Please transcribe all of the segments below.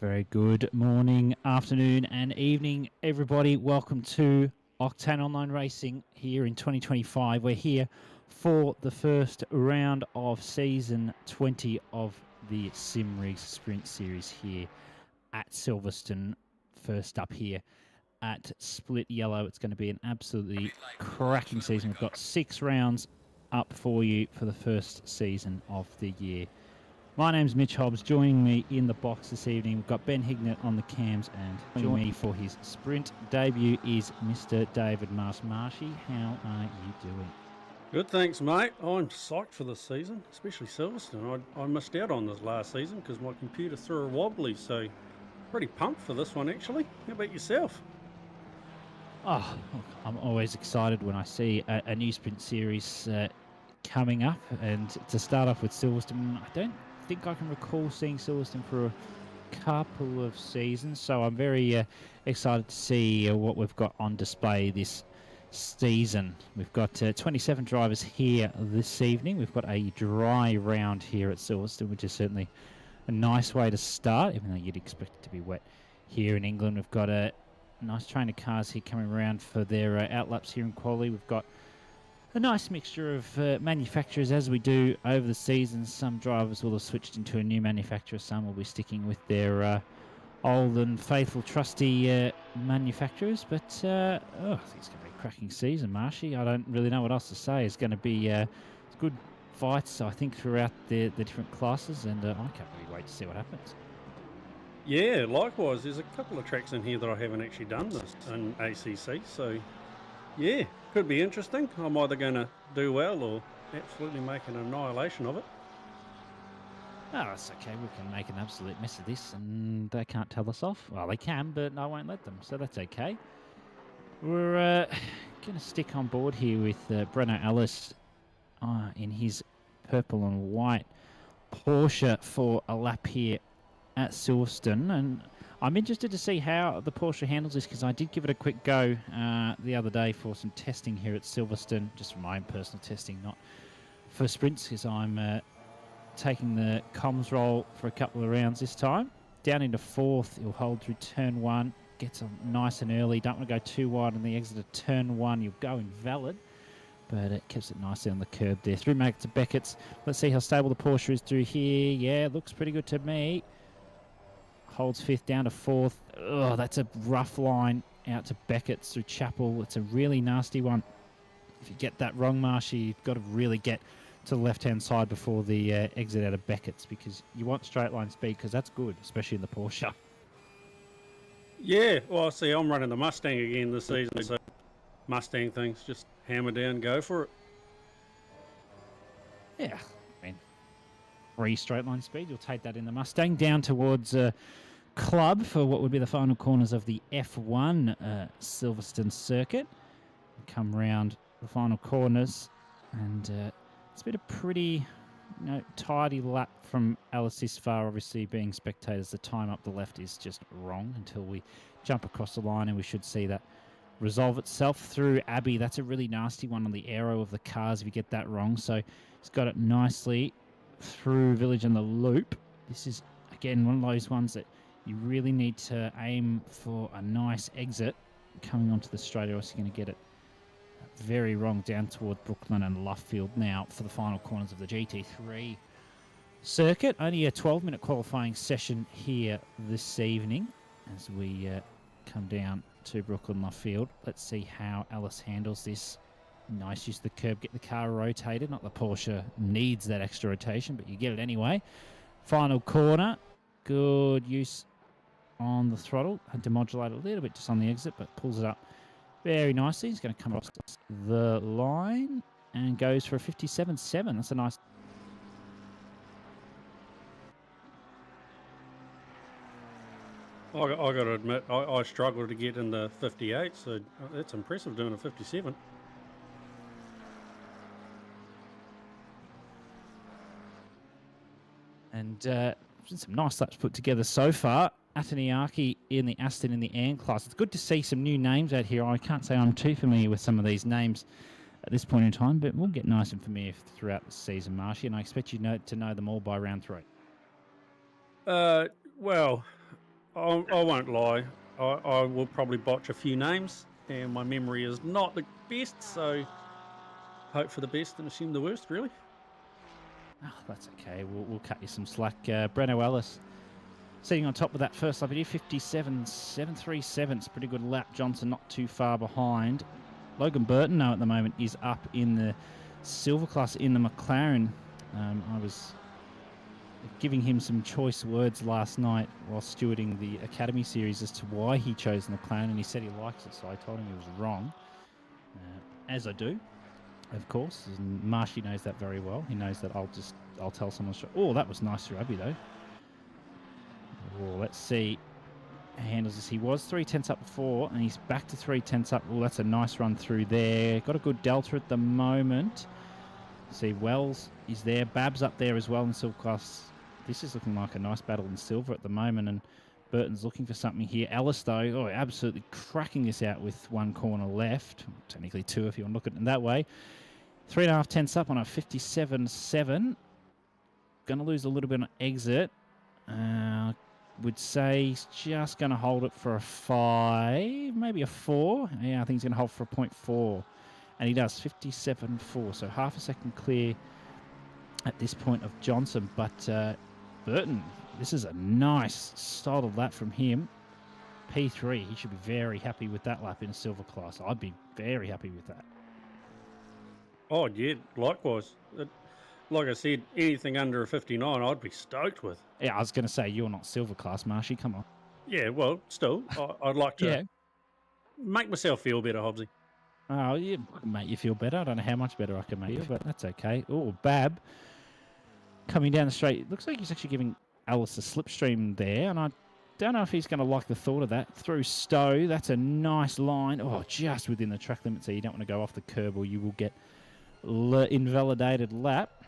Very good morning, afternoon and evening, everybody. Welcome to Octane Online Racing here in 2025. We're here for the first round of Season 20 of the Simrigs Sprint Series here at Silverstone. First up here at Split Yellow. It's going to be an absolutely cracking season. We've got 6 rounds up for you for the first season of the year. My name's Mitch Hobbs. Joining me in the box this evening, we've got Ben Hignett on the cams, and joining me for his sprint debut is Mr. David Marshy. How are you doing? Good, thanks, mate. I'm psyched for this season, especially Silverstone. I missed out on this last season because my computer threw a wobbly, so pretty pumped for this one, actually. How about yourself? Oh, look, I'm always excited when I see a new sprint series coming up, and to start off with Silverstone, I don't think I can recall seeing Silverstone for a couple of seasons, so I'm very excited to see what we've got on display this season. We've got 27 drivers here this evening. We've got a dry round here at Silverstone, which is certainly a nice way to start, even though you'd expect it to be wet here in England. We've got a nice train of cars here coming around for their outlaps here in quali. We've got a nice mixture of manufacturers, as we do over the season. Some drivers will have switched into a new manufacturer. Some will be sticking with their old and faithful, trusty manufacturers. But I think it's going to be a cracking season, Marshy. I don't really know what else to say. It's going to be good fights, I think, throughout the different classes, and I can't really wait to see what happens. Yeah, likewise. There's a couple of tracks in here that I haven't actually done this in ACC, so yeah, could be interesting. I'm either going to do well or absolutely make an annihilation of it. Oh, that's okay. We can make an absolute mess of this, and they can't tell us off. Well, they can, but I won't let them, so that's okay. We're going to stick on board here with Breno Ellis in his purple and white Porsche for a lap here at Silverstone, and I'm interested to see how the Porsche handles this, because I did give it a quick go the other day for some testing here at Silverstone, just for my own personal testing, not for sprints, because I'm taking the comms roll for a couple of rounds this time. Down into 4th, he'll hold through turn 1, gets on nice and early, don't want to go too wide on the exit of turn 1, you'll go invalid, but it keeps it nicely on the curb there. Through back to Beckett's. Let's see how stable the Porsche is through here. Yeah, looks pretty good to me. Holds 5th down to 4th. Oh, that's a rough line out to Beckett's through Chapel. It's a really nasty one. If you get that wrong, Marshy, you've got to really get to the left-hand side before the exit out of Beckett's, because you want straight line speed, because that's good, especially in the Porsche. Yeah, well, see, I'm running the Mustang again this season, so Mustang things, just hammer down, go for it. Yeah, I mean, 3 straight line speed, you'll take that in the Mustang down towards Club for what would be the final corners of the F1 Silverstone circuit. Come round the final corners, and it's been a pretty tidy lap from Alice this far. Obviously, being spectators, the time up the left is just wrong until we jump across the line, and we should see that resolve itself through Abbey. That's a really nasty one on the aero of the cars if you get that wrong. So he's got it nicely through Village and the loop. This is, again, one of those ones that you really need to aim for a nice exit coming onto the straight, or else you're going to get it very wrong down toward Brooklyn and Luffield now for the final corners of the GT3 circuit. Only a 12-minute qualifying session here this evening as we come down to Brooklyn Luffield. Let's see how Alice handles this. Nice use of the curb, get the car rotated. Not the Porsche needs that extra rotation, but you get it anyway. Final corner, good use on the throttle. Had to modulate a little bit just on the exit, but pulls it up very nicely. He's going to come across the line and goes for a 57.7. That's a nice... I got to admit, I struggled to get in the 58, so that's impressive doing a 57. And some nice laps put together so far. Ataniaki in the Aston in the Ann class. It's good to see some new names out here. I can't say I'm too familiar with some of these names at this point in time, but we'll get nice and familiar throughout the season, Marshy, and I expect you to know them all by round 3. Well, I won't lie. I will probably botch a few names, and my memory is not the best, so hope for the best and assume the worst, really. Oh, that's okay. We'll cut you some slack. Breno Ellis sitting on top of that first lap. He did 57.737. It's a pretty good lap. Johnson not too far behind. Logan Burton, now at the moment, is up in the silver class in the McLaren. I was giving him some choice words last night while stewarding the Academy Series as to why he chose the McLaren, and he said he likes it, so I told him he was wrong, as I do, of course, and Marshy knows that very well. He knows that I'll tell someone straight. Oh, that was nice through Abbey, though. Oh, let's see how he handles this. He was 3/10 up before, and he's back to 3/10 up. Oh, that's a nice run through there. Got a good delta at the moment. See, Wells is there. Babs up there as well in silver class. This is looking like a nice battle in silver at the moment, and Burton's looking for something here. Ellis, though, absolutely cracking this out with one corner left. Technically two if you want to look at it in that way. 3.5 up on a 57.7. Going to lose a little bit on exit. Would say he's just going to hold it for a 5, maybe a 4. Yeah, I think he's going to hold for a 0.4. And he does 57.4, so half a second clear at this point of Johnson. But Burton, this is a nice solid lap from him. P3, he should be very happy with that lap in a silver class. I'd be very happy with that. Oh, yeah, likewise. Like I said, anything under a 59, I'd be stoked with. Yeah, I was going to say, you're not silver class, Marshy. Come on. Yeah, well, still, I'd like to make myself feel better, Hobbsy. Oh, yeah, make you feel better. I don't know how much better I can make you, but that's okay. Oh, Bab coming down the straight. It looks like he's actually giving Alice a slipstream there, and I don't know if he's going to like the thought of that. Through Stowe, that's a nice line. Oh, just within the track limit, so you don't want to go off the curb or you will get invalidated lap.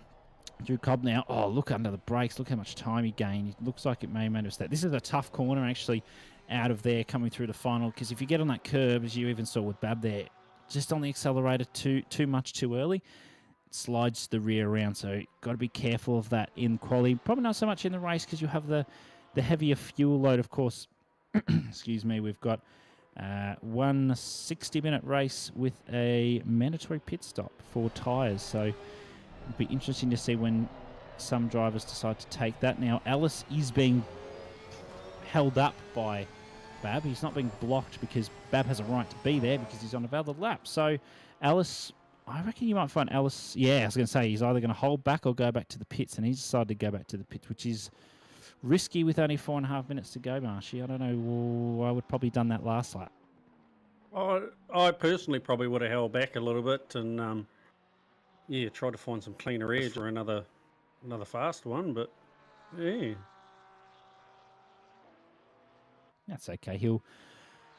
Drew Cobb now. Oh, look under the brakes. Look how much time he gained. It looks like it may have made a mistake. This is a tough corner, actually, out of there coming through the final, because if you get on that curb, as you even saw with Bab there, just on the accelerator too much too early, it slides the rear around. So got to be careful of that in quali. Probably not so much in the race because you have the heavier fuel load, of course. Excuse me. We've got one 60-minute race with a mandatory pit stop for tyres. So it'd be interesting to see when some drivers decide to take that. Now, Ellis is being held up by Bab. He's not being blocked because Bab has a right to be there because he's on a valid lap. So, Ellis, I reckon you might find Ellis, I was going to say he's either going to hold back or go back to the pits, and he's decided to go back to the pits, which is risky with only 4.5 minutes to go, Marshy. I don't know. I would probably done that last lap. I personally probably would have held back a little bit and, try to find some cleaner edge or another fast one, but, yeah. That's okay. He'll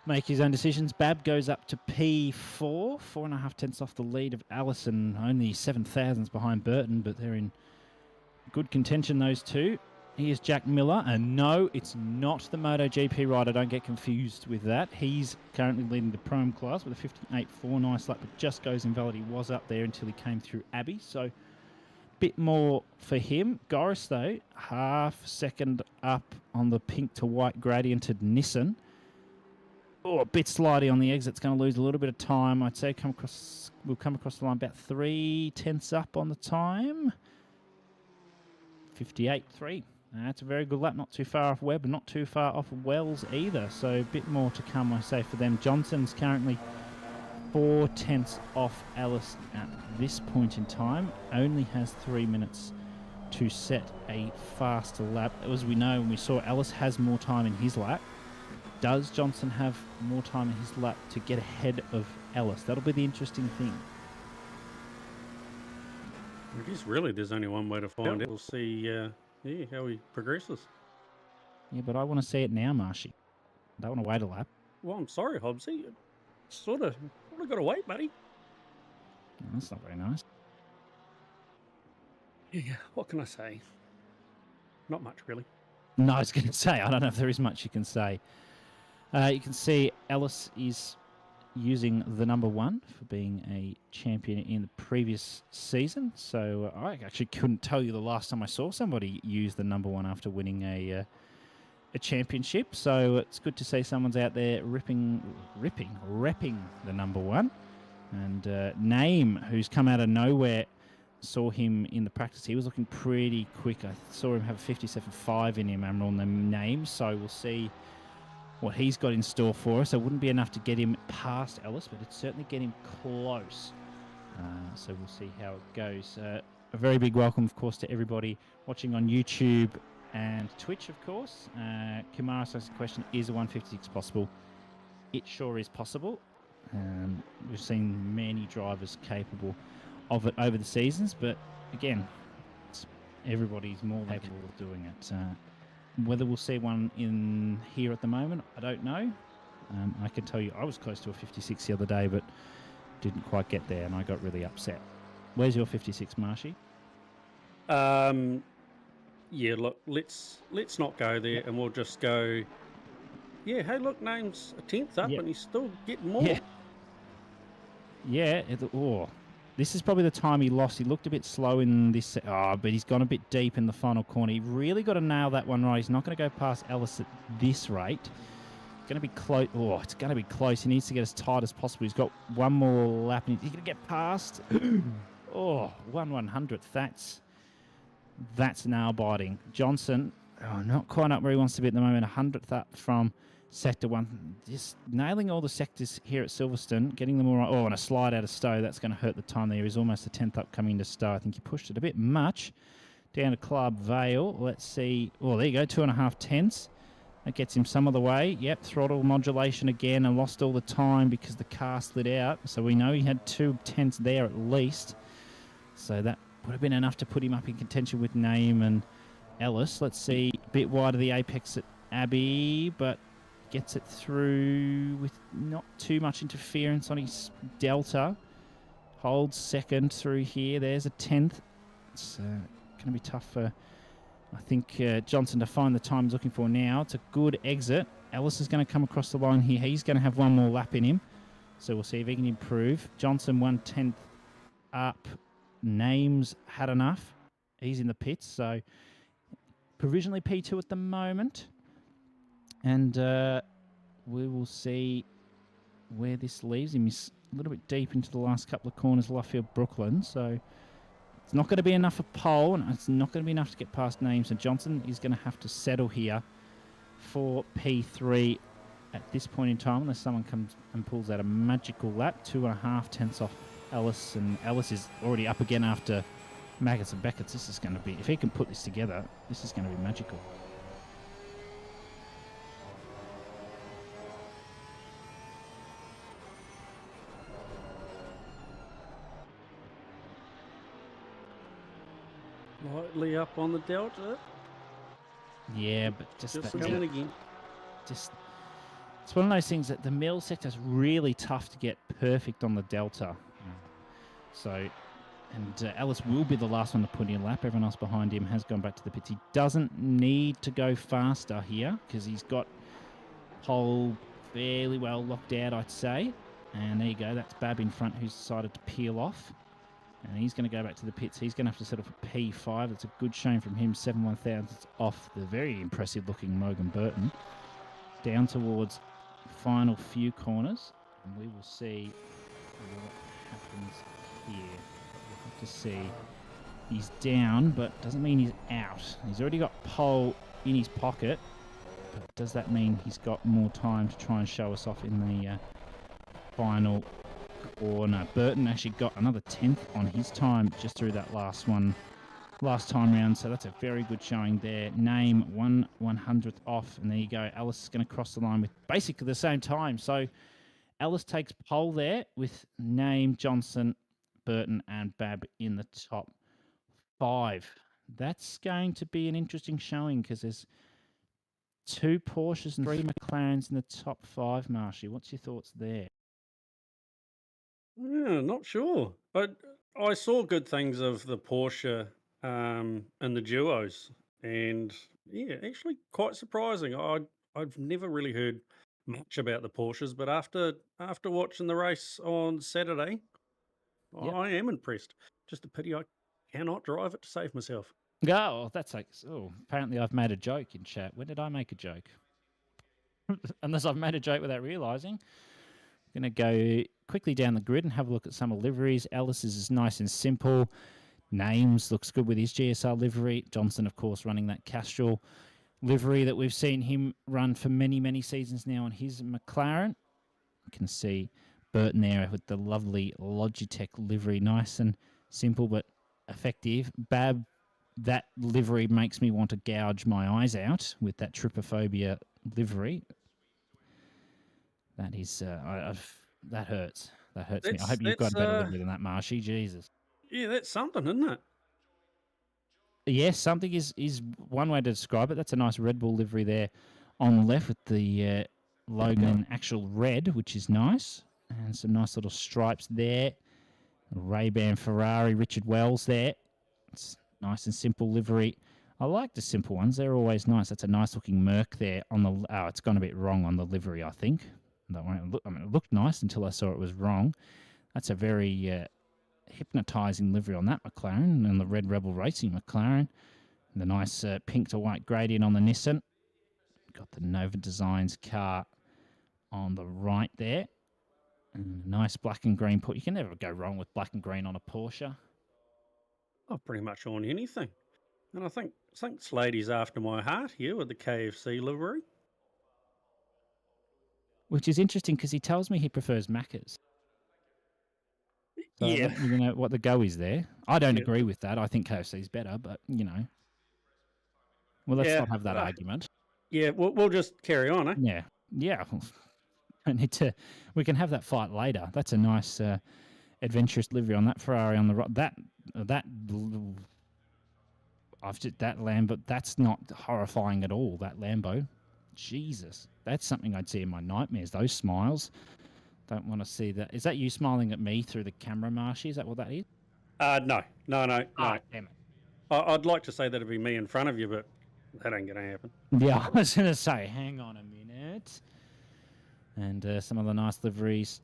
make his own decisions. Bab goes up to P4, 4.5 off the lead of Allison. Only 7 thousandths behind Burton, but they're in good contention, those two. Here's Jack Miller, and no, it's not the MotoGP rider. Don't get confused with that. He's currently leading the Prom class with a 58.4. Nice lap, but just goes invalid. He was up there until he came through Abbey, so bit more for him. Goris, though, half second up on the pink to white gradiented Nissan. Oh, a bit slidey on the exit. It's going to lose a little bit of time. I'd say we'll come across the line about 3/10 up on the time. 58.3. That's a very good lap. Not too far off Webb, not too far off Wells either. So a bit more to come, I say, for them. Johnson's currently 4/10 off Ellis at this point in time. Only has 3 minutes to set a faster lap. As we know, when we saw, Ellis has more time in his lap. Does Johnson have more time in his lap to get ahead of Ellis? That'll be the interesting thing. I guess really there's only one way to find it. We'll see how he progresses. Yeah, but I want to see it now, Marshy. I don't want to wait a lap. Well, I'm sorry, Hobbsy. Sort of got to wait, buddy. That's not very nice. Yeah, what can I say? Not much, really. No, I was going to say, I don't know if there is much you can say. You can see Ellis is using the number 1 for being a champion in the previous season. So I actually couldn't tell you the last time I saw somebody use the number 1 after winning a a championship. So it's good to see someone's out there repping the number one. And Name, who's come out of nowhere, saw him in the practice. He was looking pretty quick. I saw him have 57.5 in him, Admiral Name. So we'll see what he's got in store for us. It wouldn't be enough to get him past Ellis, but it'd certainly get him close. So we'll see how it goes. A very big welcome, of course, to everybody watching on YouTube and Twitch, of course. Kimara asks the question, is a 156 possible? It sure is possible. We've seen many drivers capable of it over the seasons, but again, everybody's more capable of doing it. Whether we'll see one in here at the moment, I don't know. I can tell you I was close to a 56 the other day, but didn't quite get there, and I got really upset. Where's your 56, Marshy? Yeah, look, let's not go there, and we'll just go. Yeah, hey, look, Name's a 10th up, and he's still getting more. Yeah. This is probably the time he lost. He looked a bit slow in this. But he's gone a bit deep in the final corner. He really got to nail that one right. He's not going to go past Ellis at this rate. It's going to be close. It's going to be close. He needs to get as tight as possible. He's got one more lap, and he's going to get past. 1/100th. That's nail biting. Johnson, not quite up where he wants to be at the moment. 100th up from Sector 1. Just nailing all the sectors here at Silverstone, getting them all right. And a slide out of Stowe. That's going to hurt the time there. He's almost a 10th up coming into Stowe. I think he pushed it a bit much. Down to Club Vale. Let's see. There you go. 2.5 tenths. That gets him some of the way. Yep, throttle modulation again, and lost all the time because the car slid out. So we know he had 2 tenths there at least. So that would have been enough to put him up in contention with Name and Ellis. Let's see, a bit wide of the apex at Abbey, but gets it through with not too much interference on his Delta. Holds second through here. There's a 10th. It's going to be tough for, I think, Johnson to find the time he's looking for now. It's a good exit. Ellis is going to come across the line here. He's going to have one more lap in him. So we'll see if he can improve. Johnson 1/10 up. Names had enough. He's in the pits, so provisionally P2 at the moment. And we will see where this leaves him. He's a little bit deep into the last couple of corners, Luffield, Brooklyn. So it's not going to be enough for pole, and it's not going to be enough to get past Names. And Johnson is going to have to settle here for P3 at this point in time, unless someone comes and pulls out a magical lap. 2.5 tenths off Ellis, and Ellis is already up again after Maggots and Beckett's. This is going to be, if he can put this together, this is going to be magical. Lightly up on the Delta. Yeah, but just coming again. It's one of those things that the middle sector is really tough to get perfect on the Delta. So, and Ellis will be the last one to put in a lap. Everyone else behind him has gone back to the pits. He doesn't need to go faster here because he's got pole fairly well locked out, I'd say. And there you go. That's Bab in front who's decided to peel off. And he's going to go back to the pits. He's going to have to settle for P5. That's a good showing from him. 7/1000 off the very impressive looking Morgan Burton. Down towards final few corners. And we will see what happens here. We'll have to see. He's down, but doesn't mean he's out. He's already got pole in his pocket. But does that mean he's got more time to try and show us off in the final? Or no, Burton actually got another 10th on his time just through that last time round. So that's a very good showing there. Name 1/100th off, and there you go. Ellis is going to cross the line with basically the same time. So Ellis takes pole there with Name, Johnson, Burton, and Bab in the top 5. That's going to be an interesting showing because there's 2 Porsches and 3 McLarens in the top 5. Marshy, what's your thoughts there? Yeah, not sure. But I saw good things of the Porsche and the duos, and yeah, actually quite surprising. I've never really heard much about the Porsches, but after watching the race on Saturday, Yep. I am impressed. Just a pity I cannot drive it to save myself. Oh, that's like, oh, apparently I've made a joke in chat. When did I make a joke? Unless I've made a joke without realising. I'm going to go quickly down the grid and have a look at some of liveries. Ellis's is nice and simple. Names looks good with his GSR livery. Johnson, of course, running that Castrol livery that we've seen him run for many, many seasons now on his McLaren. You can see Burton there with the lovely Logitech livery. Nice and simple but effective. Bab, that livery makes me want to gouge my eyes out with that trypophobia livery. That is, that hurts. That hurts me. I hope you've got a better livery than that, Marshy. Jesus. Yeah, that's something, isn't it? Yes, something is one way to describe it. That's a nice Red Bull livery there on the left with the logo in actual red, which is nice. And some nice little stripes there. Ray-Ban Ferrari, Richard Wells there. It's nice and simple livery. I like the simple ones. They're always nice. That's a nice looking Merc there on the... Oh, it's gone a bit wrong on the livery, I think. Don't worry. It looked nice until I saw it was wrong. That's a very hypnotising livery on that McLaren and the Red Rebel Racing McLaren. The nice pink to white gradient on the Nissan. Got the Nova Designs car on the right there. And a nice black and green put. You can never go wrong with black and green on a Porsche. Oh, pretty much on anything. And I think Slady's after my heart here with the KFC livery. Which is interesting because he tells me he prefers Macca's. So Yeah. You know what the go is there. I don't agree with that. I think KFC's better, but, you know. Well, let's not have that argument. Yeah, we'll just carry on, eh? Yeah. Yeah. I need to... We can have that fight later. That's a nice adventurous livery on that Ferrari on the right. That Lambo, that's not horrifying at all, that Lambo. Jesus. That's something I'd see in my nightmares, those smiles. Don't want to see that. Is that you smiling at me through the camera, Marshy? Is that what that is? No. Oh, damn it. I'd like to say that'd be me in front of you, but that ain't going to happen. Yeah, I was going to say, hang on a minute. And some of the nice liveries.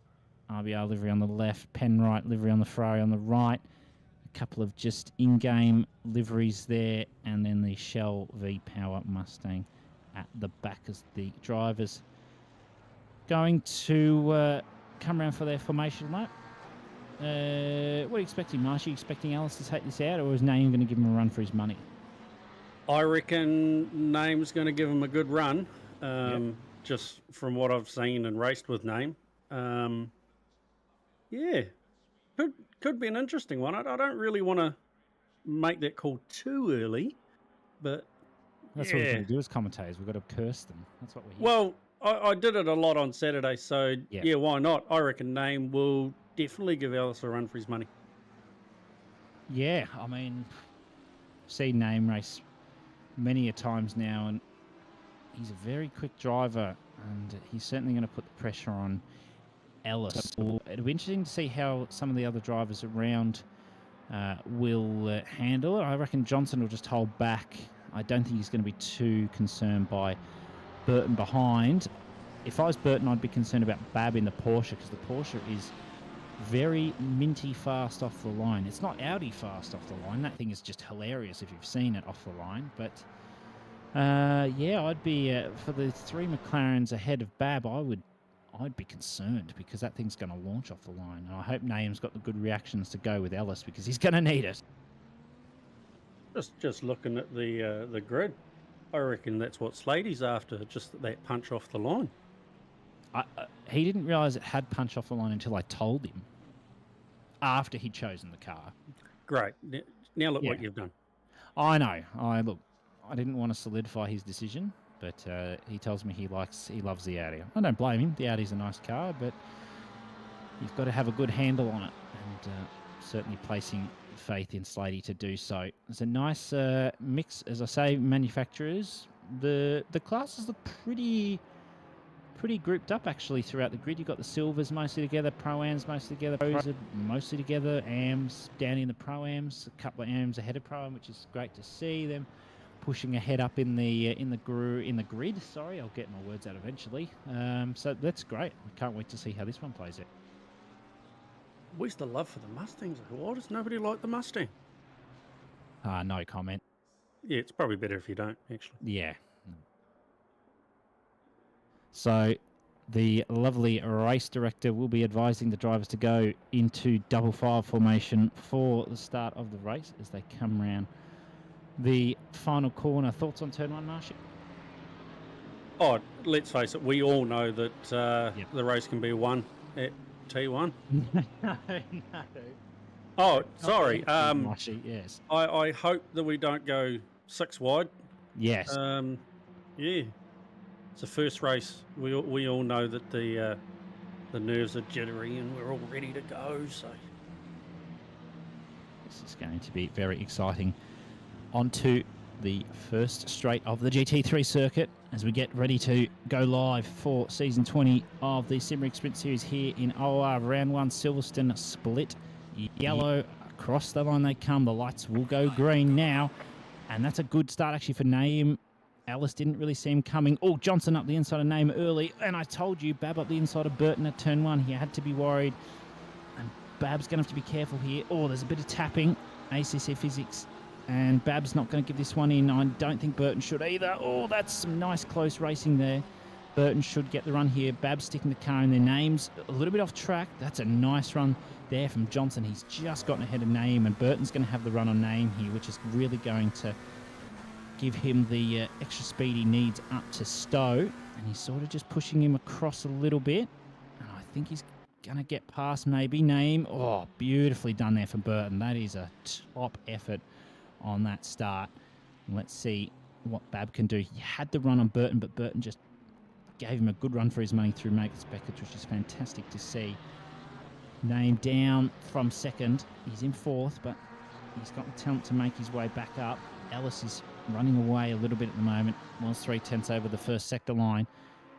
RBR livery on the left, Penrite livery on the Ferrari on the right. A couple of just in-game liveries there. And then the Shell V-Power Mustang at the back as the drivers going to come around for their formation lap. What are you expecting, Marsh? Are you expecting Ellis to take this out, or is Naim going to give him a run for his money? I reckon Naim's going to give him a good run, just from what I've seen and raced with Naim. Yeah, could be an interesting one. I don't really want to make that call too early, but that's what we're going to do as commentators. We've got to curse them. That's what we're here. Well, I did it a lot on Saturday, so yeah, why not? I reckon Naim will definitely give Ellis a run for his money. Yeah, I mean, seen Naim race many a times now, and he's a very quick driver, and he's certainly going to put the pressure on Ellis. It'll be interesting to see how some of the other drivers around will handle it. I reckon Johnson will just hold back. I don't think he's going to be too concerned by Burton behind. If I was Burton, I'd be concerned about Bab in the Porsche, because the Porsche is very minty fast off the line. It's not Audi fast off the line. That thing is just hilarious if you've seen it off the line. But yeah, I'd be for the three McLarens ahead of Bab. I'd be concerned, because that thing's going to launch off the line. And I hope Naim's got the good reactions to go with Ellis, because he's going to need it. Just looking at the grid, I reckon that's what Slady's after, just that punch off the line. He didn't realise it had punch off the line until I told him, after he'd chosen the car. Great. Now look what you've done. I know. I didn't want to solidify his decision, but he tells me he loves the Audi. I don't blame him. The Audi's a nice car, but you've got to have a good handle on it, and certainly placing faith in Slady to do so. It's a nice mix, as I say, manufacturers. The classes look pretty grouped up actually throughout the grid. You've got the Silvers mostly together, Pro-Ams mostly together, Pros are mostly together, Ams down in the Pro-Ams, a couple of Ams ahead of Pro-Am, which is great to see them pushing ahead up in the grid. Sorry, I'll get my words out eventually. So that's great. I can't wait to see how this one plays out. Where's the love for the Mustangs? Why does nobody like the Mustang? No comment. Yeah, it's probably better if you don't, actually. Yeah. So the lovely race director will be advising the drivers to go into double file formation for the start of the race as they come round the final corner. Thoughts on turn one, Marshy? Oh, let's face it, we all know that Yep. the race can be won at T1. No, no. Oh, Not sorry. Marshy, yes. I hope that we don't go 6 wide. Yes. Yeah, it's the first race. We all know that the nerves are jittery and we're all ready to go. So This is going to be very exciting. On to the first straight of the GT3 circuit as we get ready to go live for season 20 of the Simrigs Sprint Series here in OR. Round 1, Silverstone split yellow. Across the line they come. The lights will go green now. And that's a good start actually for Naeem. Ellis didn't really see him coming. Oh, Johnson up the inside of Naeem early. And I told you, Bab up the inside of Burton at turn 1. He had to be worried. And Bab's going to have to be careful here. Oh, there's a bit of tapping. ACC physics. And Bab's not going to give this one in. I don't think Burton should either. Oh, that's some nice close racing there. Burton should get the run here. Bab's sticking the car in their names. A little bit off track. That's a nice run there from Johnson. He's just gotten ahead of Naeem, and Burton's going to have the run on Naeem here, which is really going to give him the extra speed he needs up to Stowe. And he's sort of just pushing him across a little bit. And I think he's going to get past maybe Naeem. Oh, beautifully done there for Burton. That is a top effort on that start. And let's see what Bab can do. He had the run on Burton, but Burton just gave him a good run for his money through Mavis Beckett, which is fantastic to see. Naeem down from second. He's in fourth, but he's got the talent to make his way back up. Ellis is running away a little bit at the moment. Was 3/10 over the first sector line.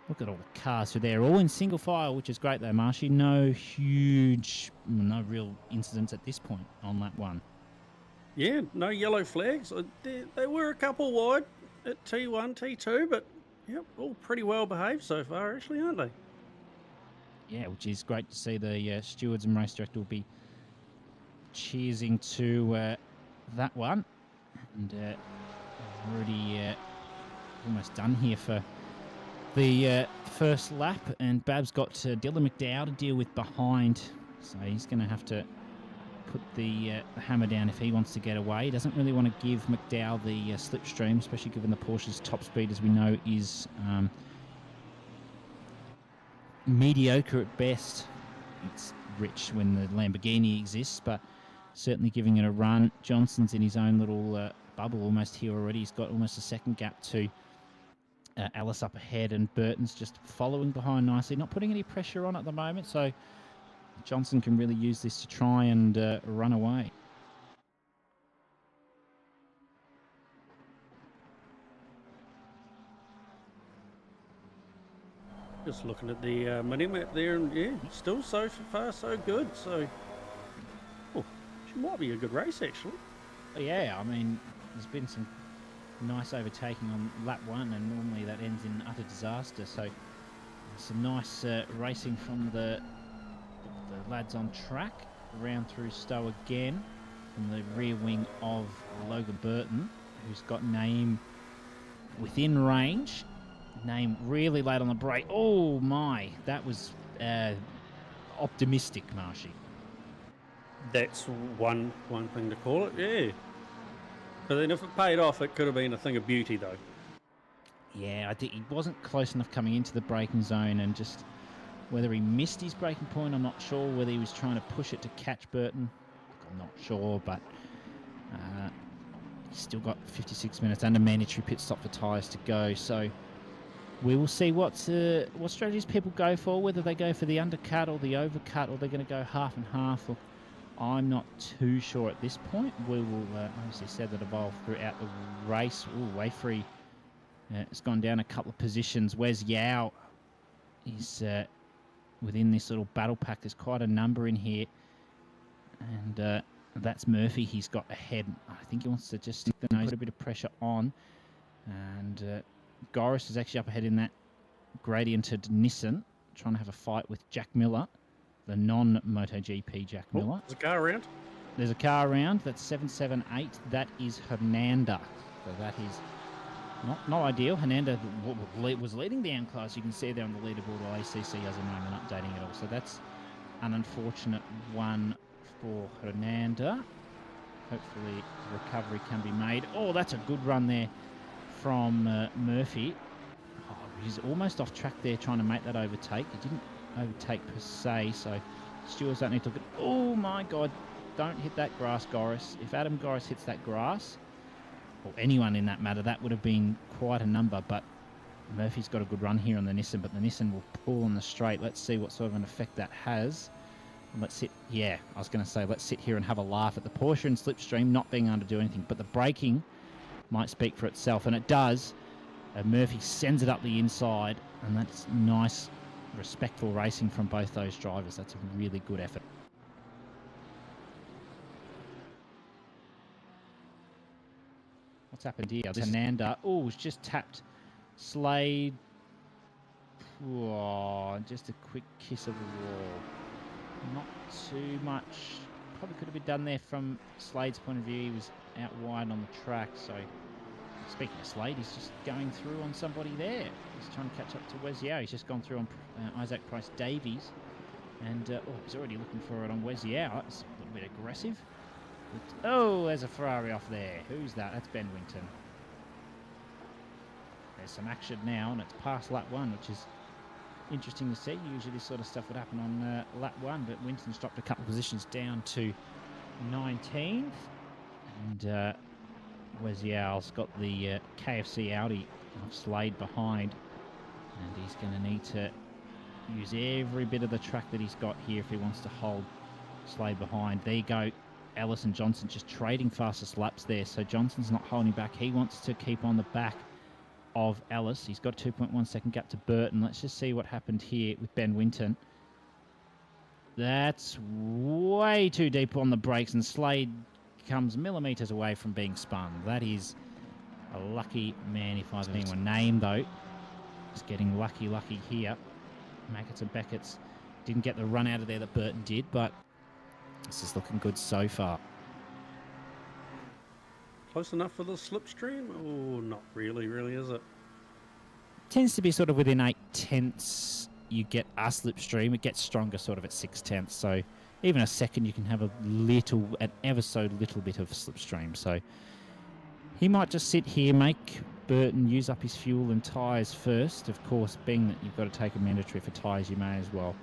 Look at all the cars who are there, all in single file, which is great though, Marshy. No real incidents at this point on that one. yeah, no yellow flags. There were a couple wide at T1, T2, but yep, all pretty well behaved so far, actually, aren't they? Yeah, which is great to see. The stewards and race director will be cheersing to that one. And already almost done here for the first lap. And Bab's got Dylan McDowell to deal with behind. So he's going to have to put the hammer down if he wants to get away. He doesn't really want to give McDowell the slipstream, especially given the Porsche's top speed, as we know, is mediocre at best. It's rich when the Lamborghini exists, but certainly giving it a run. Johnson's in his own little bubble almost here already. He's got almost a second gap to Ellis up ahead, and Burton's just following behind nicely, not putting any pressure on at the moment, so Johnson can really use this to try and run away. Just looking at the mini-map there, and yeah, still so far so good. So, oh, she might be a good race, actually. Yeah, I mean, there's been some nice overtaking on lap 1, and normally that ends in utter disaster. So, some nice racing from the lads on track. Around through Stowe again from the rear wing of Logan Burton, who's got Naeem within range. Naeem really late on the brake. Oh my, that was optimistic, Marshy. That's one thing to call it, yeah. But then if it paid off, it could have been a thing of beauty, though. Yeah, I think he wasn't close enough coming into the braking zone, and just whether he missed his braking point, I'm not sure. Whether he was trying to push it to catch Burton, I'm not sure. But he's still got 56 minutes and a mandatory pit stop for tyres to go. So we will see what strategies people go for, whether they go for the undercut or the overcut, or they're going to go half and half. Or I'm not too sure at this point. We will obviously said that evolve throughout the race. Ooh, way free. It's gone down a couple of positions. Where's Yao? He's within this little battle pack. There's quite a number in here. And that's Murphy he's got ahead. I think he wants to just stick the nose, put a bit of pressure on. And Goris is actually up ahead in that gradiented Nissan, trying to have a fight with Jack Miller, the non-MotoGP Jack Miller. There's a car around. There's a car around. That's 778. That is Hernanda. So that is not ideal. Hernando was leading the M class. You can see there on the leaderboard while ACC has a moment updating it all. So that's an unfortunate one for Hernando. Hopefully recovery can be made. Oh, that's a good run there from Murphy. Oh, he's almost off track there trying to make that overtake. He didn't overtake per se, so stewards don't need to look at... Oh, my God. Don't hit that grass, Goris. If Adam Goris hits that grass, or anyone in that matter, that would have been quite a number, but Murphy's got a good run here on the Nissan, but the Nissan will pull on the straight. Let's see what sort of an effect that has. Let's sit, yeah, I was going to say, let's sit here and have a laugh at the Porsche and Slipstream not being able to do anything, but the braking might speak for itself, and it does. Murphy sends it up the inside, and that's nice, respectful racing from both those drivers. That's a really good effort. What's happened here? Hernando, oh, it's just tapped Slade. Oh, just a quick kiss of the wall. Not too much. Probably could have been done there from Slade's point of view. He was out wide on the track. So, speaking of Slade, he's just going through on somebody there. He's trying to catch up to Wes Yao. He's just gone through on Isaac Price Davies. And, oh, he's already looking for it on Wes Yao. That's a little bit aggressive. But, oh, there's a Ferrari off there. Who's that? That's Ben Winton. There's some action now, and it's past lap 1, which is interesting to see. Usually this sort of stuff would happen on lap 1, but Winton's dropped a couple of positions down to 19th. And Wes Yao's got the KFC Audi of Slade behind. And he's going to need to use every bit of the track that he's got here if he wants to hold Slade behind. There you go. Ellis and Johnson just trading fastest laps there. So Johnson's not holding back. He wants to keep on the back of Ellis. He's got a 2.1 second gap to Burton. Let's just see what happened here with Ben Winton. That's way too deep on the brakes, and Slade comes millimetres away from being spun. That is a lucky man if I've anyone named, though. Just getting lucky here. Mackett's and Beckett's didn't get the run out of there that Burton did, but this is looking good so far. Close enough for the slipstream? Oh, not really, is it? Tends to be sort of within 0.8. You get a slipstream. It gets stronger sort of at 0.6. So even a second, you can have an ever so little bit of slipstream. So he might just sit here, make Burton use up his fuel and tyres first. Of course, being that you've got to take a mandatory for tyres, you may as well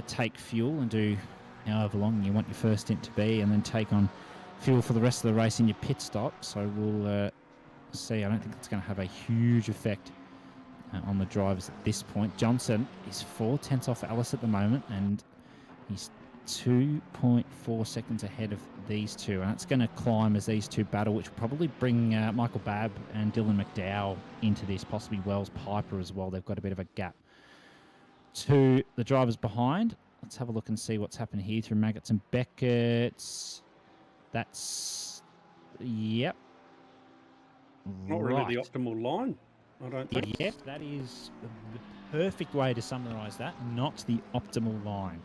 take fuel and do however long you want your first stint to be, and then take on fuel for the rest of the race in your pit stop. So we'll see. I don't think it's going to have a huge effect on the drivers at this point. Johnson is 0.4 off Ellis at the moment, and he's 2.4 seconds ahead of these two, and it's going to climb as these two battle, which will probably bring Michael Babb and Dylan McDowell into this, possibly Wells Piper as well. They've got a bit of a gap to the drivers behind. Let's have a look and see what's happened here through Maggots and Beckett's. That's... Yep. Not really the optimal line, I don't think. Yep, that is the perfect way to summarise that. Not the optimal line.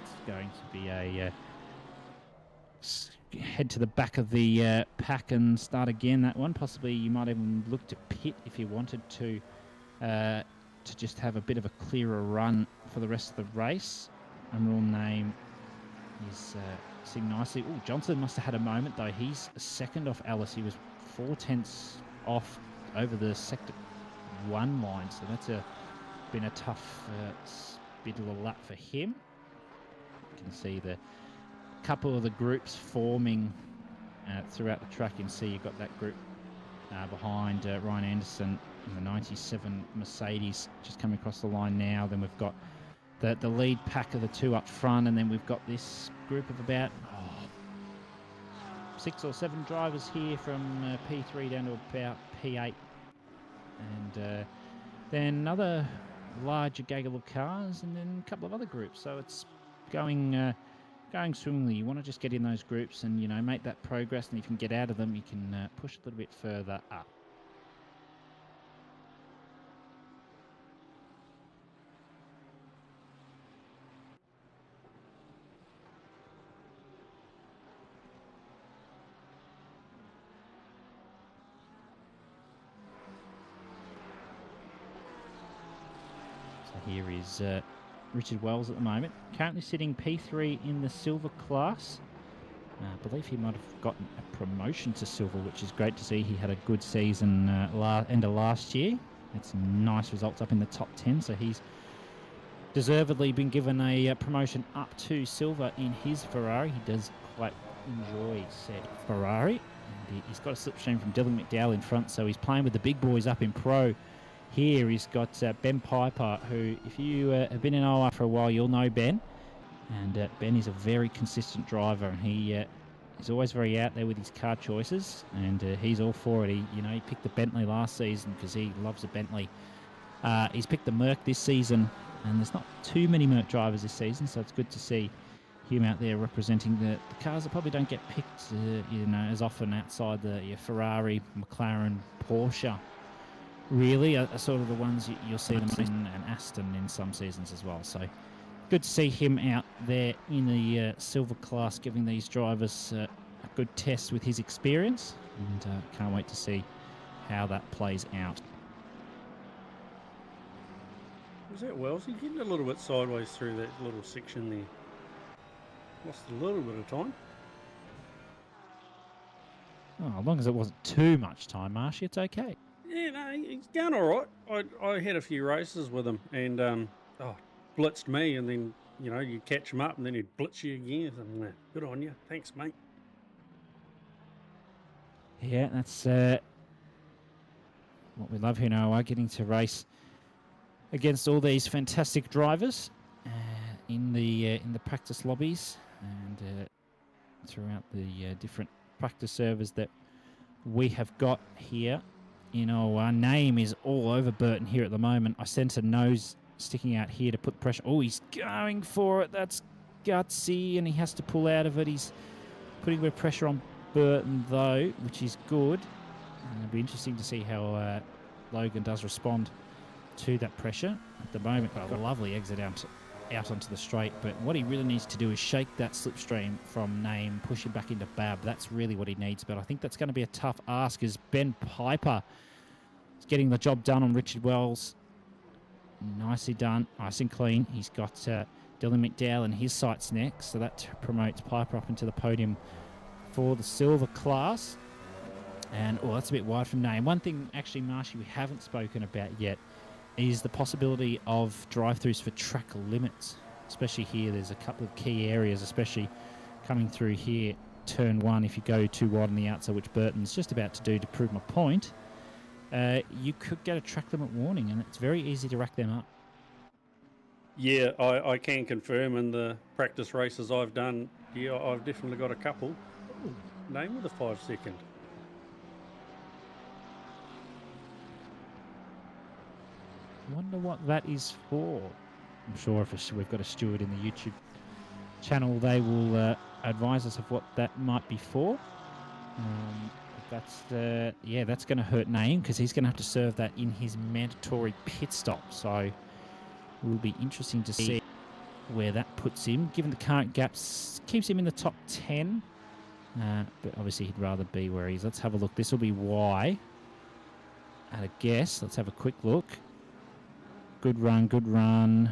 It's going to be a head to the back of the pack and start again, that one. Possibly you might even look to pit if you wanted to just have a bit of a clearer run for the rest of the race. Unreal name is sitting nicely. Oh, Johnson must have had a moment, though. He's a second off Ellis. He was 0.4 off over the sector 1 line, so that's been a tough bit of a lap for him. You can see the couple of the groups forming throughout the track. You can see you've got that group behind Ryan Anderson in the 97 Mercedes just coming across the line now. Then we've got the lead pack of the two up front, and then we've got this group of about 6 or 7 drivers here from P3 down to about P8, and then another larger gaggle of cars, and then a couple of other groups. So it's going swimmingly. You want to just get in those groups and, you know, make that progress, and if you can get out of them, you can push a little bit further up. Here is Richard Wells at the moment, currently sitting P3 in the silver class. I believe he might have gotten a promotion to silver, which is great to see. He had a good season end of last year. Had some nice results up in the top 10, so he's deservedly been given a promotion up to silver in his Ferrari. He does quite enjoy said Ferrari. And he's got a slipstream from Dylan McDowell in front, so he's playing with the big boys up in pro. Here he's got Ben Piper, who, if you have been in OR for a while, you'll know Ben. And Ben is a very consistent driver, and he's always very out there with his car choices, and he's all for it. He picked the Bentley last season because he loves a Bentley. He's picked the Merc this season, and there's not too many Merc drivers this season, so it's good to see him out there representing the cars that probably don't get picked as often outside your Ferrari, McLaren, Porsche. Really are sort of the ones you'll see them in, and Aston in some seasons as well. So good to see him out there in the silver class, giving these drivers a good test with his experience, and can't wait to see how that plays out. Was that Wells? He getting a little bit sideways through that little section there. Lost a little bit of time. Oh, as long as it wasn't too much time, Marshy, it's okay. Yeah, no, he's going all right. I had a few races with him, and blitzed me, and then you catch him up, and then he'd blitz you again. So, good on you, thanks, mate. Yeah, that's what we love here now. Getting to race against all these fantastic drivers in the practice lobbies and throughout the different practice servers that we have got here. Our name is all over Burton here at the moment. I sense a nose sticking out here to put pressure. Oh, he's going for it. That's gutsy, and he has to pull out of it. He's putting a bit of pressure on Burton, though, which is good. And it'll be interesting to see how Logan does respond to that pressure. At the moment, got a lovely exit out onto the straight, but what he really needs to do is shake that slipstream from Name, push him back into Bab. That's really what he needs, but I think that's going to be a tough ask as Ben Piper is getting the job done on Richard Wells. Nicely done, nice and clean. He's got Dylan McDowell in his sights next, so that promotes Piper up into the podium for the silver class. And, that's a bit wide from Name. One thing, actually, Marshy, we haven't spoken about yet is the possibility of drive-thrus for track limits, especially here. There's a couple of key areas, especially coming through here, turn 1, if you go too wide on the outside, which Burton's just about to do to prove my point, you could get a track limit warning, and it's very easy to rack them up. Yeah, I can confirm in the practice races I've done, yeah, I've definitely got a couple. Ooh, Name with a 5-second. Wonder what that is for. I'm sure if we've got a steward in the YouTube channel, they will advise us of what that might be for. That's going to hurt Name because he's going to have to serve that in his mandatory pit stop. So it will be interesting to see where that puts him. Given the current gaps, keeps him in the top 10. But obviously he'd rather be where he is. Let's have a look. This will be Y. At a guess. Let's have a quick look. Good run, good run.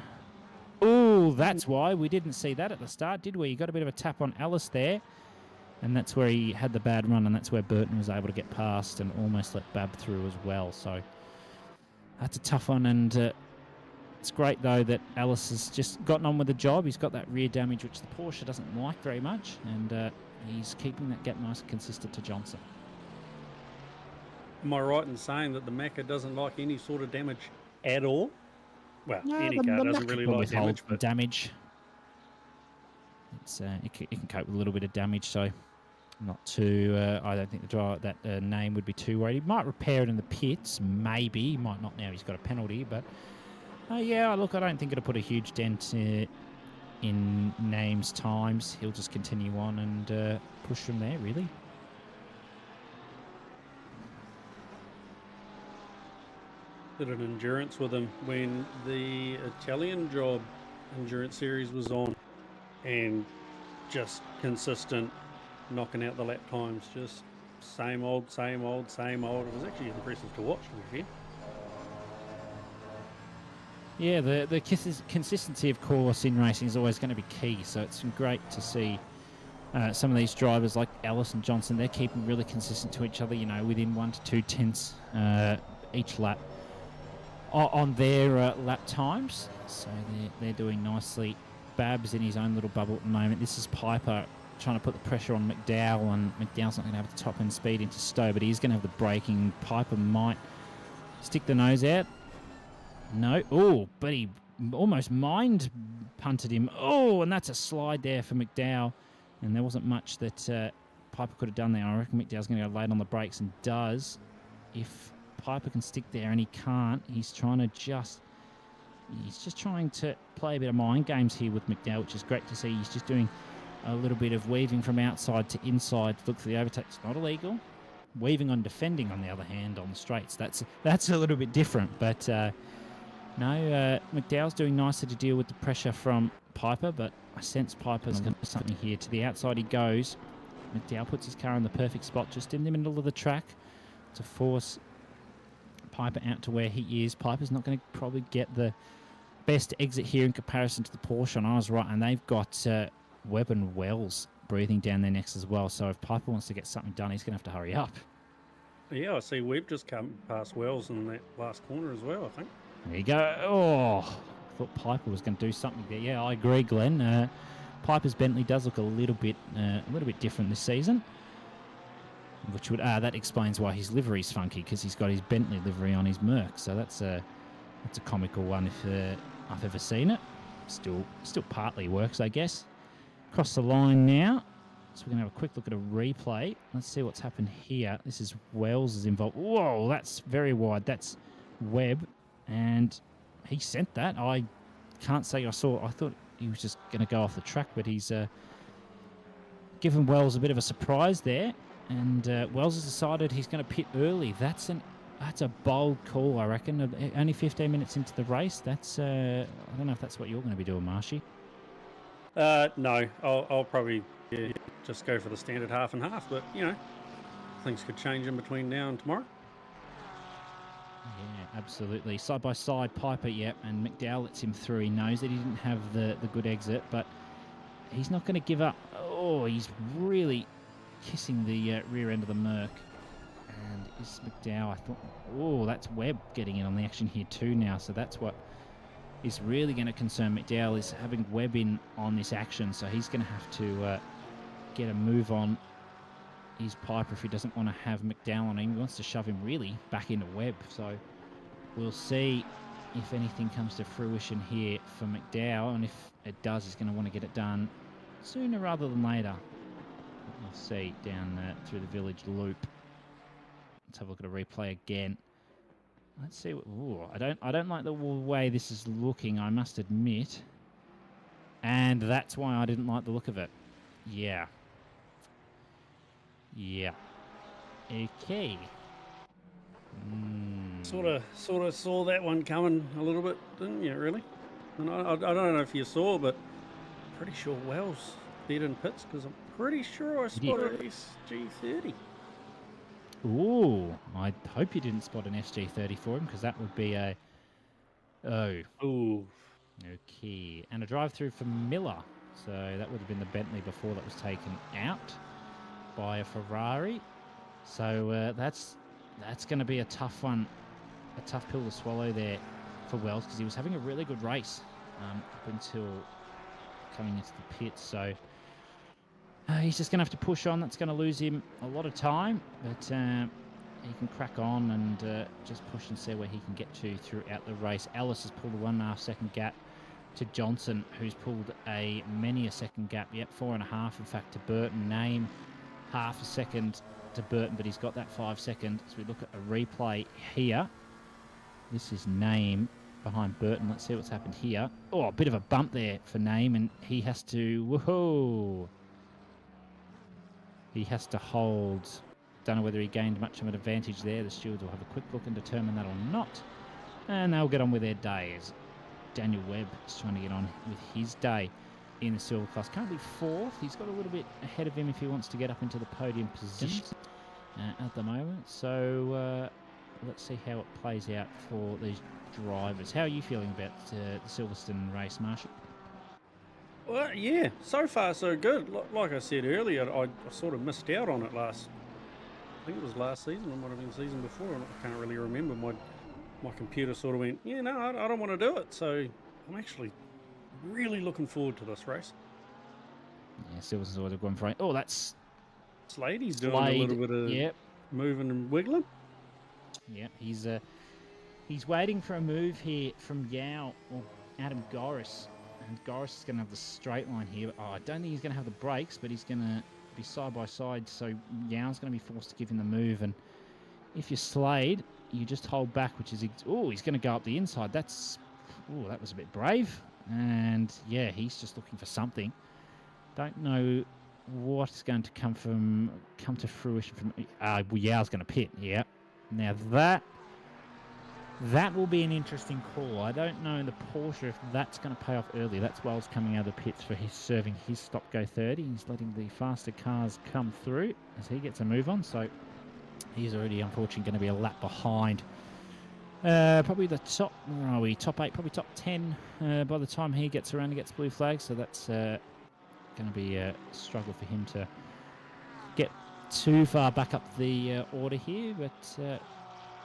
Oh, that's why. We didn't see that at the start, did we? You got a bit of a tap on Alice there. And that's where he had the bad run, and that's where Burton was able to get past and almost let Bab through as well. So that's a tough one, and it's great, though, that Alice has just gotten on with the job. He's got that rear damage, which the Porsche doesn't like very much, and he's keeping that gap nice and consistent to Johnson. Am I right in saying that the Macca doesn't like any sort of damage at all? Well, No, any car doesn't really like damage. But damage. It's it can cope with a little bit of damage, so not too. I don't think the driver that Name would be too worried. He might repair it in the pits, maybe. He might not now. He's got a penalty, but yeah. Look, I don't think it'll put a huge dent in Name's times. He'll just continue on and push from there, really. Did an endurance with him when the Italian job endurance series was on, and just consistent knocking out the lap times, just same old, same old, same old. It was actually impressive to watch, to be fair. Yeah, the consistency, of course, in racing is always going to be key. So it's been great to see some of these drivers like Ellis and Johnson. They're keeping really consistent to each other, you know, within 1 to 2 tenths each lap on their lap times. So they're doing nicely. Babs in his own little bubble at the moment. This is Piper trying to put the pressure on McDowell, and McDowell's not going to have the top end speed into Stowe, but he's going to have the braking. Piper might stick the nose out. No. Oh, but he almost mind punted him. Oh, and that's a slide there for McDowell. And there wasn't much that Piper could have done there. I reckon McDowell's going to go late on the brakes, and does. If Piper can stick there, and he can't, he's just trying to play a bit of mind games here with McDowell, which is great to see. He's just doing a little bit of weaving from outside to inside. Look for the overtake. It's not illegal. Weaving on defending, on the other hand, on the straights, that's a little bit different. But no, McDowell's doing nicely to deal with the pressure from Piper, but I sense Piper's going to do something here. To the outside he goes. McDowell puts his car in the perfect spot, just in the middle of the track, to force Piper out to where he is. Piper's not going to probably get the best exit here in comparison to the Porsche, and I was right, and they've got Webb and Wells breathing down their necks as well. So if Piper wants to get something done, he's going to have to hurry up. Yeah, I see Webb just come past Wells in that last corner as well, I think. There you go. Oh, I thought Piper was going to do something there. Yeah, I agree, Glenn. Piper's Bentley does look a little bit different this season, which would that explains why his livery's funky, because he's got his Bentley livery on his Merc. So that's a comical one if I've ever seen it. Still partly works, I guess. Across the line now. So we're going to have a quick look at a replay. Let's see what's happened here. This is Wells is involved. Whoa, that's very wide. That's Webb. And he sent that. I can't say I saw. I thought he was just going to go off the track, but he's given Wells a bit of a surprise there. And Wells has decided he's going to pit early. That's a bold call, I reckon. Only 15 minutes into the race. That's I don't know if that's what you're going to be doing, Marshy. No, I'll probably just go for the standard half and half. But you know, things could change in between now and tomorrow. Yeah, absolutely. Side by side, Piper, yep, and McDowell lets him through. He knows that he didn't have the good exit, but he's not going to give up. Oh, he's really kissing the rear end of the Merc. And is McDowell, I thought, oh, that's Webb getting in on the action here too now. So that's what is really going to concern McDowell, is having Webb in on this action. So he's going to have to get a move on his Piper if he doesn't want to have McDowell on him. He wants to shove him really back into Webb. So we'll see if anything comes to fruition here for McDowell. And if it does, he's going to want to get it done sooner rather than later. We'll see down through the village loop. Let's have a look at a replay again. Let's see. Ooh, I don't like the way this is looking, I must admit. And that's why I didn't like the look of it. Yeah. Yeah. Okay. Sort of saw that one coming a little bit, didn't you? Really? And I don't know if you saw, but pretty sure Wells beat in pits, because I'm pretty sure I spotted SG30. Ooh, I hope you didn't spot an SG30 for him, because that would be a... Oh. Ooh. Okay. And a drive-through for Miller. So that would have been the Bentley before that was taken out by a Ferrari. So that's going to be a tough one, a tough pill to swallow there for Wells, because he was having a really good race up until coming into the pits. So he's just going to have to push on. That's going to lose him a lot of time, but he can crack on and just push and see where he can get to throughout the race. Ellis has pulled a 1.5 second gap to Johnson, who's pulled many a second gap. Yep, 4.5 in fact to Burton. Name half a second to Burton, but he's got that 5 seconds. As we look at a replay here, this is Name behind Burton. Let's see what's happened here. Oh, a bit of a bump there for Name, and he has to, whoa, he has to hold. Don't know whether he gained much of an advantage there. The stewards will have a quick look and determine that or not, and they'll get on with their day, as Daniel Webb is trying to get on with his day in the silver class. Currently fourth. He's got a little bit ahead of him if he wants to get up into the podium position at the moment. So let's see how it plays out for these drivers. How are you feeling about the Silverstone race, Marshall? Well, yeah, so far so good. Like I said earlier, I sort of missed out on it last. I think it was last season. It might have been the season before. I can't really remember. My computer sort of went, yeah, no, I don't want to do it. So I'm actually really looking forward to this race. Yeah, Silverstone's already gone for it. Oh, that's Slade's doing a little bit of moving and wiggling. Yeah, he's waiting for a move here from Yao or Adam Goris. And Goris is going to have the straight line here. Oh, I don't think he's going to have the brakes, but he's going to be side by side. So Yao's going to be forced to give him the move. And if you're Slade, you just hold back, which is... Oh, he's going to go up the inside. That was a bit brave. And, yeah, he's just looking for something. Don't know what's going to come to fruition from... Yao's going to pit, yeah. Now that will be an interesting call. I don't know in the Porsche if that's going to pay off early. That's Wells coming out of the pits for his serving his stop-go 30. He's letting the faster cars come through as he gets a move on. So he's already, unfortunately, going to be a lap behind. Probably the top, where are we? Top 8, probably top 10 by the time he gets around and gets blue flags. So that's going to be a struggle for him to get too far back up the order here. But...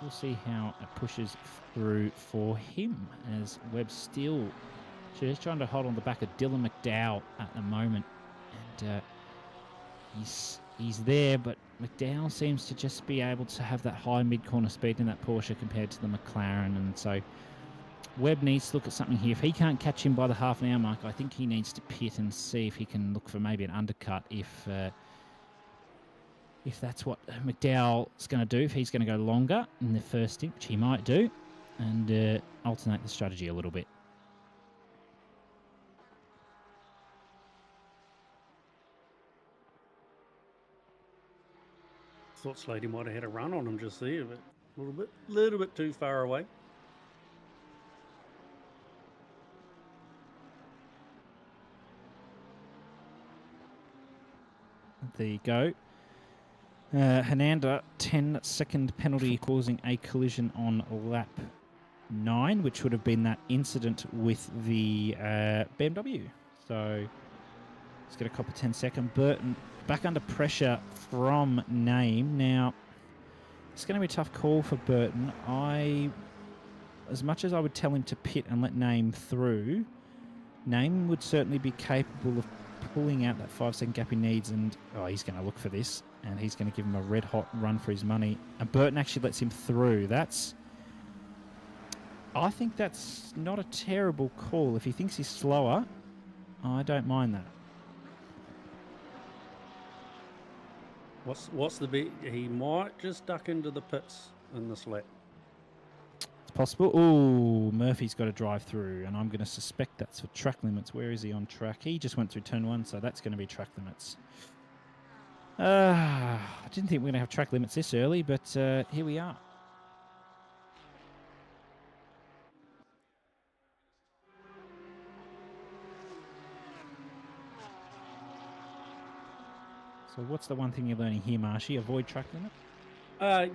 we'll see how it pushes through for him as Webb still just trying to hold on the back of Dylan McDowell at the moment. And he's there, but McDowell seems to just be able to have that high mid-corner speed in that Porsche compared to the McLaren. And so Webb needs to look at something here. If he can't catch him by the half an hour mark, I think he needs to pit and see if he can look for maybe an undercut if that's what McDowell's going to do, if he's going to go longer in the first stint, which he might do, and alternate the strategy a little bit. Thought Slady might have had a run on him just there, but a little bit too far away. There you go. Hernanda, 10-second penalty causing a collision on lap 9, which would have been that incident with the BMW. So he's got a cop a 10-second. Burton back under pressure from Name. Now, it's going to be a tough call for Burton. As much as I would tell him to pit and let Name through, Name would certainly be capable of pulling out that 5-second gap he needs, and he's going to look for this, and he's going to give him a red-hot run for his money. And Burton actually lets him through. I think that's not a terrible call. If he thinks he's slower, I don't mind that. What's the bet? He might just duck into the pits in this lap. It's possible. Oh, Murphy's got to drive through, and I'm going to suspect that's for track limits. Where is he on track? He just went through turn 1, so that's going to be track limits. I didn't think we were going to have track limits this early, but here we are. So what's the one thing you're learning here, Marshy? Avoid track limit?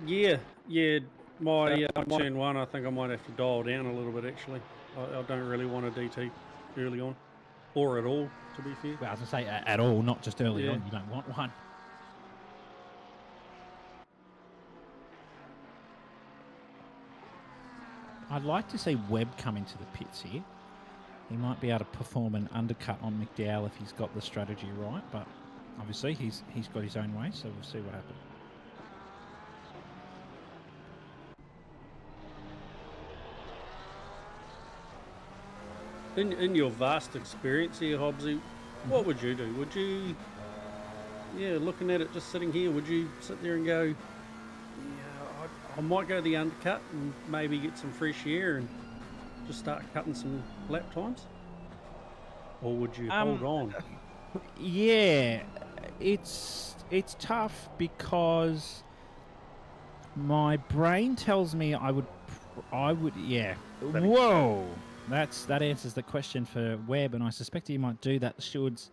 Yeah. My turn 1, I think I might have to dial down a little bit, actually. I don't really want a DT early on, or at all, to be fair. Well, I was going to say at all, not just early on. You don't want one. I'd like to see Webb come into the pits here. He might be able to perform an undercut on McDowell if he's got the strategy right, but obviously he's got his own way, so we'll see what happens. In your vast experience here, Hobbsy, what would you do? Would you, looking at it just sitting here, would you sit there and go, I might go the undercut and maybe get some fresh air and just start cutting some lap times? Or would you hold on? Yeah, it's tough because my brain tells me I would, yeah. Whoa! That answers the question for Webb, and I suspect he might do that. The stewards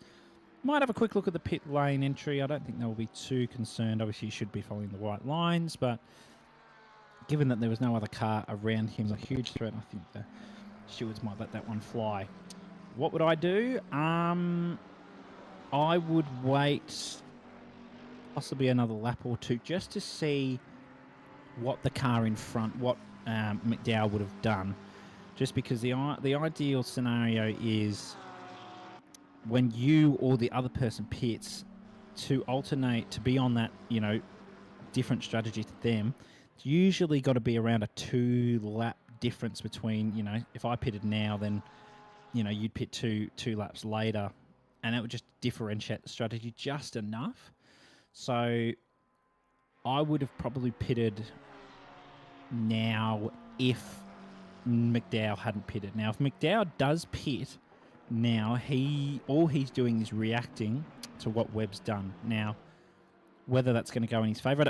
might have a quick look at the pit lane entry. I don't think they'll be too concerned. Obviously, you should be following the white lines, but given that there was no other car around him, a huge threat. I think the stewards might let that one fly. What would I do? I would wait possibly another lap or two just to see what the car in front, what McDowell would have done. Just because the ideal scenario is when you or the other person pits, to alternate, to be on that, different strategy to them. It's usually got to be around a 2-lap difference between, if I pitted now, then, you'd pit two laps later, and it would just differentiate the strategy just enough. So I would have probably pitted now if McDowell hadn't pitted. Now, if McDowell does pit now, all he's doing is reacting to what Webb's done. Now, whether that's going to go in his favour,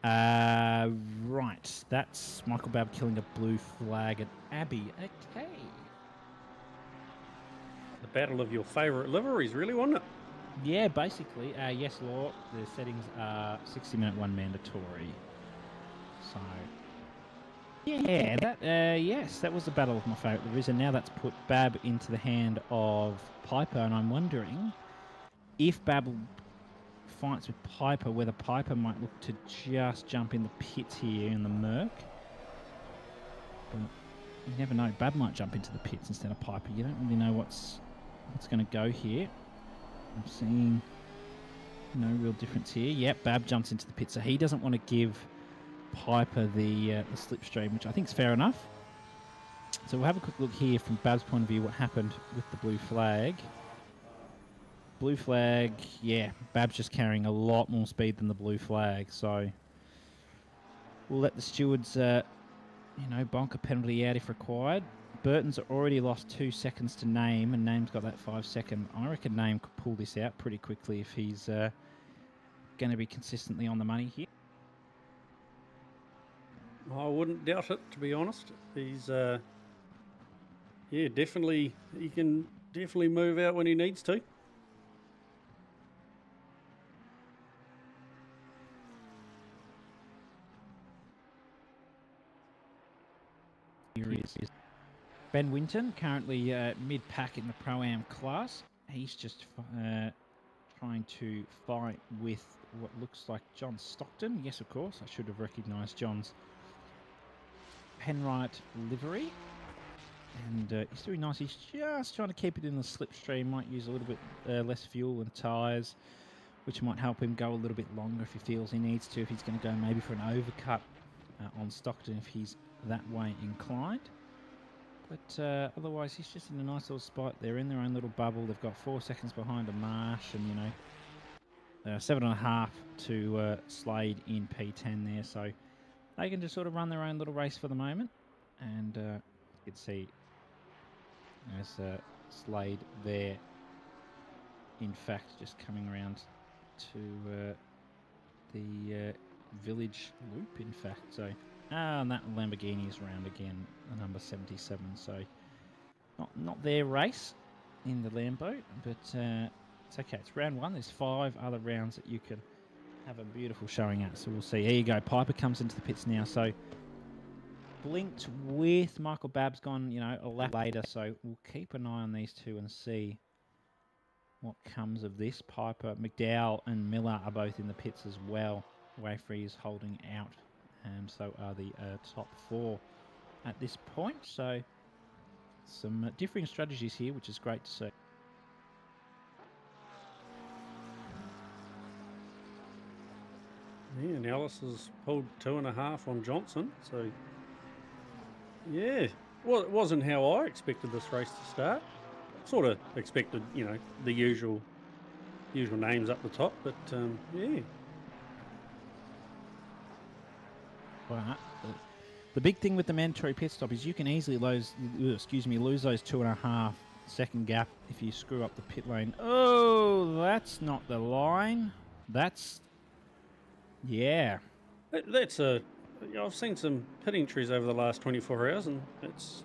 right, that's Michael Babb killing a blue flag at Abbey. Okay. The battle of your favourite liveries, really, wasn't it? Yeah, basically. Yes, Law. The settings are 60-minute one mandatory. So, yeah, yes, that was the battle of my favourite liveries, and now that's put Babb into the hand of Piper, and I'm wondering if Babb fights with Piper, whether Piper might look to just jump in the pits here in the Merc. But you never know. Babb might jump into the pits instead of Piper. You don't really know what's going to go here. I'm seeing no real difference here. Yep, Babb jumps into the pit, so he doesn't want to give Piper the slipstream, which I think is fair enough. So we'll have a quick look here from Babb's point of view, what happened with the blue flag. Blue flag, yeah, Babb's just carrying a lot more speed than the blue flag, so we'll let the stewards, bonk a penalty out if required. Burton's already lost 2 seconds to Name, and Name's got that 5-second. I reckon Name could pull this out pretty quickly if he's going to be consistently on the money here. I wouldn't doubt it, to be honest. He's, definitely, he can definitely move out when he needs to. Here he is. Ben Winton, currently mid-pack in the Pro-Am class. He's just trying to fight with what looks like John Stockton. Yes, of course, I should have recognised John's Penrite livery. And he's doing nice. He's just trying to keep it in the slipstream. Might use a little bit less fuel and tyres, which might help him go a little bit longer if he feels he needs to. If he's going to go maybe for an overcut on Stockton, if he's that way inclined. But otherwise, he's just in a nice little spot. They're in their own little bubble. They've got 4 seconds behind a Marsh, and 7.5 to Slade in P10 there. So they can just sort of run their own little race for the moment. And you can see there's Slade there. In fact, just coming around to the village loop. In fact, so. And that Lamborghini is around again, the number 77. So not their race in the Lambo, but it's okay. It's round 1. There's 5 other rounds that you can have a beautiful showing at. So we'll see. Here you go. Piper comes into the pits now. So blinked with Michael Babb's gone, a lap later. So we'll keep an eye on these two and see what comes of this. Piper, McDowell and Miller are both in the pits as well. Wayfree is holding out. So are the top 4 at this point. So some differing strategies here, which is great to see. Yeah, and Ellis has pulled 2.5 on Johnson. So, yeah, well, it wasn't how I expected this race to start. Sort of expected, the usual names up the top, but yeah. But the big thing with the mandatory pit stop is you can easily lose those 2.5 second gap if you screw up the pit lane. Oh, that's not the line. That's, yeah. That's I've seen some pit entries over the last 24 hours, and it's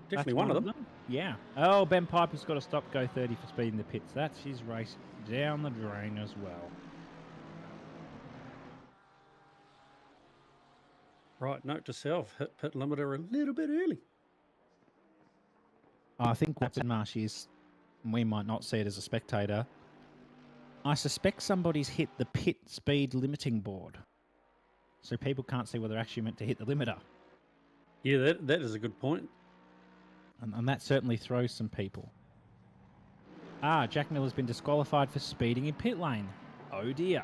definitely one of them. Yeah. Oh, Ben Piper's got to stop, go 30 for speed in the pits. That's his race down the drain as well. Right, note to self, hit pit limiter a little bit early. I think what's in Marsh is, we might not see it as a spectator, I suspect somebody's hit the pit speed limiting board. So people can't see where they're actually meant to hit the limiter. Yeah, that is a good point. And that certainly throws some people. Jack Miller's been disqualified for speeding in pit lane. Oh dear.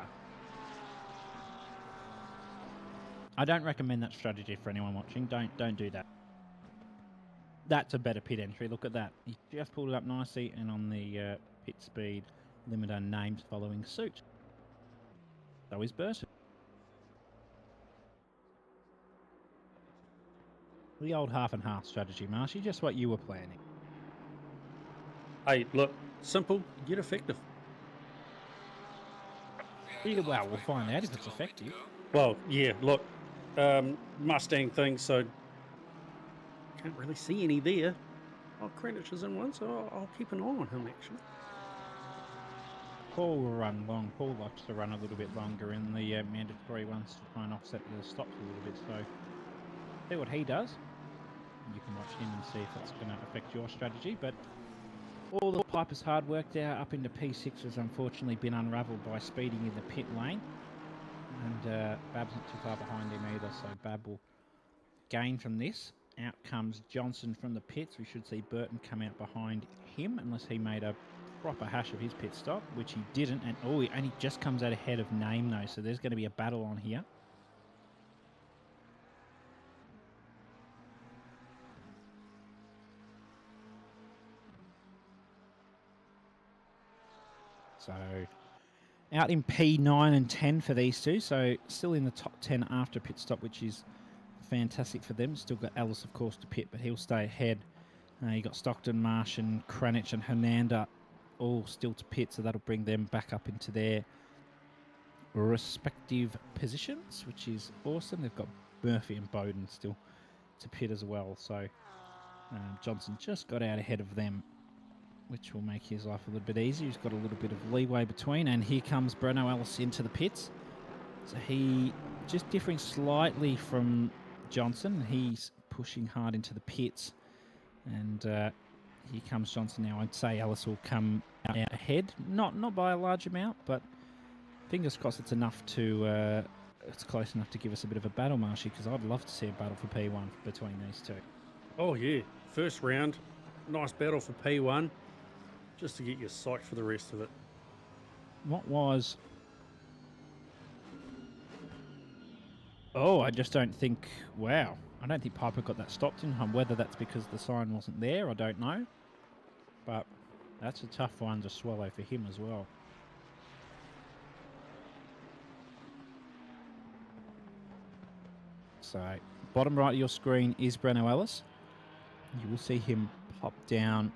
I don't recommend that strategy for anyone watching. Don't do that. That's a better pit entry. Look at that. He just pulled it up nicely, and on the pit speed limiter names following suit. So is Burton. The old half and half strategy, Marshy, just what you were planning. Hey, look, simple, yet effective. Either way, we'll find out if it's effective. Well, yeah, look, Mustang thing, so can't really see any there. Oh, Greenwich is in one, so I'll keep an eye on him, actually. Paul will run long. Paul likes to run a little bit longer in the mandatory ones to try and offset the stops a little bit. So see what he does. You can watch him and see if that's going to affect your strategy. But all the Piper's hard work there up into P6 has unfortunately been unravelled by speeding in the pit lane. And Bab's not too far behind him either, so Bab will gain from this. Out comes Johnson from the pits. We should see Burton come out behind him unless he made a proper hash of his pit stop, which he didn't. And he just comes out ahead of Name though, so there's going to be a battle on here. So out in P9 and 10 for these two, so still in the top 10 after pit stop, which is fantastic for them. Still got Ellis, of course, to pit, but he'll stay ahead. You got Stockton, Marsh, and Cranich and Hernanda all still to pit, so that'll bring them back up into their respective positions, which is awesome. They've got Murphy and Bowden still to pit as well, so Johnson just got out ahead of them, which will make his life a little bit easier. He's got a little bit of leeway between, and here comes Breno Ellis into the pits. So he just differing slightly from Johnson. He's pushing hard into the pits, and here comes Johnson now. I'd say Ellis will come out ahead, not by a large amount, but fingers crossed it's enough to it's close enough to give us a bit of a battle, Marshy, because I'd love to see a battle for P1 between these two. Oh yeah, first round, nice battle for P1, just to get you psyched for the rest of it. What was... Oh, I just don't think... Wow. I don't think Piper got that stopped in him. Whether that's because the sign wasn't there, I don't know. But that's a tough one to swallow for him as well. So, bottom right of your screen is Breno Ellis. You will see him pop down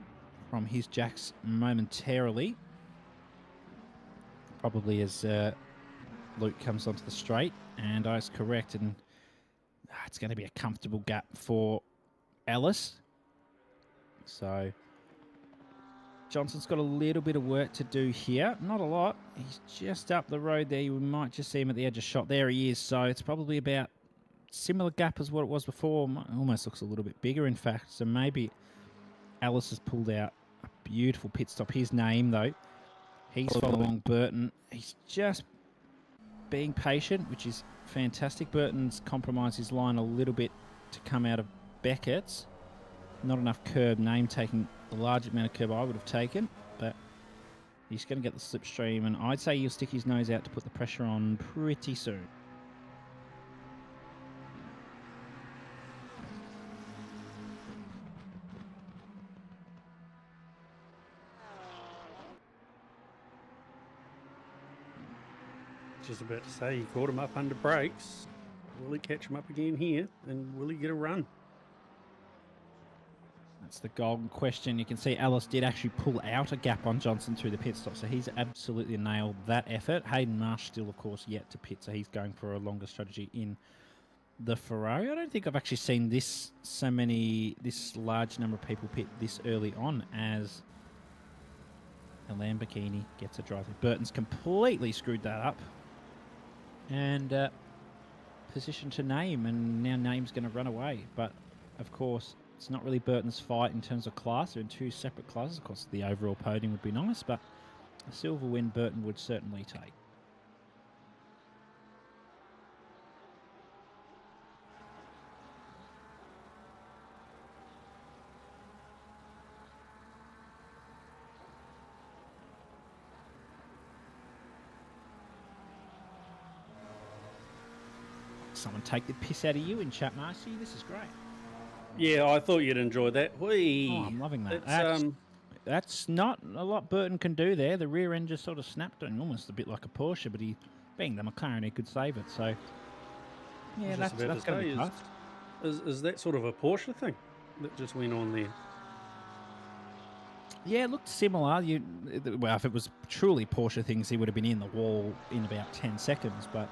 from his jacks momentarily. Probably as Luke comes onto the straight, and I was correct, and it's going to be a comfortable gap for Ellis. So Johnson's got a little bit of work to do here. Not a lot. He's just up the road there. You might just see him at the edge of shot. There he is. So it's probably about similar gap as what it was before. Almost looks a little bit bigger, in fact. So maybe Ellis has pulled out a beautiful pit stop. His name, though. He's following Burton. He's just being patient, which is fantastic. Burton's compromised his line a little bit to come out of Beckett's. Not enough curb. Name taking the large amount of curb I would have taken, but he's going to get the slipstream, and I'd say he'll stick his nose out to put the pressure on pretty soon. Just about to say, he caught him up under brakes. Will he catch him up again here, and will he get a run? That's the golden question. You can see Ellis did actually pull out a gap on Johnson through the pit stop, so he's absolutely nailed that effort. Hayden Marsh still, of course, yet to pit, so he's going for a longer strategy in the Ferrari. I don't think I've actually seen this large number of people pit this early on as a Lamborghini gets a drive. Burton's completely screwed that up. And position to Name, and now Name's going to run away. But, of course, it's not really Burton's fight in terms of class. They're in two separate classes. Of course, the overall podium would be nice, but a silver win Burton would certainly take. Someone take the piss out of you in chat, Marcy. This is great. Yeah, I thought you'd enjoy that. Whee! Oh, I'm loving that. It's, That's not a lot Burton can do there. The rear end just sort of snapped on, almost a bit like a Porsche, but being the McLaren, he could save it. So, yeah, that's going to be tough. Is that sort of a Porsche thing that just went on there? Yeah, it looked similar. Well, if it was truly Porsche things, he would have been in the wall in about 10 seconds. But,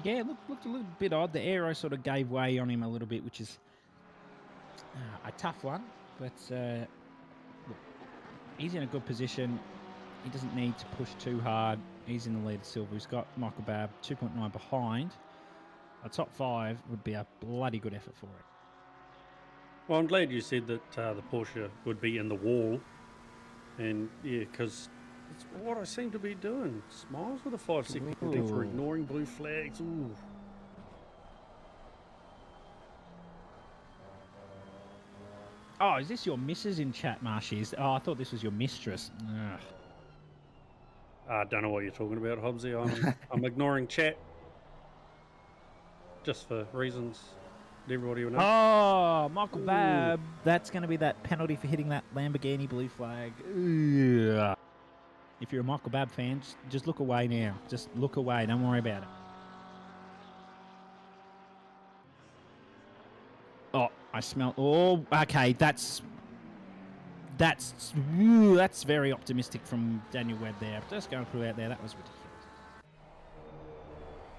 yeah, it looked a little bit odd. The aero sort of gave way on him a little bit, which is a tough one. But look, he's in a good position. He doesn't need to push too hard. He's in the lead of silver. He's got Michael Babb 2.9 behind. A top 5 would be a bloody good effort for it. Well, I'm glad you said that the Porsche would be in the wall. And, yeah, because it's what I seem to be doing. Smiles with a 5-second penalty for ignoring blue flags. Ooh. Oh, is this your missus in chat, Marshy? Oh, I thought this was your mistress. Ugh. I don't know what you're talking about, Hobbsy. I'm ignoring chat. Just for reasons everybody will know. Oh, Michael Babb. That's going to be that penalty for hitting that Lamborghini blue flag. Ugh. If you're a Michael Babb fan, just look away now. Just look away. Don't worry about it. Oh, I smell... Oh, okay. That's very optimistic from Daniel Webb there. Just going through out there. That was ridiculous.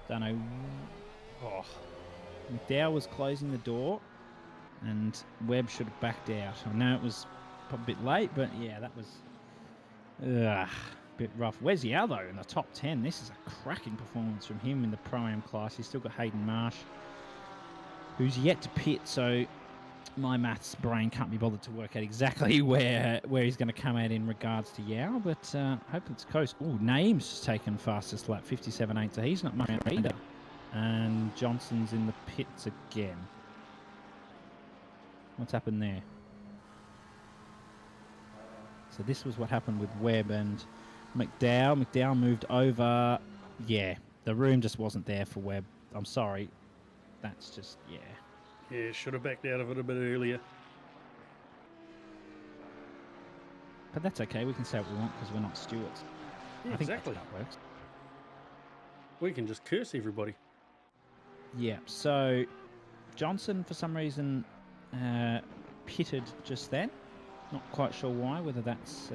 Don't know... Oh, McDowell was closing the door, and Webb should have backed out. I know it was a bit late, but yeah, that was a bit rough. Where's Yao, though, in the top 10? This is a cracking performance from him in the Pro-Am class. He's still got Hayden Marsh, who's yet to pit, so my maths brain can't be bothered to work out exactly where he's going to come out in regards to Yao, but hope it's close. Oh, Naeem's taken fastest lap, 57.8, so he's not much either. And Johnson's in the pits again. What's happened there? So this was what happened with Webb and McDowell. McDowell moved over. Yeah, the room just wasn't there for Webb. I'm sorry. That's just, yeah. Yeah, should have backed out of it a bit earlier. But that's okay. We can say what we want because we're not stewards. Yeah, I think exactly. that's how it works. We can just curse everybody. Yeah, so Johnson, for some reason, pitted just then. Not quite sure why, whether that's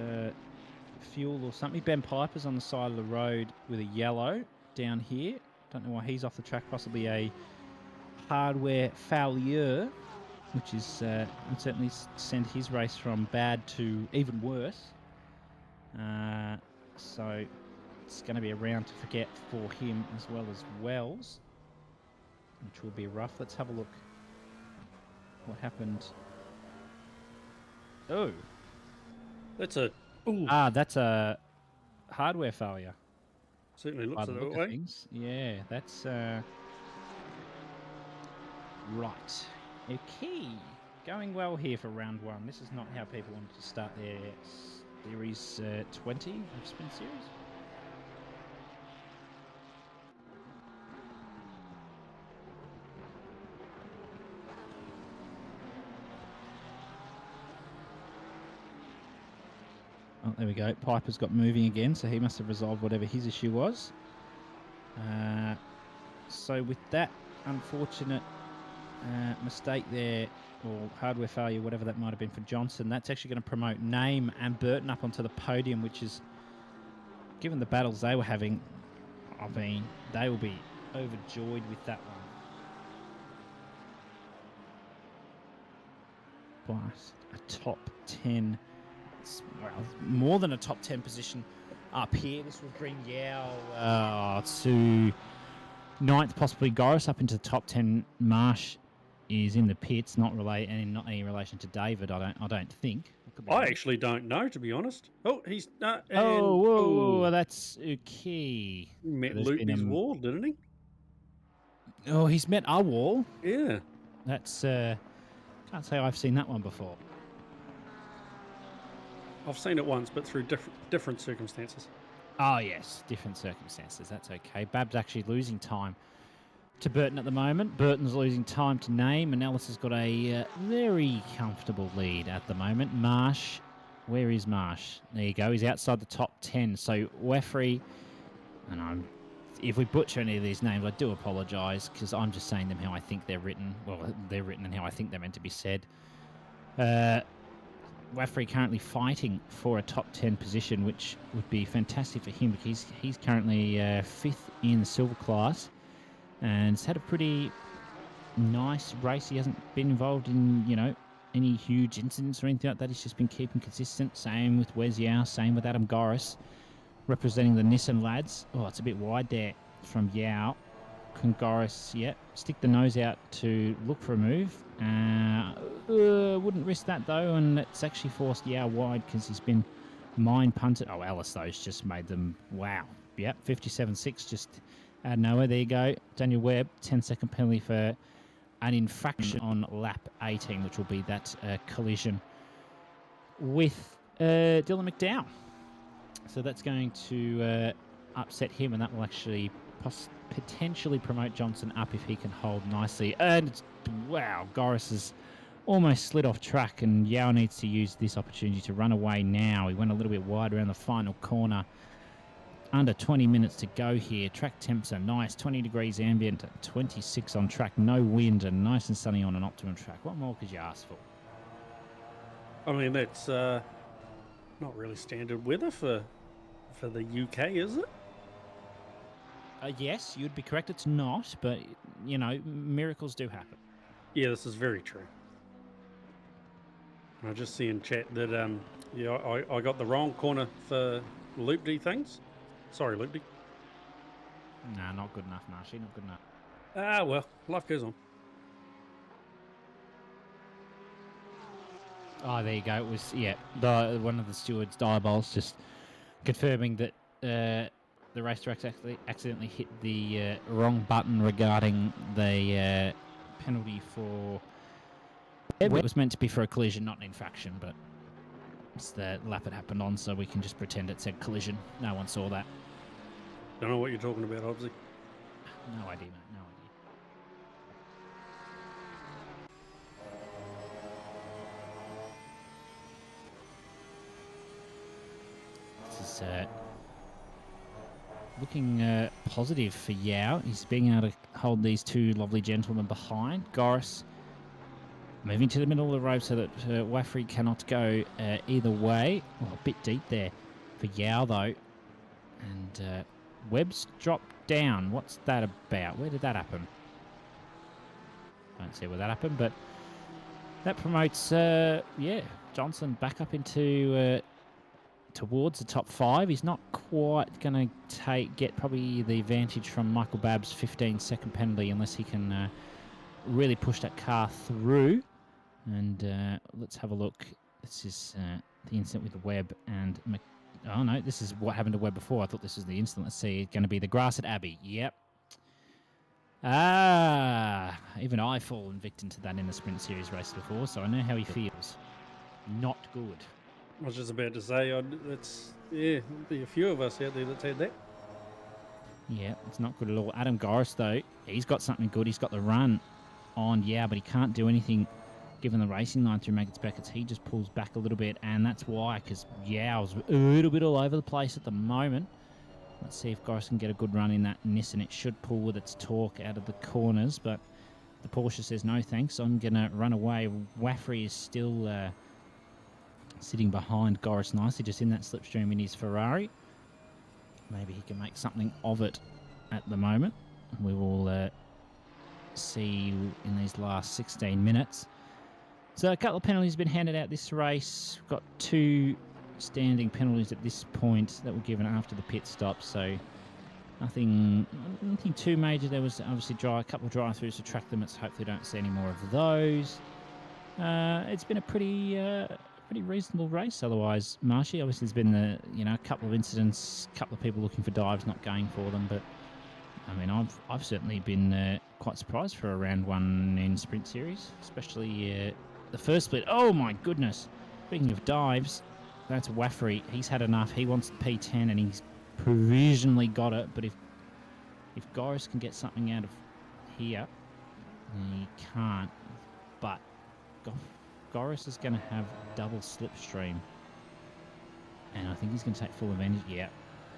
fuel or something. Ben Piper's on the side of the road with a yellow down here. Don't know why he's off the track. Possibly a hardware failure, which is would certainly send his race from bad to even worse. So it's going to be a round to forget for him as well as Wells, which will be rough. Let's have a look what happened. Oh. That's a... Ooh. That's a hardware failure. Certainly looks that way. Things. Yeah, that's... Right. Okay. Going well here for round 1. This is not how people wanted to start their Series 20 of Sprint Series. Oh, there we go. Piper's got moving again, so he must have resolved whatever his issue was. So with that unfortunate mistake there, or hardware failure, whatever that might have been for Johnson, that's actually going to promote Name and Burton up onto the podium, which is, given the battles they were having, I mean, they will be overjoyed with that one. But a top 10... well, more than a top 10 position up here. This will bring Yao to Ninth, possibly Goris up into the top 10. Marsh is in the pits, not any relation to David. I don't think. I actually don't know, to be honest. Oh, he's whoa, that's Uki. He met So Luke's wall, didn't he? Oh, he's met our wall. Yeah. That's can't say I've seen that one before. I've seen it once, but through different circumstances. Oh yes, different circumstances. That's okay. Bab's actually losing time to Burton at the moment. Burton's losing time to Name, and Ellis has got a very comfortable lead at the moment. Marsh, where is Marsh? There you go. He's outside the top 10. So Weffrey, and if we butcher any of these names, I do apologise because I'm just saying them how I think they're written. Well, they're written and how I think they're meant to be said. Weffrey currently fighting for a top 10 position, which would be fantastic for him because he's currently 5th in the silver class. And it's had a pretty nice race. He hasn't been involved in, any huge incidents or anything like that. He's just been keeping consistent. Same with Wes Yao, same with Adam Goris, representing the Nissan lads. Oh, it's a bit wide there from Yao. Can Goris, stick the nose out to look for a move. Wouldn't risk that, though, and it's actually forced Yao wide because he's been mine punted. Oh, Ellis, those just made them, wow. Yep, 57.6 just... out of nowhere. There you go. Daniel Webb, 10-second penalty for an infraction on lap 18, which will be that collision with Dylan McDowell. So that's going to upset him, and that will actually potentially promote Johnson up if he can hold nicely. And, wow, Goris has almost slid off track, and Yao needs to use this opportunity to run away now. He went a little bit wide around the final corner. Under 20 minutes to go here. Track temps are nice. 20 degrees ambient, 26 on track. No wind and nice and sunny on an optimum track. What more could you ask for? I mean, that's not really standard weather for the UK, is it? Yes, you'd be correct. It's not, but, miracles do happen. Yeah, this is very true. I just see in chat that, I got the wrong corner for loop-d things. Sorry, Luke. Nah, not good enough, Marshy. Not good enough. Ah, well, life goes on. Oh, there you go. It was, one of the stewards, Diabols, just confirming that the race director accidentally hit the wrong button regarding the penalty for... It was meant to be for a collision, not an infraction, but it's the lap it happened on, so we can just pretend it said collision. No one saw that. Don't know what you're talking about, Hobbsy. No idea, mate. No idea. This is looking positive for Yao. He's being able to hold these two lovely gentlemen behind. Goris moving to the middle of the road so that Weffrey cannot go either way. Oh, a bit deep there for Yao, though. And Webb's dropped down. What's that about? Where did that happen? Don't see where that happened, but that promotes, Johnson back up into towards the top 5. He's not quite going to get probably the advantage from Michael Babb's 15-second penalty unless he can really push that car through. And let's have a look. This is the incident with Webb and oh no, this is what happened to Webb before. I thought this was the incident. Let's see. It's going to be the grass at Abbey. Yep. Even I've fallen victim to that in the Sprint Series race before, so I know how he feels. Not good. I was just about to say, there'll be a few of us out there that's had that. Yeah, it's not good at all. Adam Goris, though, he's got something good. He's got the run on, but he can't do anything given the racing line through Maggots Beckett's. He just pulls back a little bit, and that's why, because Yao's a little bit all over the place at the moment. Let's see if Goris can get a good run in that Nissan. It should pull with its torque out of the corners, but the Porsche says no thanks. I'm going to run away. Weffrey is still sitting behind Goris nicely, just in that slipstream in his Ferrari. Maybe he can make something of it at the moment. We will see in these last 16 minutes. So a couple of penalties have been handed out this race. We've got 2 standing penalties at this point that were given after the pit stop. So Nothing too major. There was obviously a couple of drive-throughs to track limits. Hopefully don't see any more of those. It's been a pretty reasonable race otherwise, Marshy. Obviously there's been a couple of incidents, a couple of people looking for dives, not going for them, but I mean, I've certainly been quite surprised for a round one in Sprint Series, especially the first split. Oh my goodness! Speaking of dives, that's Waffery. He's had enough. He wants the P10 and he's provisionally got it, but if Goris can get something out of here, he can't. But Goris is going to have double slipstream, and I think he's going to take full advantage. Yeah,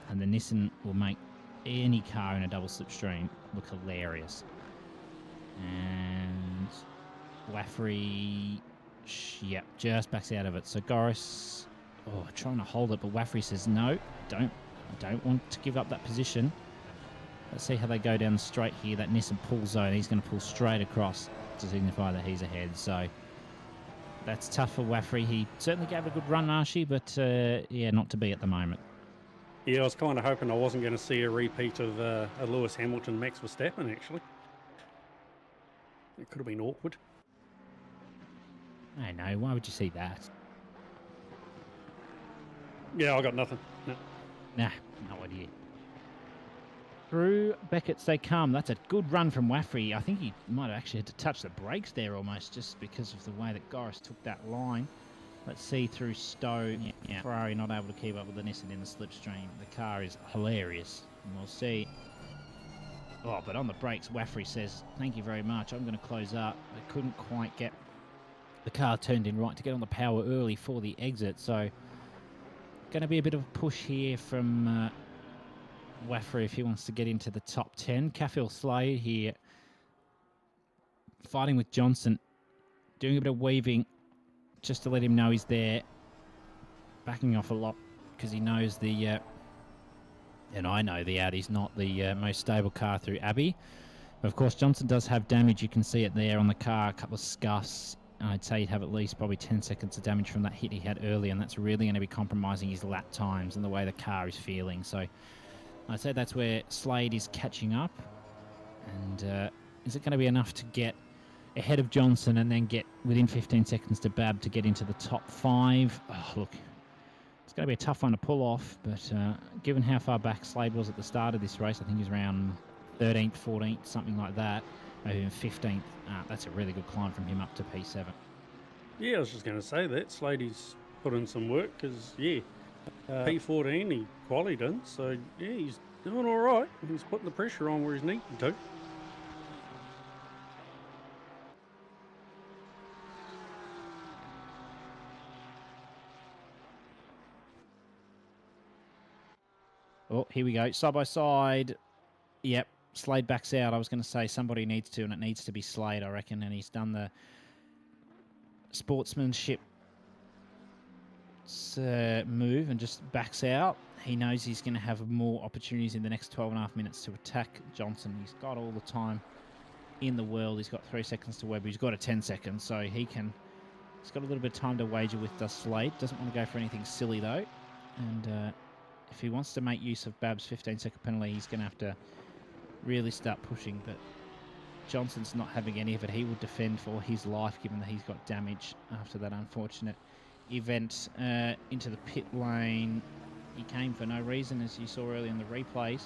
and the Nissan will make any car in a double slipstream look hilarious. And Waffery, yep, just backs out of it. So Goris, trying to hold it, but Waffery says no, I don't want to give up that position. Let's see how they go down the straight here. That Nissan pull zone, he's going to pull straight across to signify that he's ahead. So that's tough for Waffery. He certainly gave a good run, Archie, but yeah, not to be at the moment. Yeah, I was kind of hoping I wasn't going to see a repeat of a Lewis Hamilton, Max Verstappen, actually. It could have been awkward. I know, why would you see that? Yeah, I got nothing. No. Nah, no idea. Through Beckett's they come. That's a good run from Waffery. I think he might have actually had to touch the brakes there almost, just because of the way that Goris took that line. Let's see through Stowe. Yeah, Ferrari not able to keep up with the Nissan in the slipstream. The car is hilarious. And we'll see. Oh, but on the brakes, Waffery says, thank you very much. I'm going to close up. I couldn't quite get the car turned in right to get on the power early for the exit. So going to be a bit of a push here from Waffery if he wants to get into the top 10. Cafill Slade here fighting with Johnson, doing a bit of weaving just to let him know he's there, backing off a lot because he knows and I know the Audi's not the most stable car through Abbey. But of course, Johnson does have damage. You can see it there on the car, a couple of scuffs. I'd say he'd have at least probably 10 seconds of damage from that hit he had earlier, and that's really going to be compromising his lap times and the way the car is feeling. So I'd say that's where Slade is catching up. And is it going to be enough to get ahead of Johnson and then get within 15 seconds to Bab to get into the top 5? Oh, look, it's going to be a tough one to pull off, but given how far back Slade was at the start of this race, I think he was around 13th, 14th, something like that, maybe even 15th. That's a really good climb from him up to P7. Yeah, I was just going to say that. Slade's put in some work because, yeah, P14 he qualied in, so yeah, he's doing all right. He's putting the pressure on where he's needing to. Oh, here we go. Side by side. Yep, Slade backs out. I was going to say somebody needs to, and it needs to be Slade, I reckon. And he's done the sportsmanship move and just backs out. He knows he's going to have more opportunities in the next 12.5 minutes to attack Johnson. He's got all the time in the world. He's got 3 seconds to Webber. He's got a 10 seconds, so he's got a little bit of time to wager with Slade. Doesn't want to go for anything silly, though. And if he wants to make use of Bab's 15-second penalty, he's going to have to really start pushing. But Johnson's not having any of it. He will defend for his life, given that he's got damage after that unfortunate event. Into the pit lane. He came for no reason, as you saw earlier in the replays.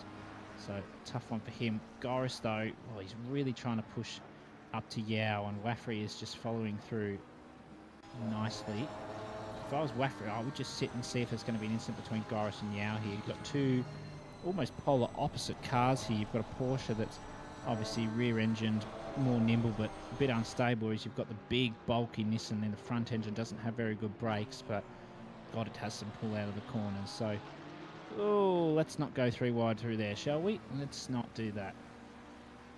So, tough one for him. Goris, though, well, he's really trying to push up to Yao, and Waffery is just following through nicely. If I was Waffery, I would just sit and see if there's going to be an incident between Goris and Yao here. You've got two almost polar opposite cars here. You've got a Porsche that's obviously rear-engined, more nimble, but a bit unstable, whereas you've got the big, bulky Nissan in the front engine. Doesn't have very good brakes, but God, it has some pull out of the corners. So, let's not go 3 wide through there, shall we? Let's not do that.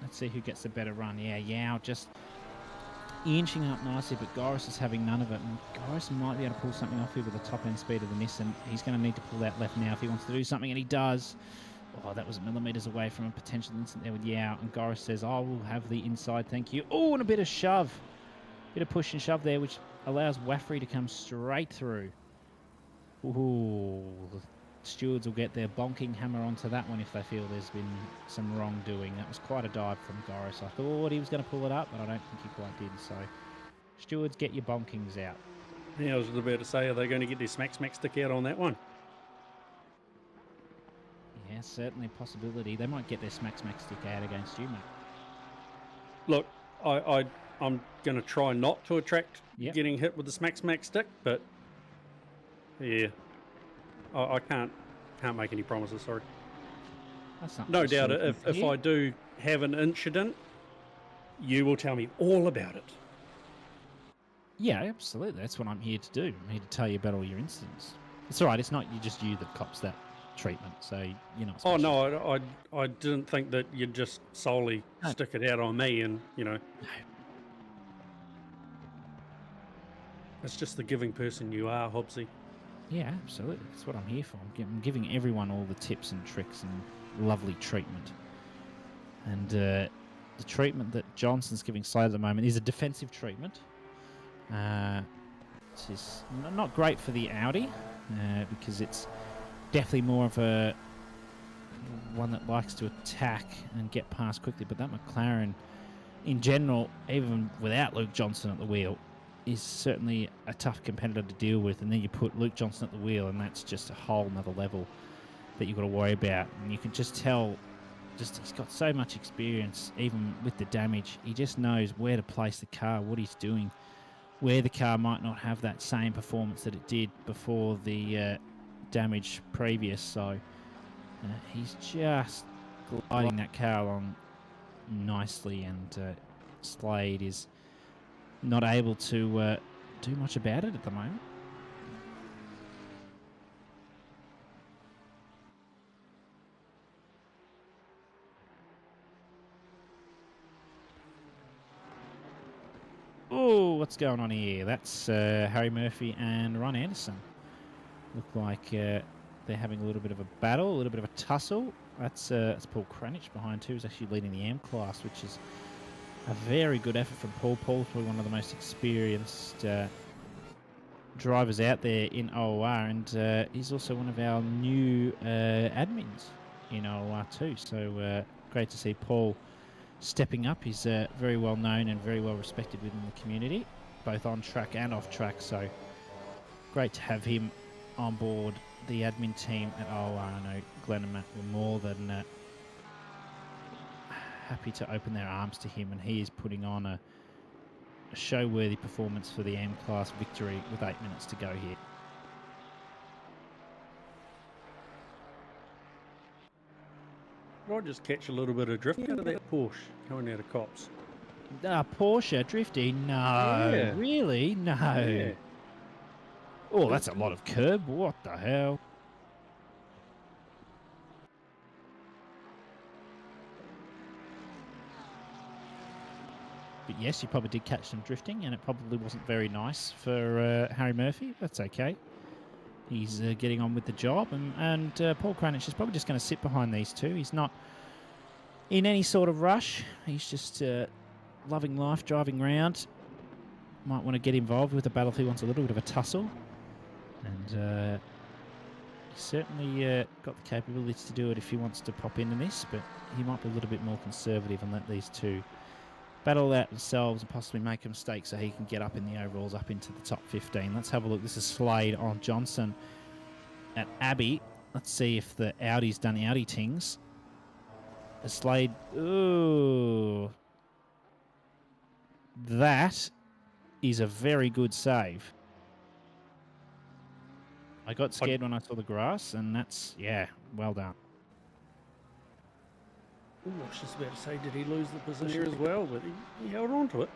Let's see who gets the better run. Yeah, Yao just inching up nicely, but Goris is having none of it. And Goris might be able to pull something off here with the top-end speed of the Nissan. He's going to need to pull that left now if he wants to do something, and he does. Oh, that was millimetres away from a potential incident there with Yao. And Goris says, I will have the inside, thank you. Oh, and a bit of shove. Bit of push and shove there, which allows Waffery to come straight through. Ooh, stewards will get their bonking hammer onto that one if they feel there's been some wrongdoing. That was quite a dive from Goris. I thought he was going to pull it up, but I don't think he quite did. So, stewards, get your bonkings out. Yeah, I was about to say, are they going to get their smack stick out on that one? Yeah, certainly a possibility. They might get their smack stick out against you, mate. Look, I'm going to try not to attract getting hit with the smack stick, but yeah, I can't make any promises. Sorry. That's not no doubt. If I do have an incident, you will tell me all about it. Yeah, absolutely. That's what I'm here to do. I'm here to tell you about all your incidents. It's all right. It's not just you that cops that treatment, so you're not. Oh no, I didn't think that you'd just solely stick it out on me, and No. It's just the giving person you are, Hobbsy. Yeah, absolutely. That's what I'm here for. I'm giving everyone all the tips and tricks and lovely treatment. And the treatment that Johnson's giving Slade at the moment is a defensive treatment. Which is not great for the Audi because it's definitely more of a one that likes to attack and get past quickly. But that McLaren, in general, even without Luke Johnson at the wheel, is certainly a tough competitor to deal with. And then you put Luke Johnson at the wheel, and that's just a whole nother level that you've got to worry about. And you can just tell, he's got so much experience, even with the damage. He just knows where to place the car, what he's doing, where the car might not have that same performance that it did before the damage previous. So he's just gliding that car along nicely, and Slade is not able to do much about it at the moment. Oh, what's going on here? That's Harry Murphy and Ron Anderson. Look like they're having a little bit of a battle, a little bit of a tussle. That's Paul Kranich behind too, who's actually leading the M class, which is a very good effort from Paul. Paul's probably one of the most experienced drivers out there in OOR, and he's also one of our new admins in OOR too. So great to see Paul stepping up. He's very well known and very well respected within the community, both on track and off track. So great to have him on board the admin team at OOR. I know Glenn and Matt were more than happy to open their arms to him, and he is putting on a show-worthy performance for the M-Class victory with 8 minutes to go here. Did I just catch a little bit of drift out of that Porsche coming out of cops? Porsche drifting? No. Yeah. Really? No. Yeah. Oh, that's a lot of curb. What the hell? But yes, you probably did catch some drifting, and it probably wasn't very nice for Harry Murphy. That's okay. He's getting on with the job, and Paul Kranich is probably just going to sit behind these two. He's not in any sort of rush. He's just loving life, driving around. Might want to get involved with the battle if he wants a little bit of a tussle. And he's certainly got the capabilities to do it if he wants to pop into this, but he might be a little bit more conservative and let these two battle out themselves and possibly make a mistake so he can get up in the overalls, up into the top 15. Let's have a look. This is Slade on Johnson at Abbey. Let's see if the Audi's done Audi tings. Slade, ooh. That is a very good save. I got scared when I saw the grass, and that's, yeah, well done. Ooh, I was just about to say, did he lose the position as well? But he held on to it.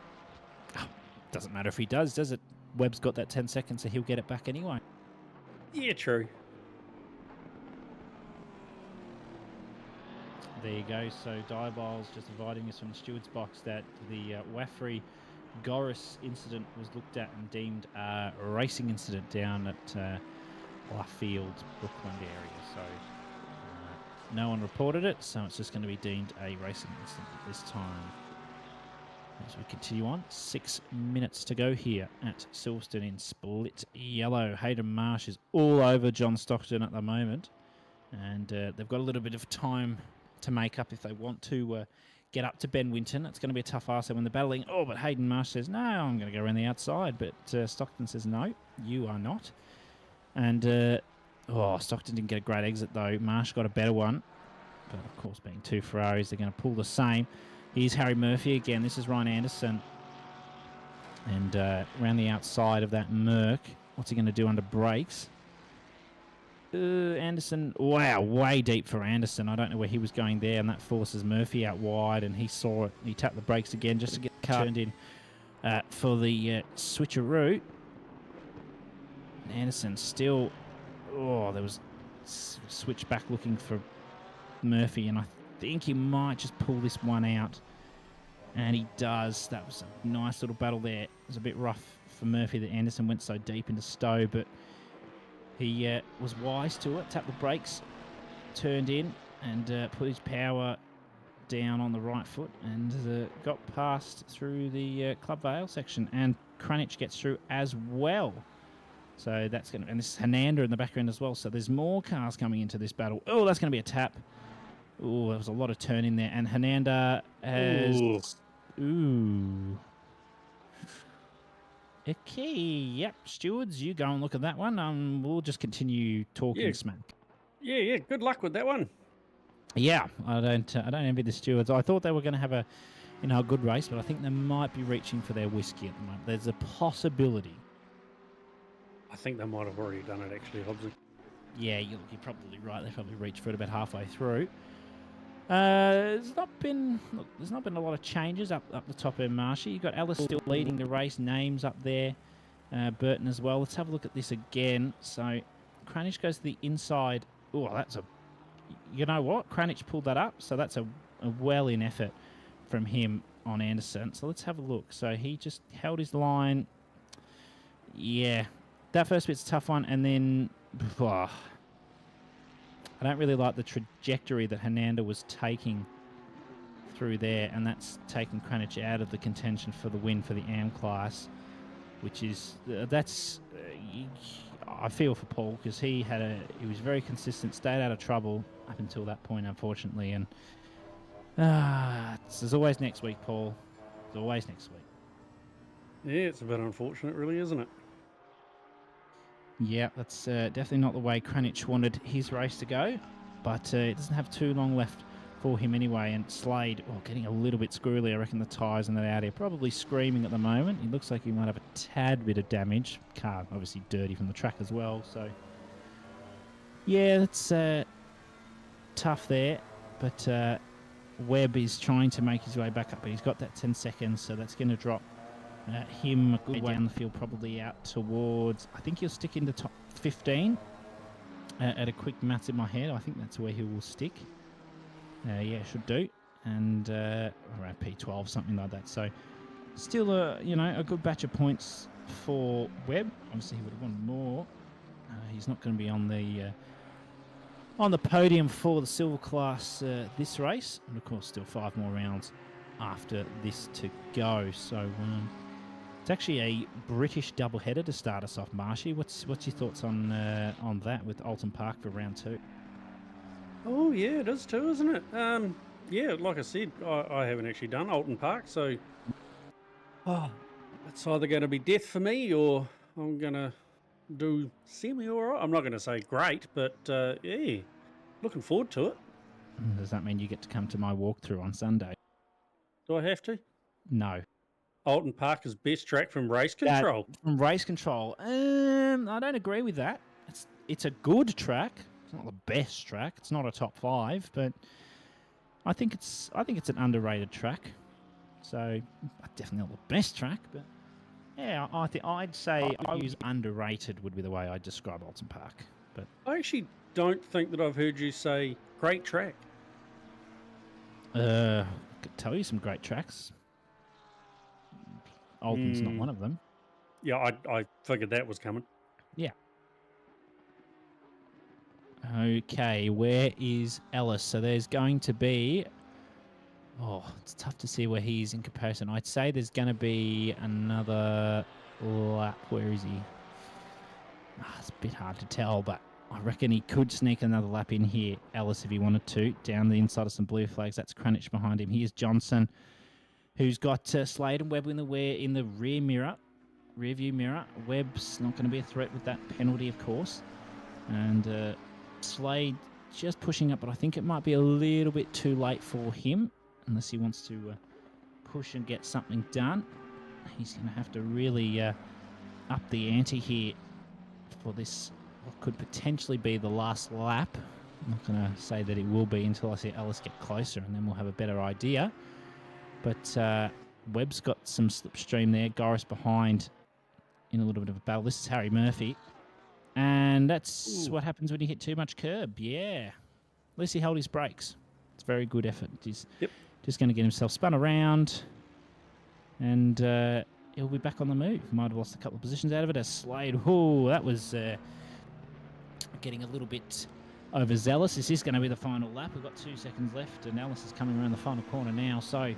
Oh, doesn't matter if he does it? Webb's got that 10 seconds, so he'll get it back anyway. Yeah, true. There you go. So Diabol's just advising us from the steward's box that the Waffrey Goris incident was looked at and deemed a racing incident down at Luffield, Brookland area. So no one reported it, so it's just going to be deemed a racing incident at this time. As we continue on, 6 minutes to go here at Silverstone in split yellow. Hayden Marsh is all over John Stockton at the moment. And they've got a little bit of time to make up if they want to get up to Ben Winton. It's going to be a tough ask when they're battling. Oh, but Hayden Marsh says, no, I'm going to go around the outside. But Stockton says, no, you are not. And, Stockton didn't get a great exit, though. Marsh got a better one. But, of course, being two Ferraris, they're going to pull the same. Here's Harry Murphy again. This is Ryan Anderson. And around the outside of that Merc, what's he going to do under brakes? Anderson, wow, way deep for Anderson. I don't know where he was going there, and that forces Murphy out wide, and he saw it. He tapped the brakes again just to get the car turned in for the switcheroo. Anderson still, there was switch back looking for Murphy, and I think he might just pull this one out, and he does. That was a nice little battle there. It was a bit rough for Murphy that Anderson went so deep into Stowe, but he was wise to it, tapped the brakes, turned in, and put his power down on the right foot, and got past through the Club Vale section. And Kranich gets through as well. So that's going to... And this is Hernanda in the background as well. So there's more cars coming into this battle. Oh, that's going to be a tap. Oh, there was a lot of turn in there. And Hernanda has... Ooh. Okay, yep. Stewards, you go and look at that one. We'll just continue talking smack. Yeah. Good luck with that one. Yeah, I don't envy the stewards. I thought they were going to have a good race, but I think they might be reaching for their whiskey at the moment. There's a possibility. I think they might have already done it, actually, Hobbsy. Yeah, you're probably right. They probably reached for it about halfway through. There's not been a lot of changes up the top of Marshy. You've got Ellis still leading the race. Names up there. Burton as well. Let's have a look at this again. So Kranich goes to the inside. Oh, that's a... You know what? Kranich pulled that up. So that's a well-in effort from him on Anderson. So let's have a look. So he just held his line. Yeah. That first bit's a tough one. And then... I don't really like the trajectory that Hernanda was taking through there, and that's taken Kranich out of the contention for the win for the AM class, which is I feel for Paul, because he was very consistent, stayed out of trouble up until that point, unfortunately, and there's always next week, Paul. There's always next week. Yeah, it's a bit unfortunate, really, isn't it? Yeah, that's definitely not the way Kranich wanted his race to go, but it doesn't have too long left for him anyway. And Slade, getting a little bit squirrely. I reckon the tyres and that out here, probably screaming at the moment. He looks like he might have a tad bit of damage. Car obviously dirty from the track as well, so yeah, that's tough there. But Webb is trying to make his way back up, but he's got that 10 seconds, so that's going to drop him a good way down the field, probably out towards... I think he'll stick in the top 15 at a quick maths in my head. I think that's where he will stick. Yeah, should do. And around P12, something like that. So still a good batch of points for Webb. Obviously, he would have wanted more. He's not going to be on the podium for the silver class this race. And, of course, still 5 more rounds after this to go. So... it's actually a British doubleheader to start us off, Marshy. What's your thoughts on that with Alton Park for round 2? Oh, yeah, it is too, isn't it? Yeah, like I said, I haven't actually done Alton Park, so it's either going to be death for me or I'm going to do semi-alright. I'm not going to say great, but yeah, looking forward to it. Does that mean you get to come to my walkthrough on Sunday? Do I have to? No. Alton Park is best track from race control. From race control. I don't agree with that. It's a good track. It's not the best track. It's not a top 5, but I think it's an underrated track. So definitely not the best track, but yeah, I'd say I use underrated would be the way I describe Alton Park. But I actually don't think that I've heard you say great track. I could tell you some great tracks. Alton's not one of them. Yeah, I figured that was coming. Yeah. Okay, where is Ellis? So there's going to be... it's tough to see where he's in comparison. I'd say there's going to be another lap. Where is he? It's a bit hard to tell, but I reckon he could sneak another lap in here, Ellis, if he wanted to, down the inside of some blue flags. That's Kranich behind him. Here's Johnson, who's got Slade and Webb in the rear view mirror. Webb's not going to be a threat with that penalty, of course. And Slade just pushing up, but I think it might be a little bit too late for him, unless he wants to push and get something done. He's going to have to really up the ante here for this, what could potentially be the last lap. I'm not going to say that it will be until I see Ellis get closer, and then we'll have a better idea. But Webb's got some slipstream there. Goris behind in a little bit of a battle. This is Harry Murphy. And that's what happens when you hit too much curb. Yeah. At least he held his brakes. It's a very good effort. He's just going to get himself spun around. And he'll be back on the move. Might have lost a couple of positions out of it. As Slade, that was getting a little bit overzealous. This is going to be the final lap. We've got 2 seconds left, and Ellis is coming around the final corner now. So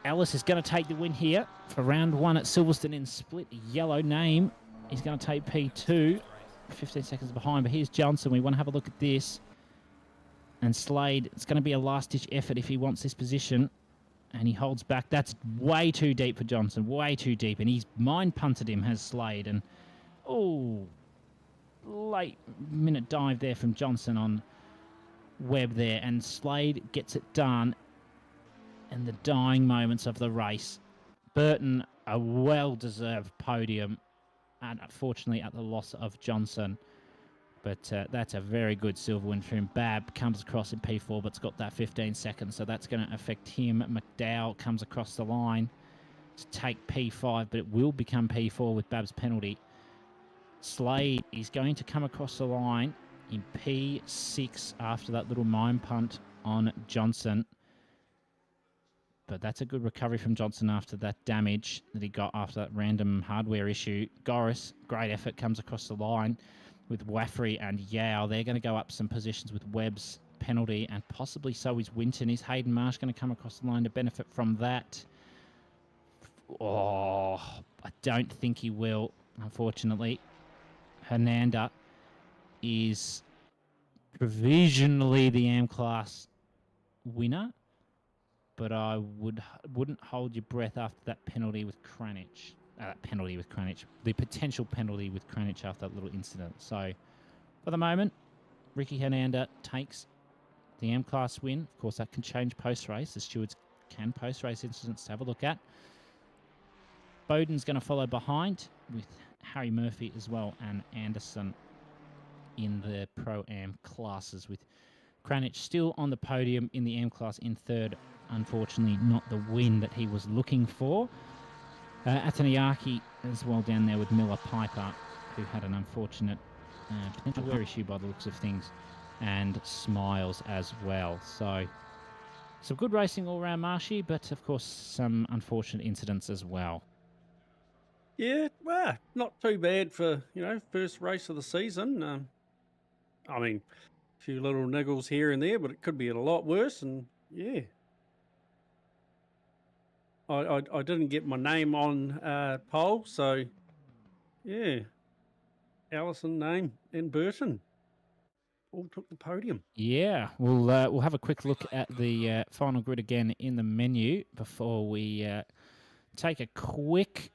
Ellis is going to take the win here for round 1 at Silverstone in split yellow name. He's going to take P2, 15 seconds behind. But here's Johnson. We want to have a look at this. And Slade, it's going to be a last-ditch effort if he wants this position. And he holds back. That's way too deep for Johnson. Way too deep. And he's mind-punted him, has Slade. And, late minute dive there from Johnson on Webb there. And Slade gets it done in the dying moments of the race. Burton, a well-deserved podium. And unfortunately at the loss of Johnson. But that's a very good silver win for him. Bab comes across in P4, but's got that 15 seconds, so that's going to affect him. McDowell comes across the line to take P5, but it will become P4 with Bab's penalty. Slade is going to come across the line in P6 after that little mime punt on Johnson. But that's a good recovery from Johnson after that damage that he got after that random hardware issue. Goris, great effort, comes across the line with Waffrey and Yao. They're going to go up some positions with Webb's penalty, and possibly so is Winton. Is Hayden Marsh going to come across the line to benefit from that? I don't think he will, unfortunately. Hernanda is provisionally the AM class winner. But I wouldn't hold your breath after that penalty with Kranich. The potential penalty with Kranich after that little incident. So, for the moment, Ricky Hernanda takes the M-Class win. Of course, that can change post-race. The stewards can post-race incidents to have a look at. Bowden's going to follow behind with Harry Murphy as well and Anderson in the Pro-Am classes, with Kranich still on the podium in the M-Class in third. Unfortunately, not the win that he was looking for. Ataniaki as well down there with Miller Piper, who had an unfortunate potential wear issue by the looks of things, and Smiles as well. So, some good racing all around, Marshy, but of course some unfortunate incidents as well. Yeah, well, not too bad for, first race of the season. I mean, a few little niggles here and there, but it could be a lot worse, and yeah. I didn't get my name on poll, so yeah. Allison, Name, and Burton all took the podium. Yeah, we'll have a quick look at the final grid again in the menu before we take a quick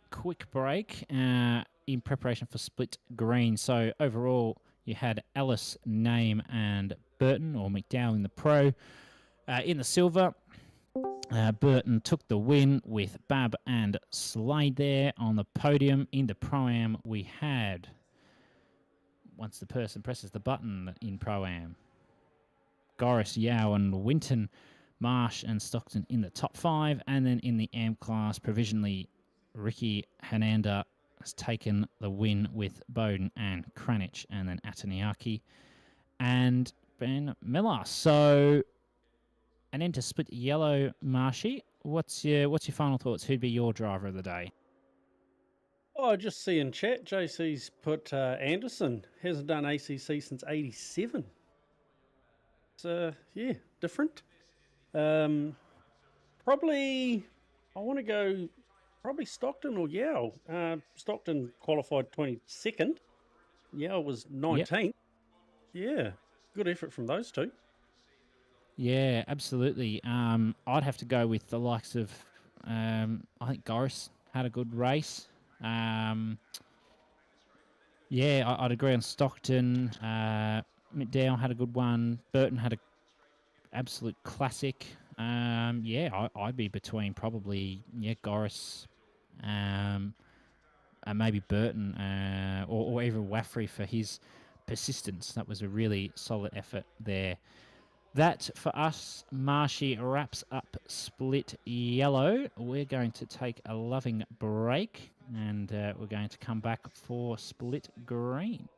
break in preparation for split green. So overall, you had Ellis, Name, and Burton or McDowell in the pro. In the silver, Burton took the win with Bab and Slade there on the podium. In the Pro-Am, we had, once the person presses the button in Pro-Am, Goris, Yao, and Winton, Marsh, and Stockton in the top 5. And then in the AM class, provisionally, Ricky Hernanda has taken the win with Bowden and Kranich, and then Ataniaki and Ben Miller. So an end to split yellow, Marshy. What's your final thoughts? Who'd be your driver of the day? Oh, I just see in chat, JC's put Anderson. Hasn't done ACC since '87. So yeah, different. Probably, I want to go probably Stockton or Yao. Stockton qualified 22nd. Yeah, I was Yep. 19th. Yeah, good effort from those two. Yeah, absolutely. I'd have to go with the likes of, I think Goris had a good race. Yeah, I'd agree on Stockton. McDowell had a good one. Burton had an absolute classic. Yeah, I'd be between probably, Goris, and maybe Burton, or even Waffrey for his persistence. That was a really solid effort there. That, for us, Marshy, wraps up Split Yellow. We're going to take a loving break, and we're going to come back for Split Green.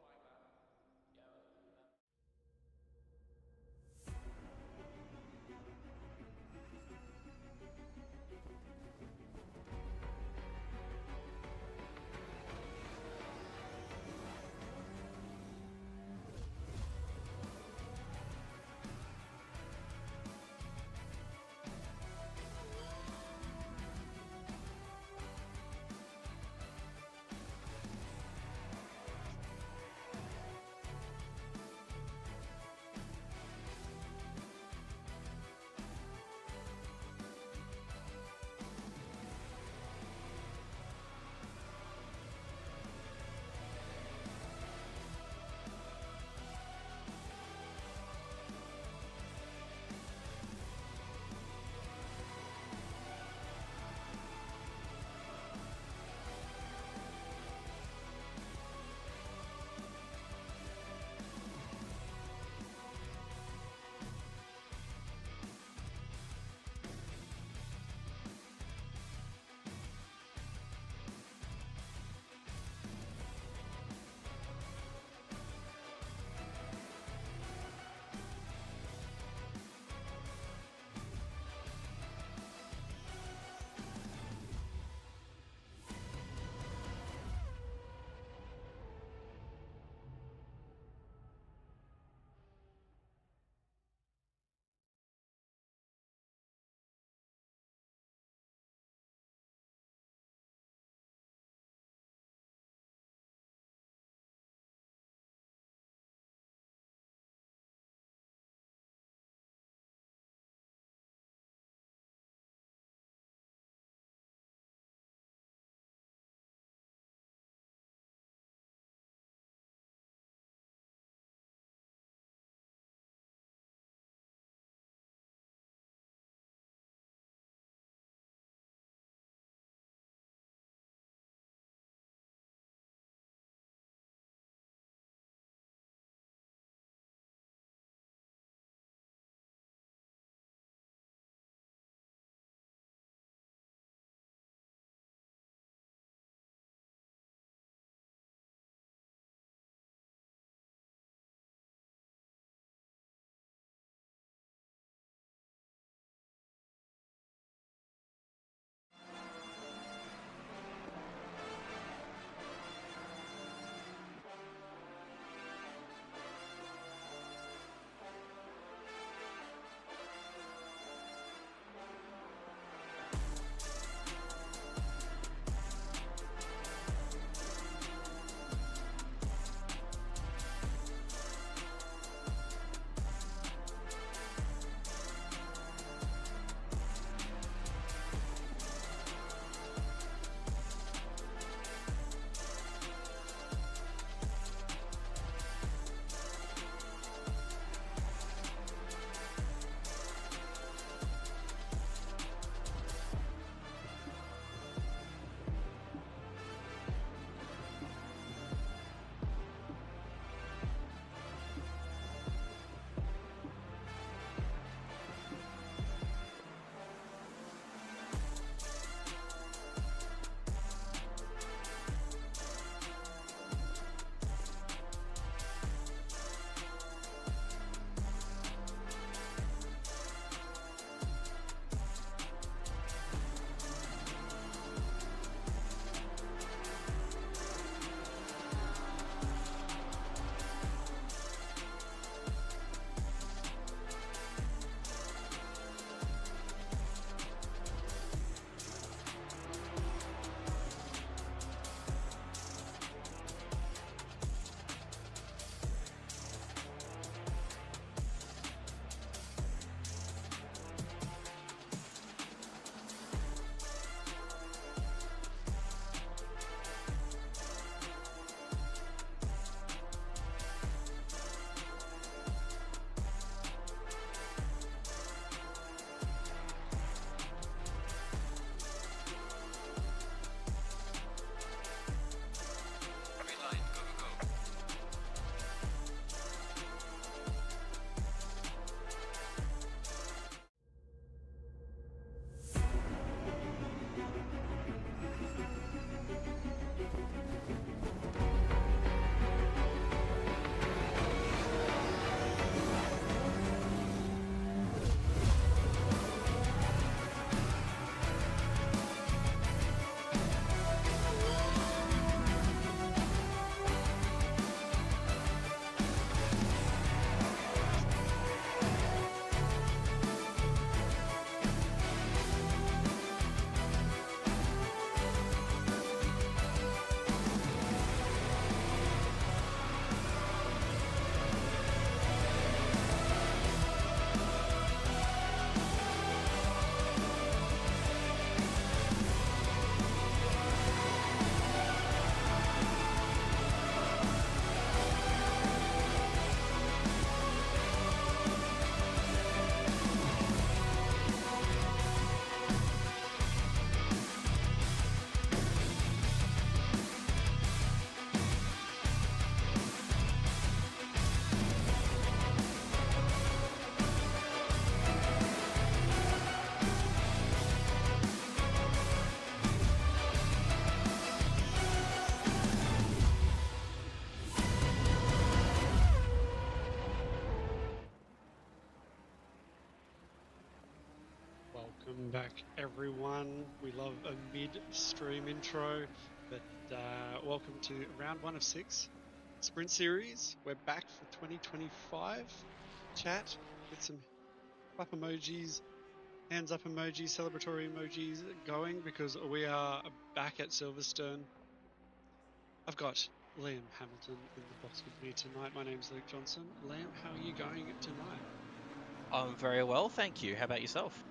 Welcome back, everyone. We love a mid-stream intro, but welcome to round 1 of 6 Sprint Series. We're back for 2025. Chat with some clap emojis, hands up emojis, celebratory emojis going because we are back at Silverstone. I've got Liam Hamilton in the box with me tonight. My name's Luke Johnson. Liam, how are you going tonight? I'm very well, thank you. How about yourself?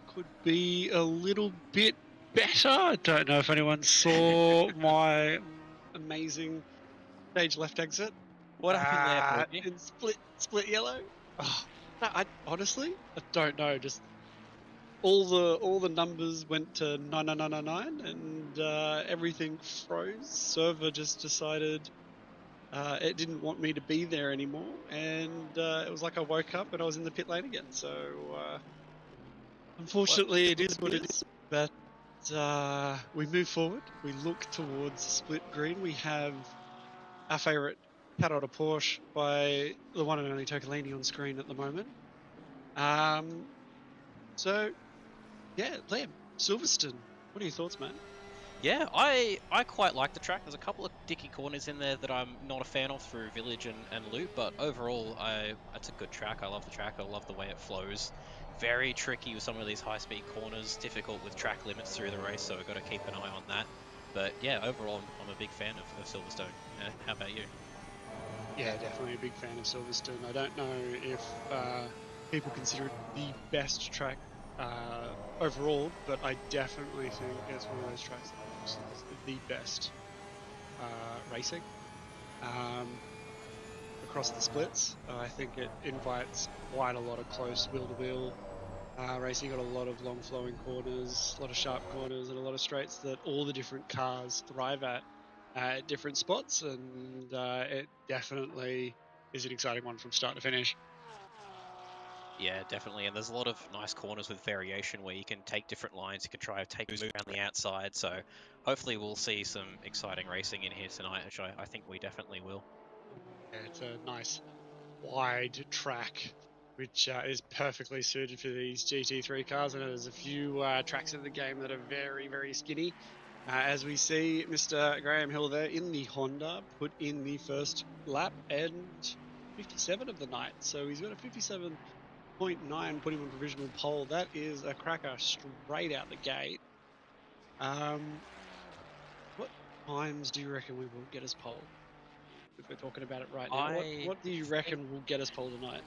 Could be a little bit better. I don't know if anyone saw my amazing stage left exit. What happened there, Pookie? In split yellow. Oh, no, I honestly don't know. Just all the numbers went to 9999 and everything froze. Server just decided it didn't want me to be there anymore, and it was like I woke up and I was in the pit lane again. So. Unfortunately, it is what it is, but we move forward. We look towards split green. We have our favourite Cat Out of Porsche by the one and only Tokolini on screen at the moment. So, yeah, Liam, Silverstone, what are your thoughts, man? Yeah, I quite like the track. There's a couple of dicky corners in there that I'm not a fan of through Village and Loop, but overall, it's a good track. I love the track. I love the way it flows. Very tricky with some of these high-speed corners, difficult with track limits through the race, so we've got to keep an eye on that. But yeah, overall, I'm a big fan of Silverstone. How about you? Yeah, definitely a big fan of Silverstone. I don't know if people consider it the best track overall, but I definitely think it's one of those tracks that is the best racing across the splits. I think it invites quite a lot of close wheel-to-wheel racing. Got a lot of long flowing corners, a lot of sharp corners, and a lot of straights that all the different cars thrive at different spots, and it definitely is an exciting one from start to finish. Yeah, definitely, and there's a lot of nice corners with variation where you can take different lines, you can try to take a move around the outside, so hopefully we'll see some exciting racing in here tonight, which I think we definitely will. Yeah, it's a nice wide track, which is perfectly suited for these GT3 cars. I know there's a few tracks in the game that are very, very skinny. As we see Mr. Graham Hill there in the Honda, put in the first lap and 57 of the night. So he's got a 57.9, put him on provisional pole. That is a cracker straight out the gate. What times do you reckon we will get us pole? If we're talking about it right now, what do you reckon will get us pole tonight?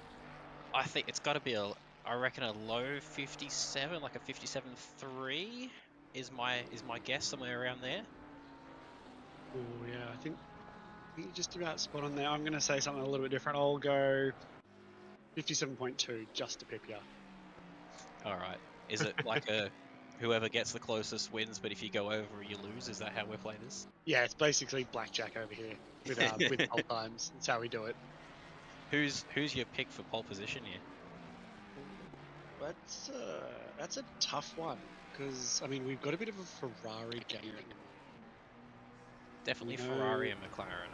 I think it's got to be I reckon a low 57, like a 57.3 is my guess, somewhere around there. Oh yeah, I think you're just about spot on there. I'm going to say something a little bit different. I'll go 57.2 just to pip you. All right. Is it like whoever gets the closest wins, but if you go over, you lose? Is that how we're playing this? Yeah, it's basically blackjack over here with pole times. That's how we do it. Who's your pick for pole position here? That's a tough one because I mean we've got a bit of a Ferrari game. Definitely Ferrari and McLaren.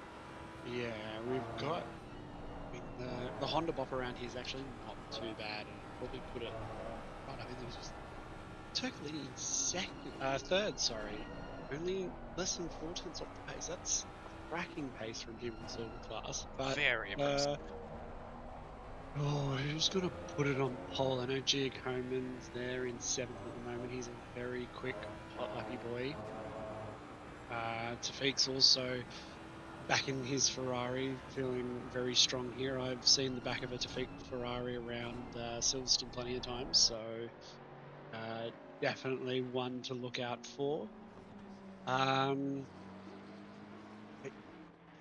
Yeah, we've got. I mean the Honda bop around here is actually not too bad. Probably put it. Oh no, there was just Tokolini in third. Sorry, only less than 4 tenths off the pace. That's a cracking pace from him in silver class. But, very impressive. Who's going to put it on pole? I know Gia Coman's there in 7th at the moment. He's a very quick, hot lappy boy. Tafiq's also back in his Ferrari, feeling very strong here. I've seen the back of a Tafiq Ferrari around Silverstone plenty of times, so definitely one to look out for. Yeah,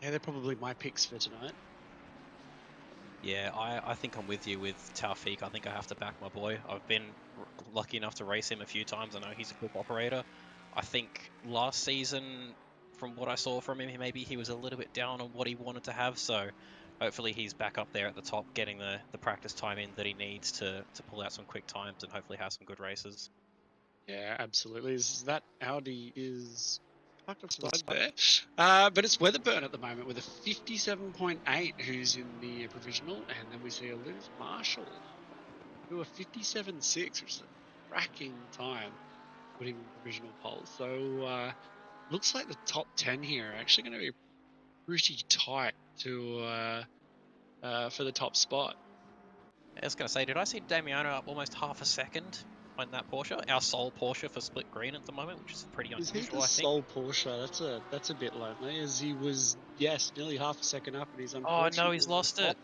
they're probably my picks for tonight. Yeah, I think I'm with you with Taufik. I think I have to back my boy. I've been lucky enough to race him a few times. I know he's a quick operator. I think last season, from what I saw from him, maybe he was a little bit down on what he wanted to have. So hopefully he's back up there at the top, getting the practice time in that he needs to pull out some quick times and hopefully have some good races. Yeah, absolutely. That Audi is parked up to the side there. But it's Weatherburn at the moment with a 57.8 who's in the provisional, and then we see a Lewis Marshall do a 57.6, which is a cracking time, putting in provisional pole. So looks like the top 10 here are actually going to be pretty tight to for the top spot. I was going to say, did I see Damiano up almost half a second on that Porsche? Our sole Porsche for split green at the moment, which is pretty Is he unusual, the I think. sole Porsche? That's a bit lonely, as he was, yes, nearly half a second up, and he's Oh, unfortunately no, he's lost it.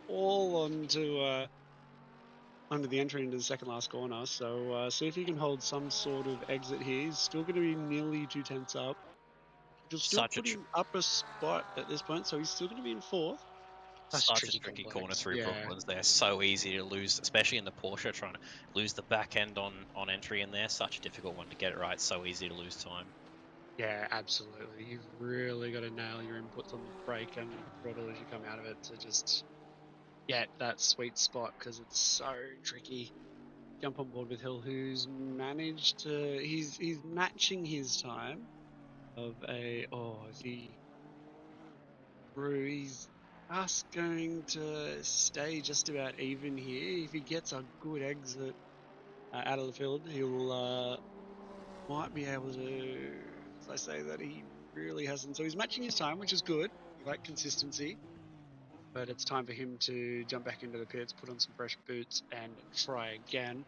all onto under the entry into the second last corner. So see if he can hold some sort of exit here. He's still going to be nearly 2/10 up. He'll still Such a put him up a spot at this point, so he's still going to be in fourth. That's such a tricky corner complex. through Yeah. Brooklands there. So easy to lose, especially in the Porsche, trying to lose the back end on entry in there. Such a difficult one to get it right. So easy to lose time. Yeah, absolutely. You've really got to nail your inputs on the brake and throttle as you come out of it to just get that sweet spot, because it's so tricky. Jump on board with Hill, who's managed to... He's matching his time of a... Oh, is he... He's just going to stay just about even here. If he gets a good exit out of the field, he'll might be able to... As I say that, he really hasn't. So he's matching his time, which is good. You like consistency. But it's time for him to jump back into the pits, put on some fresh boots, and try again.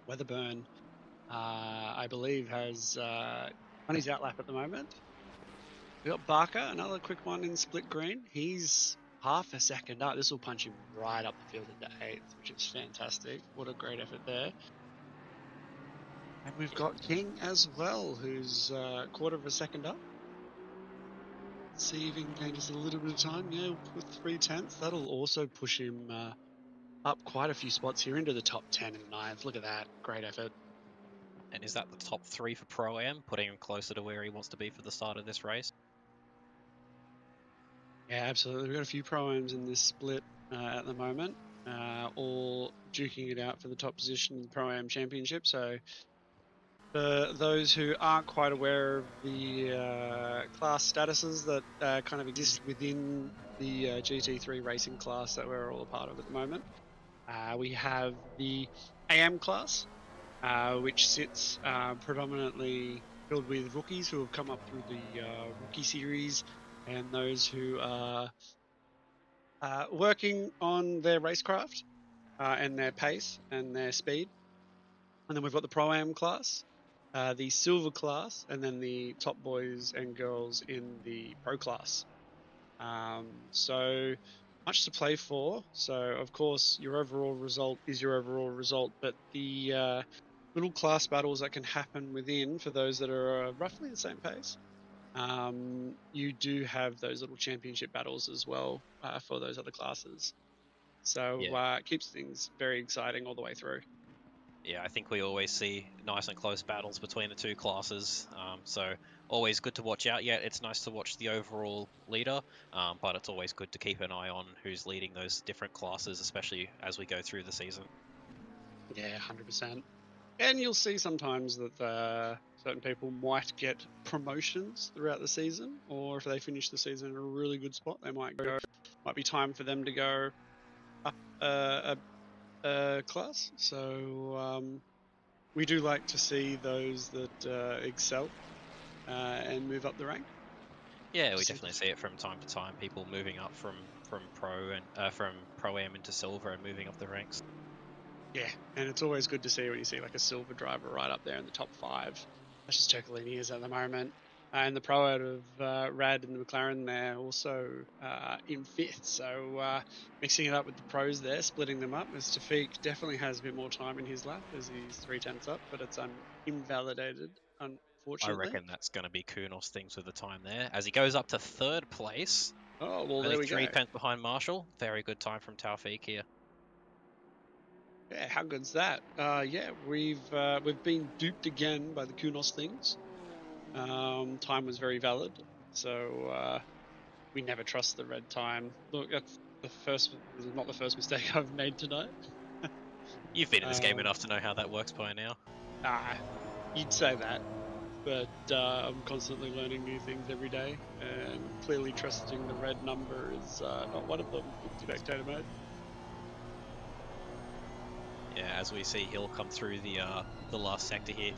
Weatherburn, I believe, has on his outlap at the moment. We got Barker, another quick one in split green. He's half a second up. This will punch him right up the field into 8th, which is fantastic. What a great effort there. And we've got King as well, who's a quarter of a second up. See if he can gain just a little bit of time. Yeah, with 3/10, that'll also push him up quite a few spots here into the top 10 and 9th. Look at that. Great effort. And is that the top 3 for Pro-Am, putting him closer to where he wants to be for the start of this race? Yeah, absolutely. We've got a few Pro-Ams in this split at the moment, all duking it out for the top position in the Pro-Am Championship. So for those who aren't quite aware of the class statuses that kind of exist within the GT3 racing class that we're all a part of at the moment, we have the AM class, which sits predominantly filled with rookies who have come up through the rookie series, and those who are working on their racecraft and their pace and their speed. And then we've got the Pro-Am class, the Silver class, and then the top boys and girls in the Pro class. So much to play for. So, of course, your overall result is your overall result, but the little class battles that can happen within, for those that are roughly the same pace, you do have those little championship battles as well for those other classes. So it keeps things very exciting all the way through. Yeah, I think we always see nice and close battles between the two classes. So always good to watch out. Yeah, it's nice to watch the overall leader, but it's always good to keep an eye on who's leading those different classes, especially as we go through the season. Yeah, 100%. And you'll see sometimes that certain people might get promotions throughout the season, or if they finish the season in a really good spot, they might be time for them to go up a class. So we do like to see those that excel and move up the rank. Yeah, we definitely see it from time to time. People moving up from pro and from Pro-Am into Silver and moving up the ranks. Yeah, and it's always good to see when you see like a Silver driver right up there in the top 5. That's just Turcolini is at the moment. And the pro out of Rad and the McLaren there also in 5th. So mixing it up with the pros there, splitting them up, as Tafiq definitely has a bit more time in his lap as he's 3/10 up, but it's invalidated, unfortunately. I reckon that's going to be Kunos things with the time there. As he goes up to 3rd place. Oh, well, only there we go. 3/10 behind Marshall. Very good time from Taufik here. Yeah, how good's that? Yeah, we've been duped again by the Kunos things. Time was very valid, so we never trust the red time. Look, that's not the first mistake I've made tonight. You've been in this game enough to know how that works by now. You'd say that, but I'm constantly learning new things every day, and clearly trusting the red number is not one of them in spectator mode. as we see Hill come through the last sector here.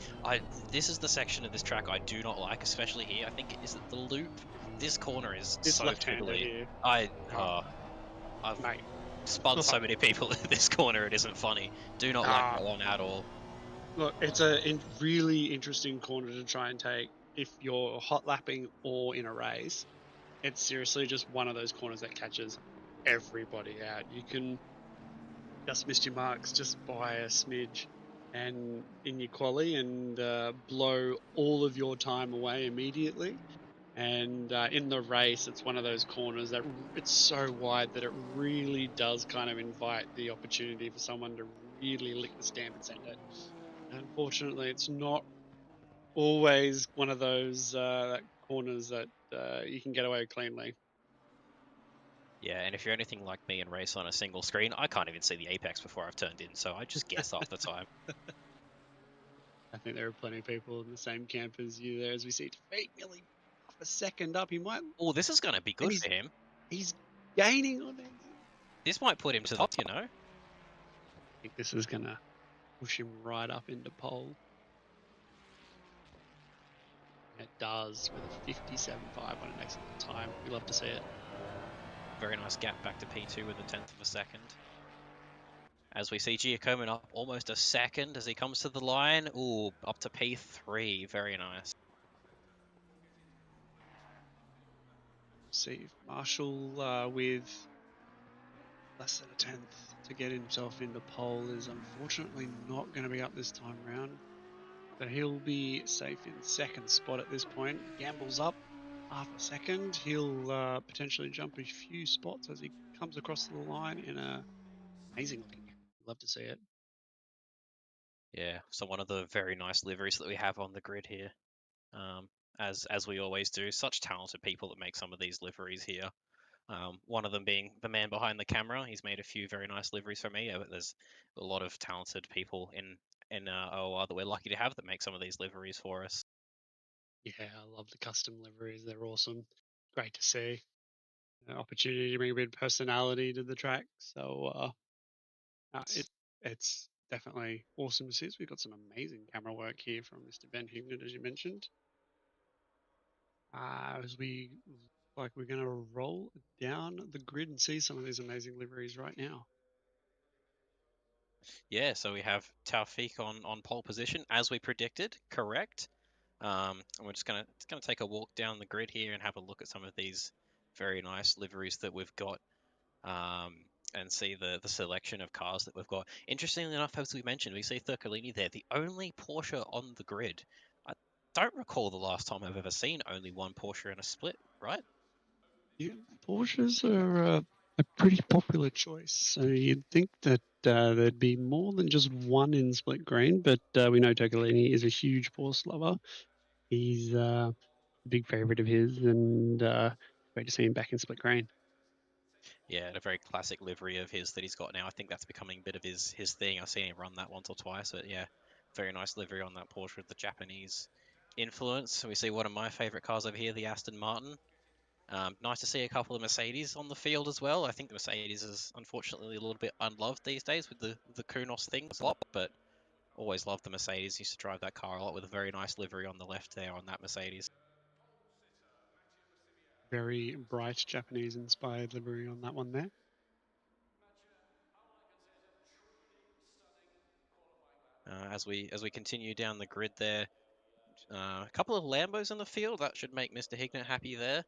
This is the section of this track I do not like, especially here. I think is it the loop. This corner is This so left-hander fiddly. here. I've Mate. spun so many people at this corner. It isn't funny. Do not like that one at all. Look, it's a really interesting corner to try and take if you're hot lapping or in a race. It's seriously just one of those corners that catches everybody out. You can just miss your marks just by a smidge and in your quali and blow all of your time away immediately. And in the race, it's one of those corners that it's so wide that it really does kind of invite the opportunity for someone to really lick the stamp and send it. Unfortunately, it's not always one of those corners that you can get away cleanly. Yeah, and if you're anything like me and race on a single screen, I can't even see the apex before I've turned in, so I just guess half the time. I think there are plenty of people in the same camp as you there. As we see Defeat nearly half a second up, he might. Oh, this is going to be good for him. He's gaining on it. This might put him to the top, you know. I think this is going to push him right up into pole. And it does with a 57.5 on an excellent time. We love to see it. Very nice gap back to P2 with a 10th of a second. As we see Giacomo up almost a second as he comes to the line. Ooh, up to P3. Very nice. See if Marshall with less than a 10th to get himself into pole is unfortunately not going to be up this time round. But he'll be safe in second spot at this point. Gambles up half a second. He'll potentially jump a few spots as he comes across the line in a amazing looking. Love to see it. Yeah, so one of the very nice liveries that we have on the grid here. As we always do, such talented people that make some of these liveries here. One of them being the man behind the camera. He's made a few very nice liveries for me. But there's a lot of talented people in OR that we're lucky to have that make some of these liveries for us. Yeah, I love the custom liveries. They're awesome. Great to see. An opportunity to bring a bit of personality to the track. So it's definitely awesome to see. So we've got some amazing camera work here from Mr. Ben Hignett, as you mentioned. As we like we're going to roll down the grid and see some of these amazing liveries right now. Yeah, so we have Taufik on pole position as we predicted, correct. And we're just gonna take a walk down the grid here and have a look at some of these very nice liveries that we've got. And see the selection of cars that we've got. Interestingly enough, as we mentioned, we see Thurcolini there, the only Porsche on the grid. I don't recall the last time I've ever seen only one Porsche in a split, right? Yeah, Porsches are a pretty popular choice. So you'd think that there'd be more than just one in split green, but we know Toccolini is a huge Porsche lover. He's a big favourite of his, and great to see him back in split green. Yeah, and a very classic livery of his that he's got now. I think that's becoming a bit of his thing. I've seen him run that once or twice, but yeah, very nice livery on that Porsche with the Japanese influence. We see one of my favourite cars over here, the Aston Martin. Nice to see a couple of Mercedes on the field as well. I think the Mercedes is unfortunately a little bit unloved these days with the Kunos things a lot, but always loved the Mercedes. Used to drive that car a lot with a very nice livery on the left there on that Mercedes. Very bright Japanese inspired livery on that one there. As we continue down the grid there, a couple of Lambos in the field. That should make Mr. Hignett happy there.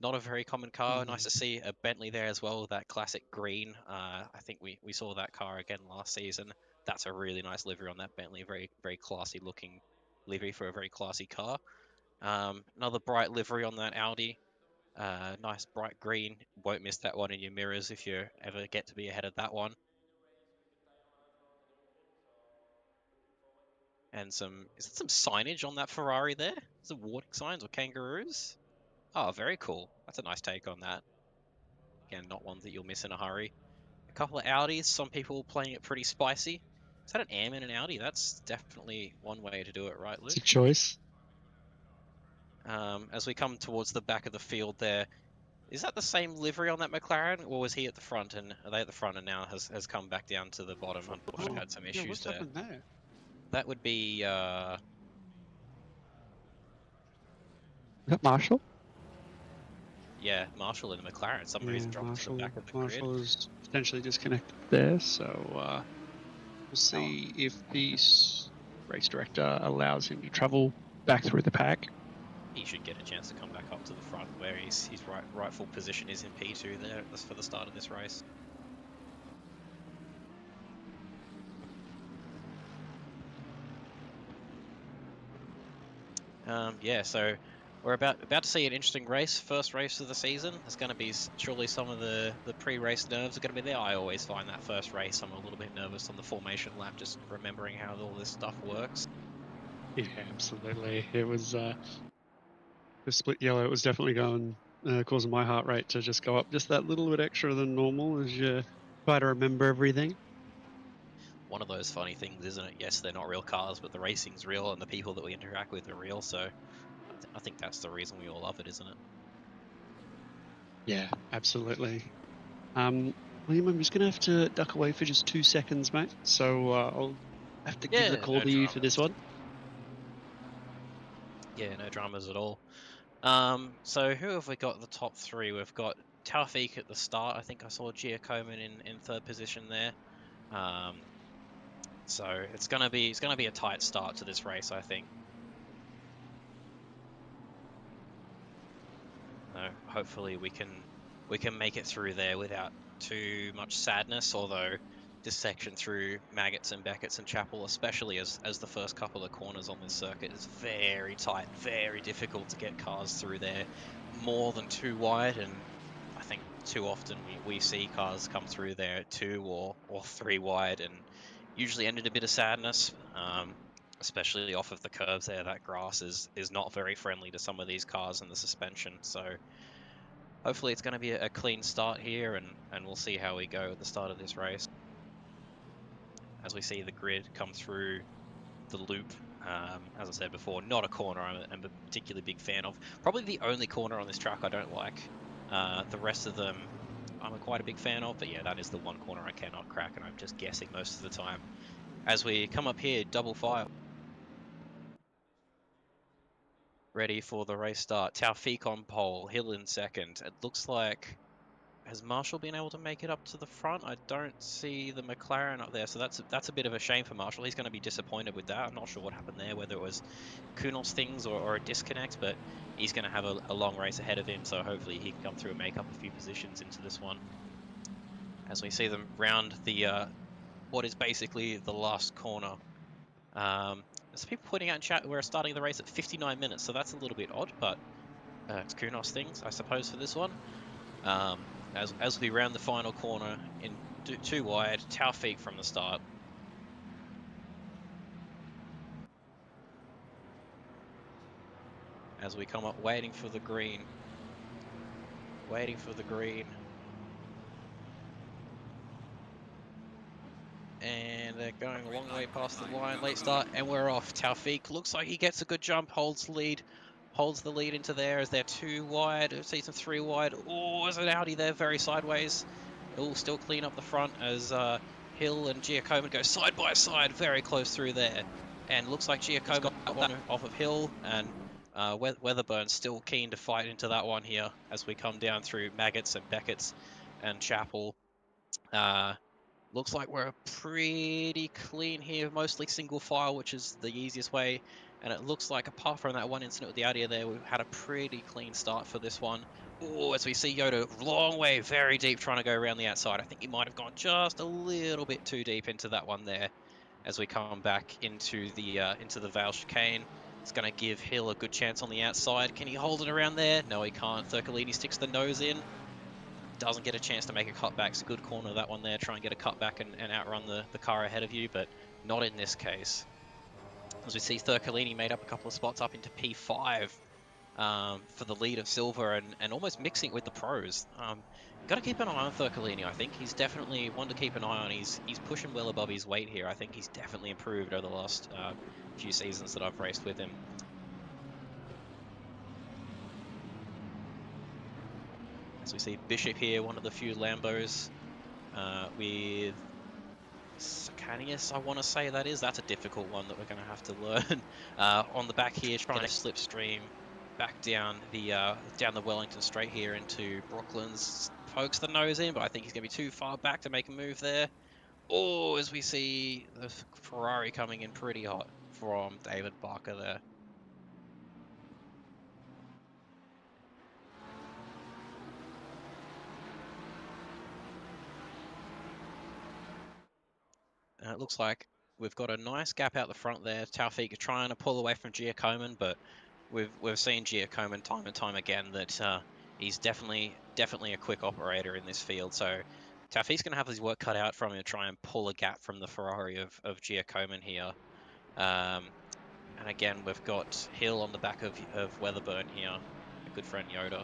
Not a very common car. Nice to see a Bentley there as well, that classic green. I think we saw that car again last season. That's a really nice livery on that Bentley. Very, very classy looking livery for a very classy car. Another bright livery on that Audi. Nice bright green. Won't miss that one in your mirrors if you ever get to be ahead of that one. And is that some signage on that Ferrari there? Some warning signs or kangaroos? Oh, very cool. That's a nice take on that. Again, not one that you'll miss in a hurry. A couple of Audis, some people playing it pretty spicy. Is that an AM in an Audi? That's definitely one way to do it, right, Luke? It's a choice. As we come towards the back of the field there, Is that the same livery on that McLaren, or was he at the front and are they at the front and now has come back down to the bottom? Unfortunately, had some Yeah, issues what's there. happened there? That would be Is that Marshall? yeah, Marshall in the McLaren. Some reason dropped to the back of the grid. Marshall is potentially disconnected there, so we'll see if the race director allows him to travel back through the pack. He should get a chance to come back up to the front where his rightful position is in P2 there for the start of this race. Yeah, so we're about to see an interesting race. First race of the season. There's going to be surely some of the pre-race nerves are going to be there. I always find that first race I'm a little bit nervous on the formation lap, just remembering how all this stuff works. Yeah, absolutely. It was the split yellow. It was definitely going causing my heart rate to just go up just that little bit extra than normal as you try to remember everything. One of those funny things, isn't it? Yes, they're not real cars, but the racing's real and the people that we interact with are real. So I think that's the reason we all love it, isn't it? Yeah, absolutely. William, I'm just going to have to duck away for just 2 seconds, mate. So I'll have to give the call no to you for this one. Yeah, no dramas at all. So who have we got at the top three? We've got Taufik at the start. I think I saw Giacomin in third position there. So it's gonna be a tight start to this race, I think. Hopefully we can make it through there without too much sadness. Although this section through Maggots and Beckett's and Chapel, especially as the first couple of corners on this circuit, is very tight, very difficult to get cars through there. More than 2 wide, and I think too often we see cars come through there at 2 or 3 wide, and usually end in a bit of sadness. Especially off of the curves there, that grass is not very friendly to some of these cars and the suspension. So hopefully it's going to be a clean start here, and we'll see how we go at the start of this race. As we see the grid come through the loop, as I said before, not a corner I'm a particularly big fan of. Probably the only corner on this track I don't like. The rest of them I'm quite a big fan of, but yeah, that is the one corner I cannot crack, and I'm just guessing most of the time. As we come up here, double file. Ready for the race start. Taufik on pole, Hill in second. It looks like, has Marshall been able to make it up to the front? I don't see the McLaren up there, so that's a bit of a shame for Marshall. He's going to be disappointed with that. I'm not sure what happened there, whether it was Kunos things or a disconnect, but he's going to have a long race ahead of him, so hopefully he can come through and make up a few positions into this one. As we see them round the what is basically the last corner. There's people pointing out in chat we're starting the race at 59 minutes, so that's a little bit odd, but it's Kunos things, I suppose, for this one. As we round the final corner in 2 wide, Taufik from the start. As we come up, waiting for the green. Waiting for the green. And they're going a long way past the line. Late start, and we're off. Taufik looks like he gets a good jump, holds the lead into there as they're 2 wide. See some 3 wide. Oh, there's an Audi there, very sideways. It'll still clean up the front as Hill and Giacomin go side by side, very close through there. And looks like Giacomin got one off of Hill, and Weatherburn's still keen to fight into that one here as we come down through Maggots and Beckett's and Chapel. Looks like we're pretty clean here, mostly single file, which is the easiest way. And it looks like, apart from that one incident with the Audi there, we've had a pretty clean start for this one. Oh, as we see Yoda, long way, very deep, trying to go around the outside. I think he might have gone just a little bit too deep into that one there. As we come back into the Vale chicane, it's going to give Hill a good chance on the outside. Can he hold it around there? No, he can't. Thurcolini sticks the nose in. Doesn't get a chance to make a cutback. It's a good corner, that one there. Try and get a cutback and outrun the car ahead of you, but not in this case. As we see, Thurcolini made up a couple of spots up into P5 for the lead of Silver and almost mixing it with the pros. Got to keep an eye on Thurcolini, I think. He's definitely one to keep an eye on. He's pushing well above his weight here. I think he's definitely improved over the last few seasons that I've raced with him. So we see Bishop here, one of the few Lambos, with Sacanius, I want to say that is. That's a difficult one that we're going to have to learn. On the back here, trying to slipstream back down the Wellington Straight here into Brooklands. Pokes the nose in, but I think he's going to be too far back to make a move there. Oh, as we see the Ferrari coming in pretty hot from David Barker there. And it looks like we've got a nice gap out the front there. Taufik trying to pull away from Giacomin, but we've seen Giacomin time and time again that he's definitely a quick operator in this field. So Taufik's going to have his work cut out from him to try and pull a gap from the Ferrari of Giacomin here. And again, we've got Hill on the back of Weatherburn here, a good friend Yoda.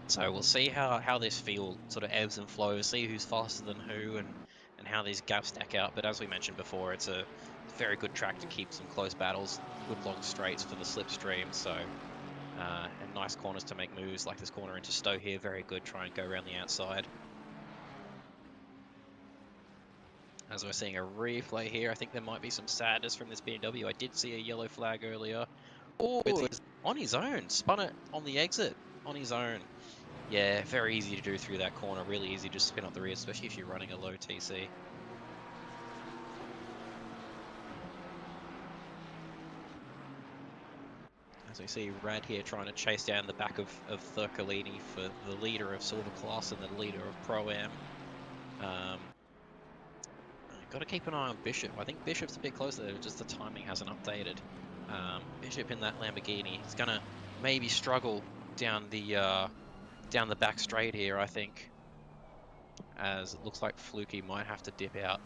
So we'll see how this field sort of ebbs and flows, see who's faster than who, and how these gaps stack out. But as we mentioned before, it's a very good track to keep some close battles, good long straights for the slipstream. So and nice corners to make moves, like this corner into Stowe here, very good. Try and go around the outside. As we're seeing a replay here, I think there might be some sadness from this BMW. I did see a yellow flag earlier. Oh, it's on his own, spun it on the exit on his own. Yeah, very easy to do through that corner. Really easy to spin up the rear, especially if you're running a low TC. As we see Rad here trying to chase down the back of Thurkalini for the leader of Silver Class and the leader of Pro-Am. Got to keep an eye on Bishop. I think Bishop's a bit closer there, just the timing hasn't updated. Bishop in that Lamborghini, he's going to maybe struggle down the back straight here, I think, as it looks like Fluky might have to dip out.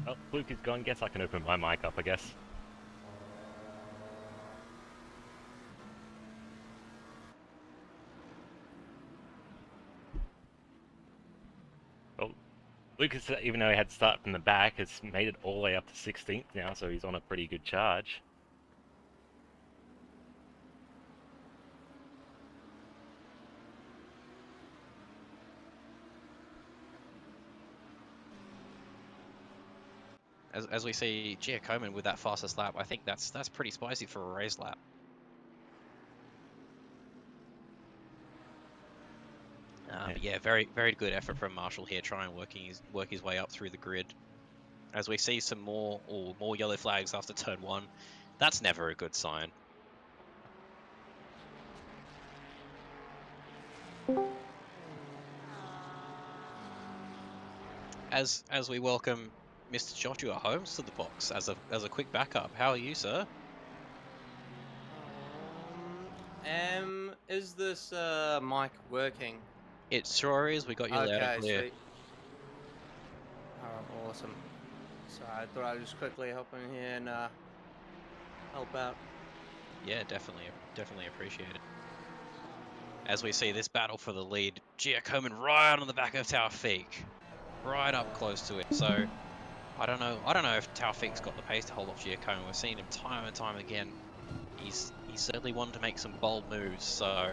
Oh, Fluke is gone. Guess I can open my mic up, I guess. Well, Lucas, even though he had to start from the back, has made it all the way up to 16th now, so he's on a pretty good charge. As we see Giacomin with that fastest lap, I think that's pretty spicy for a race lap. But yeah, very good effort from Marshall here, trying work his way up through the grid. As we see some more yellow flags after turn 1, that's never a good sign. As we welcome Mr. Joshua Holmes to the box as a quick backup. How are you, sir? Is this mic working? It sure is. We got you loud and clear. Sweet. Alright, awesome. So I thought I'd just quickly hop in here and help out. Yeah, definitely appreciate it. As we see this battle for the lead, Giacomin right on the back of Taufik, right up close to it. So I don't know if Taufik's got the pace to hold off Giacomin. We've seen him time and time again. He's certainly one to make some bold moves. So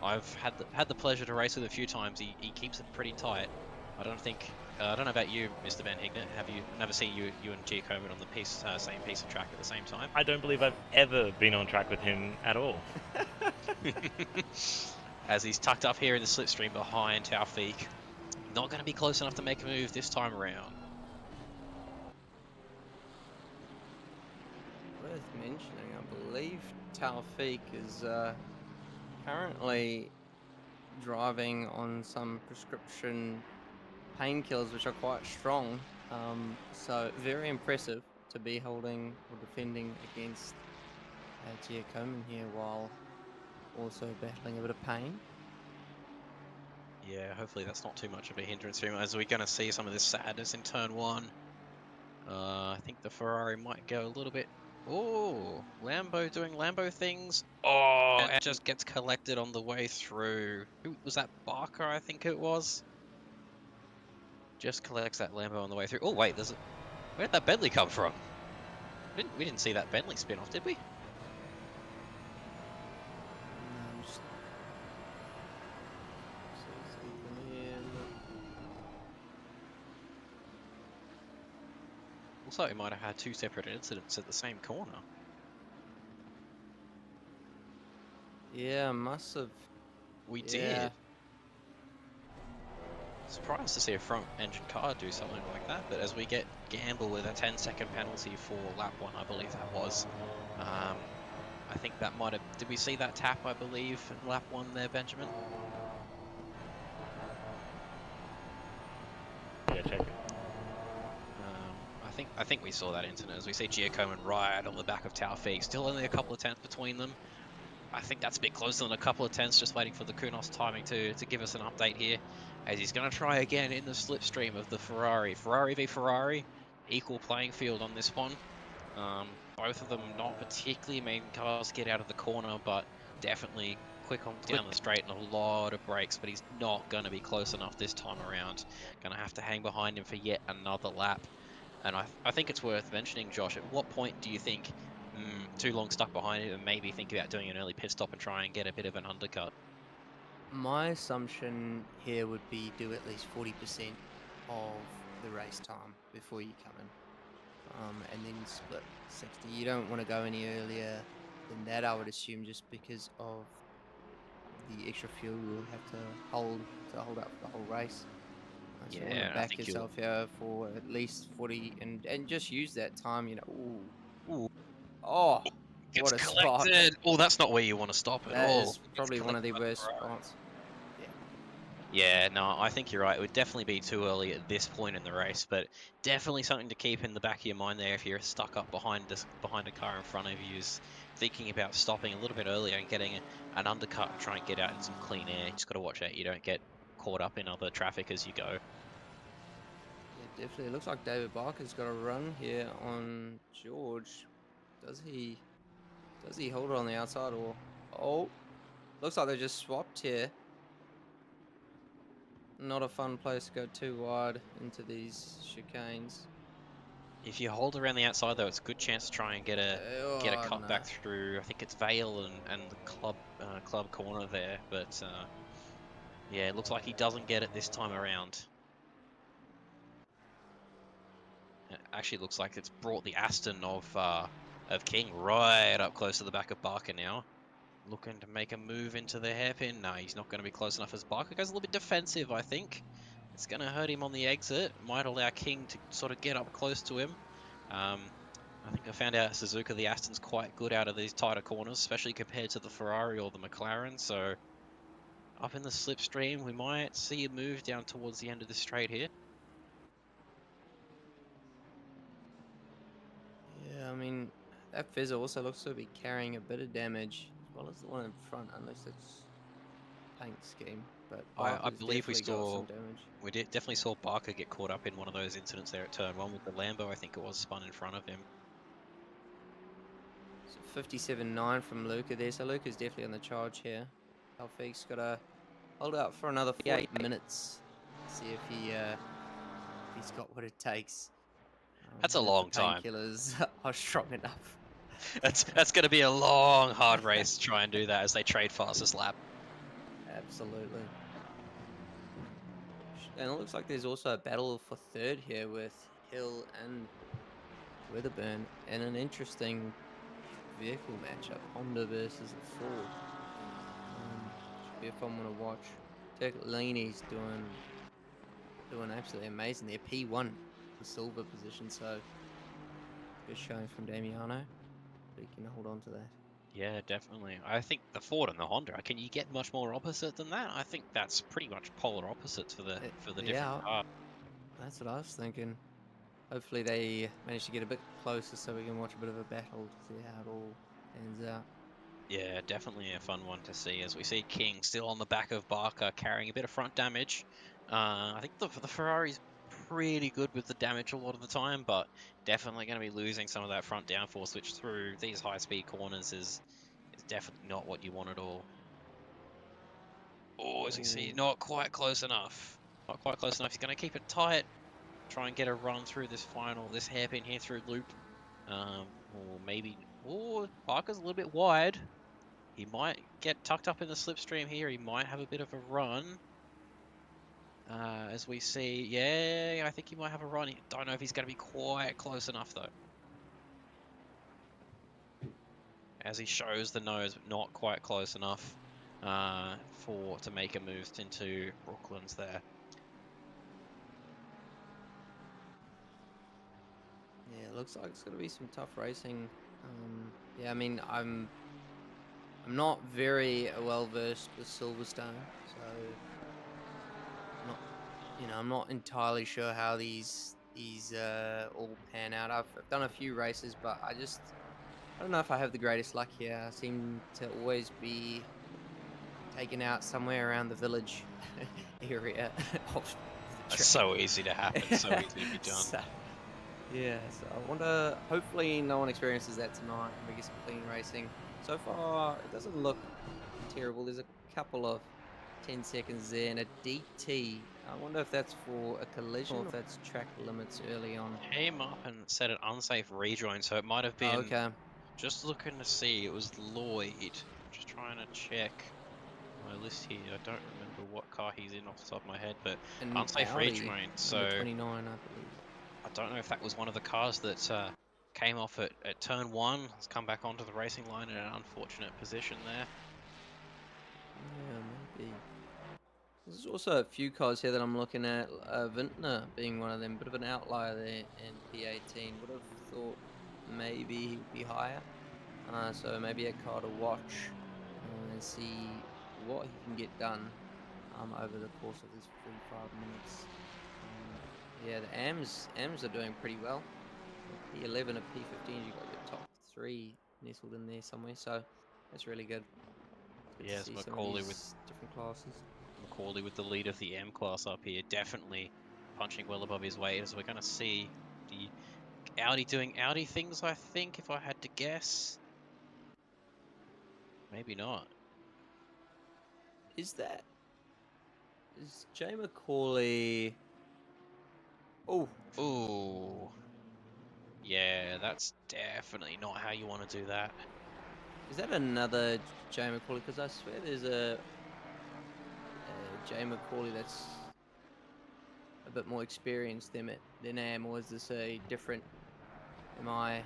I've had the pleasure to race with him a few times. He keeps it pretty tight. I don't know about you, Mr. Van Higner. Have you never seen you and Giacomin on the same piece of track at the same time? I don't believe I've ever been on track with him at all. As he's tucked up here in the slipstream behind Taufik. Not going to be close enough to make a move this time around. Worth mentioning, I believe Taufik is currently driving on some prescription painkillers which are quite strong. So very impressive to be holding or defending against Giacomin here while also battling a bit of pain. Yeah, hopefully that's not too much of a hindrance for him, as we're going to see some of this sadness in turn 1. I think the Ferrari might go a little bit... Oh, Lambo doing Lambo things. Oh, it just gets collected on the way through. Who was that? Barker, I think it was. Just collects that Lambo on the way through. Oh, wait, there's a... Where did that Bentley come from? We didn't see that Bentley spin off, did we? No, I'm just... see something here, Looks like we might have had two separate incidents at the same corner. Yeah, must have. We Yeah. did. Surprised to see a front engine car do something like that, but as we get gamble with a 10-second penalty for lap 1, I believe that was. I think that might have... Did we see that tap, I believe, in lap 1 there, Benjamin? Yeah, check it. I think we saw that incident as we see Giacomin right on the back of Taufik. Still only a couple of tenths between them. I think that's a bit closer than a couple of tenths, just waiting for the Kunos timing to give us an update here. As he's going to try again in the slipstream of the Ferrari. Ferrari v Ferrari, equal playing field on this one. Both of them not particularly making cars get out of the corner, but definitely quick on down the straight and a lot of brakes, but he's not going to be close enough this time around. Going to have to hang behind him for yet another lap. And I think it's worth mentioning, Josh, at what point do you think too long stuck behind him and maybe think about doing an early pit stop and try and get a bit of an undercut? My assumption here would be do at least 40% of the race time before you come in, and then split 60. You don't want to go any earlier than that, I would assume, just because of the extra fuel you'll have to hold up for the whole race. So you want Yeah, to I back think yourself here for at least 40 and just use that time, you know. Ooh. Oh, Gets what a spot. collected. Oh, that's not where you want to stop at That all. is probably one of the worst spots. Yeah, no, I think you're right. It would definitely be too early at this point in the race, but definitely something to keep in the back of your mind there if you're stuck up behind a car in front of you, is thinking about stopping a little bit earlier and getting an undercut and try and get out in some clean air. You just got to watch out you don't get caught up in other traffic as you go. Yeah, definitely. It looks like David Barker's got a run here on George. Does he hold it on the outside, or... Oh, looks like they just swapped here. Not a fun place to go too wide into these chicanes. If you hold around the outside though, it's a good chance to try and get a cut no. back through. I think it's Vale and the club corner there, but yeah, it looks like he doesn't get it this time around. It actually looks like it's brought the Aston of King right up close to the back of Barker now. Looking to make a move into the hairpin. No, he's not going to be close enough as Barker goes a little bit defensive, I think. It's going to hurt him on the exit. Might allow King to sort of get up close to him. I think I found out Suzuka, the Aston's quite good out of these tighter corners, especially compared to the Ferrari or the McLaren. So up in the slipstream, we might see a move down towards the end of the straight here. Yeah, I mean, that Fizzer also looks to be carrying a bit of damage, as well as the one in front, unless it's paint scheme. But I believe we definitely got saw some damage. we definitely saw Barker get caught up in one of those incidents there at turn 1 with the Lambo. I think it was spun in front of him. So 57.9 from Luca there. So Luca's definitely on the charge here. Alfik's got to hold out for another 48 minutes. See if he's got what it takes. That's a long time. Painkillers are strong enough. That's going to be a long, hard race to try and do that as they trade fastest lap. Absolutely. And it looks like there's also a battle for third here with Hill and Weatherburn, and an interesting vehicle matchup. Honda versus a Ford. Should be a fun one to watch. Turcolini's doing absolutely amazing there. P1, the silver position, so good showing from Damiano. But he can hold on to that. Yeah, definitely. I think the Ford and the Honda, can you get much more opposite than that? I think that's pretty much polar opposites for the different cars. That's what I was thinking. Hopefully they manage to get a bit closer so we can watch a bit of a battle to see how it all pans out. Yeah, definitely a fun one to see as we see King still on the back of Barker carrying a bit of front damage. I think the Ferrari's pretty good with the damage a lot of the time, but definitely going to be losing some of that front downforce, which through these high-speed corners is definitely not what you want at all. Oh, as you see, not quite close enough. Not quite close enough. He's going to keep it tight. try and get a run through this hairpin here through loop. Or maybe, Parker's a little bit wide. He might get tucked up in the slipstream here. He might have a bit of a run. As we see, yeah, I think he might have a run. I don't know if he's going to be quite close enough though. As he shows the nose, but not quite close enough to make a move into Brooklands there. Yeah, it looks like it's going to be some tough racing. Yeah, I mean, I'm not very well versed with Silverstone, so I'm not entirely sure how these all pan out. I've done a few races, but I don't know if I have the greatest luck here. I seem to always be taken out somewhere around the village area of the It's track. so easy to happen, so easy to be done. So I wonder, hopefully no one experiences that tonight and we get some clean racing. So far, it doesn't look terrible. There's a couple of 10 seconds there and a DT. I wonder if that's for a collision or if that's track limits early on. Came up and said an unsafe rejoin, so it might have been. Oh, okay. Just looking to see, it was Lloyd. Just trying to check my list here. I don't remember what car he's in off the top of my head, but And unsafe Audi, rejoin. So number 29, I believe. I don't know if that was one of the cars that came off at turn 1. Has come back onto the racing line in an unfortunate position there. Yeah, maybe. There's also a few cars here that I'm looking at, Vintner being one of them, bit of an outlier there in P18. Would have thought maybe he'd be higher. So maybe a car to watch and see what he can get done over the course of this 45 minutes. Yeah, the AMs are doing pretty well. P11 and P15, you've got your top 3 nestled in there somewhere, so that's really good. Good Yes, to see some of Macaulay these different classes. Macaulay with the lead of the M class up here, definitely punching well above his weight. As we're going to see the Audi doing Audi things, I think, if I had to guess. Maybe not. Is Jay Macaulay? Oh, Ooh. Yeah, that's definitely not how you want to do that. is that another Jay Macaulay? Because I swear there's a Jay Macaulay that's a bit more experienced than Am, or is this a different? Am I?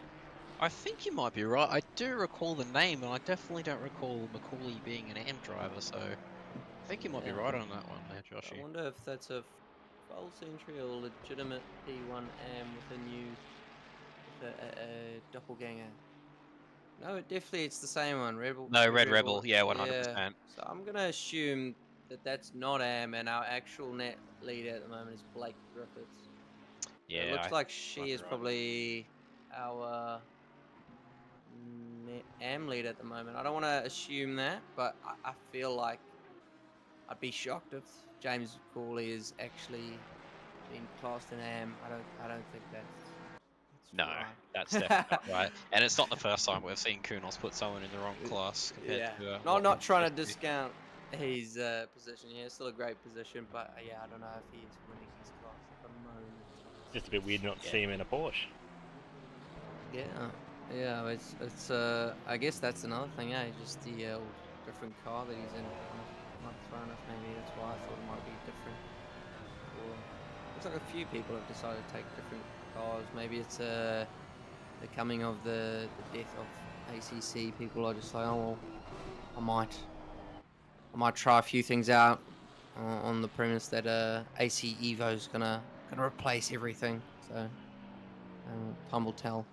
I think you might be right. I do recall the name, and I definitely don't recall Macaulay being an AM driver, so I think you might be right on that one there, I Joshy. wonder if that's a false entry or legitimate P1 Am with a doppelganger. No, definitely it's the same one, Rebel. No, Red Rebel, yeah, 100%. So I'm gonna assume that that's not Am, and our actual net leader at the moment is Blake Griffiths. Yeah, It looks like she might be is right. probably our Am leader at the moment. I don't want to assume that, but I feel like I'd be shocked if James Cooley is actually being classed in Am. I don't think that's No, right. that's definitely not right. And it's not the first time we've seen Kunos put someone in the wrong class compared to. Not trying to discount his position here. It's still a great position, but yeah, I don't know if he is winning his class at the moment. It's just a bit weird not to see him in a Porsche. Yeah, it's I guess that's another thing, just the different car that he's in. Not fair enough, maybe that's why I thought it might be different. Or looks like a few people have decided to take different cars. Maybe it's the coming of the death of ACC. People are just like, oh well, I might try a few things out on the premise that AC Evo's gonna replace everything. So time will tell.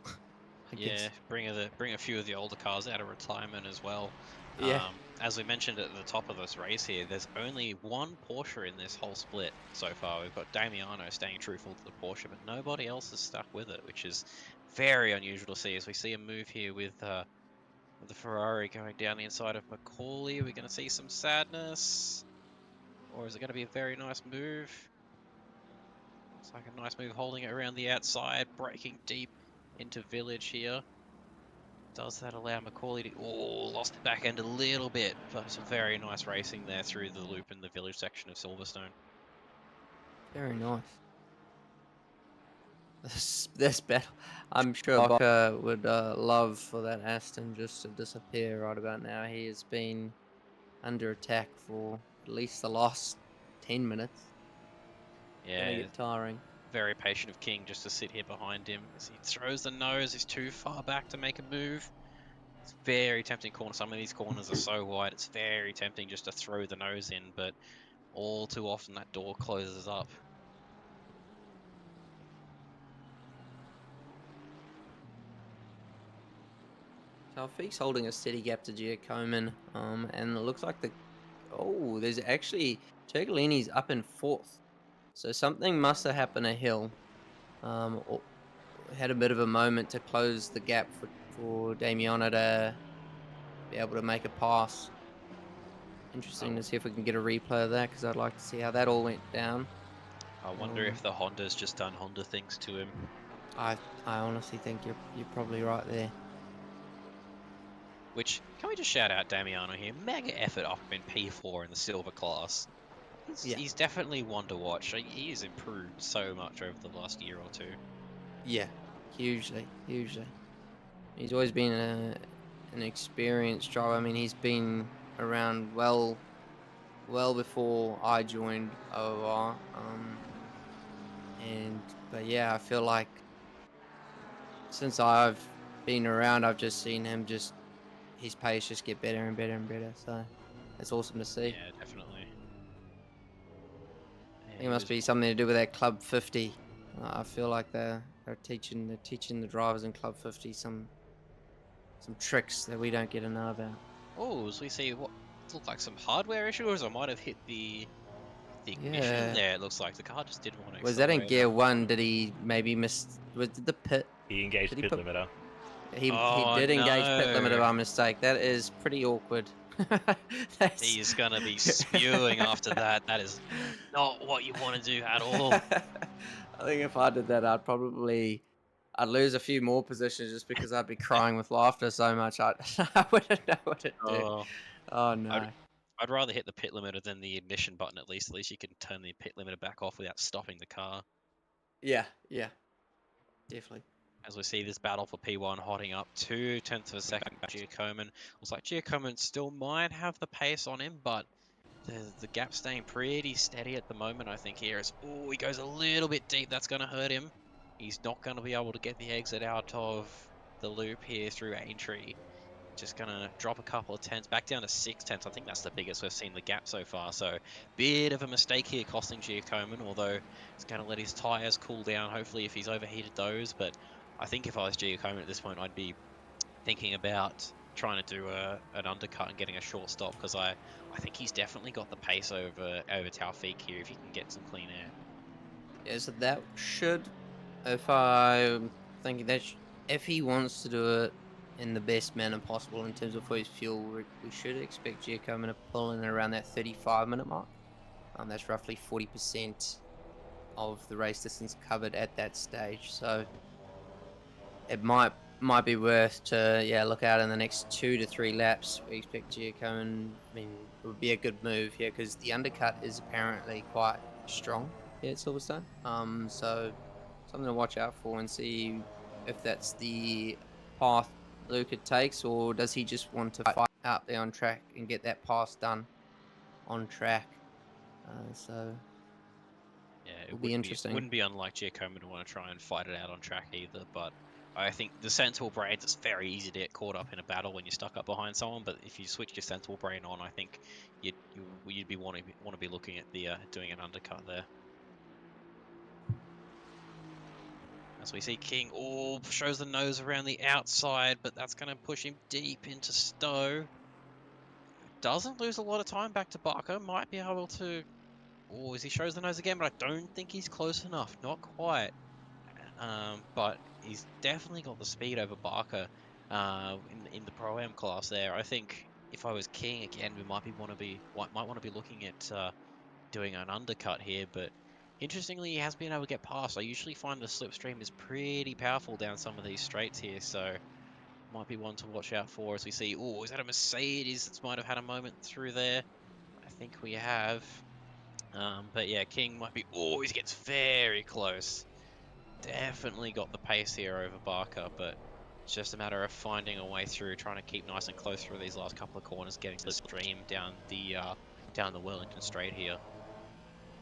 I guess. Bring a few of the older cars out of retirement as well. Yeah. As we mentioned at the top of this race here, there's only one Porsche in this whole split so far. We've got Damiano staying truthful to the Porsche, but nobody else has stuck with it, which is very unusual to see. As we see a move here with the Ferrari going down the inside of Macaulay, we're going to see some sadness, or is it going to be a very nice move? Looks like a nice move, holding it around the outside, braking deep into Village here. Does that allow Macaulay to... Oh, lost the back end a little bit, but some very nice racing there through the loop in the Village section of Silverstone. Very nice. this battle. I'm sure Barker would love for that Aston just to disappear right about now. He has been under attack for at least the last 10 minutes. Gonna Yeah, get tiring. very patient of King just to sit here behind him as he throws the nose. He's too far back to make a move. It's very tempting corner. Some of these corners are so wide, it's very tempting just to throw the nose in, but all too often that door closes up. Taufeeq's holding a steady gap to Giacomin, and it looks like there's actually Turgolini's up in 4th, so something must have happened at Hill. Or had a bit of a moment to close the gap for Damiano to be able to make a pass. Interesting to see if we can get a replay of that, because I'd like to see how that all went down. I wonder if the Honda's just done Honda things to him. I honestly think you're probably right there. Which, can we just shout out Damiano here? Mega effort up in P4 in the silver class. He's definitely one to watch. He has improved so much over the last year or two. Yeah, hugely. He's always been an experienced driver. I mean, he's been around well before I joined OOR. But yeah, I feel like since I've been around, I've just seen him his pace just get better and better and better. So it's awesome to see. Yeah, definitely. I think it must be something to do with that Club 50. I feel like they're teaching the drivers in Club 50 some tricks that we don't get to know about. Oh, so we see what looked like some hardware issues, or might have hit the ignition there. It looks like the car just didn't want to. Was that in gear 1? Did he maybe miss? Did the pit? He engaged pit limiter. He did engage pit limiter by mistake. That is pretty awkward. He's gonna be spewing after that. That is not what you want to do at all. I think if I did that, I'd lose a few more positions just because I'd be crying with laughter so much. I wouldn't know what to do. Oh no. I'd rather hit the pit limiter than the ignition button. At least you can turn the pit limiter back off without stopping the car. Yeah, definitely. As we see this battle for P1 hotting up 0.2 of a second by Giacomin. Looks like Giacomin still might have the pace on him, but the gap's staying pretty steady at the moment, I think, here. He goes a little bit deep. That's going to hurt him. He's not going to be able to get the exit out of the loop here through Aintree. Just going to drop a couple of tenths, back down to 6 tenths. I think that's the biggest we've seen the gap so far. So, bit of a mistake here costing Giacomin, although it's going to let his tyres cool down, hopefully, if he's overheated those. But I think if I was Giacomin at this point, I'd be thinking about trying to do an undercut and getting a short stop, because I think he's definitely got the pace over Taufeeq here if he can get some clean air. Yeah, so that should, if I'm thinking that if he wants to do it in the best manner possible in terms of his fuel, we should expect Giacomin to pull in around that 35-minute mark. That's roughly 40% of the race distance covered at that stage. So it might be worth to look out in the next 2 to 3 laps. We expect Giacomin. I mean, it would be a good move here because the undercut is apparently quite strong here at Silverstone. So something to watch out for and see if that's the path Luca takes, or does he just want to fight out there on track and get that pass done on track? So yeah, it'll be interesting. It wouldn't be unlike Giacomin to want to try and fight it out on track either, but I think the sensible brains, it's very easy to get caught up in a battle when you're stuck up behind someone, but if you switch your sensible brain on, I think you'd be want to be looking at the doing an undercut there. As we see King, shows the nose around the outside, but that's going to push him deep into Stowe. Doesn't lose a lot of time back to Barker. Might be able to... as he shows the nose again, but I don't think he's close enough. Not quite. But he's definitely got the speed over Barker in the Pro-Am class there. I think if I was King again, we might want to be looking at doing an undercut here, but interestingly, he has been able to get past. I usually find the slipstream is pretty powerful down some of these straights here, so might be one to watch out for as we see. Is that a Mercedes that might have had a moment through there? I think we have. But yeah, King might be... he gets very close. definitely got the pace here over Barker, but it's just a matter of finding a way through, trying to keep nice and close through these last couple of corners, getting the stream down the Wellington Straight here.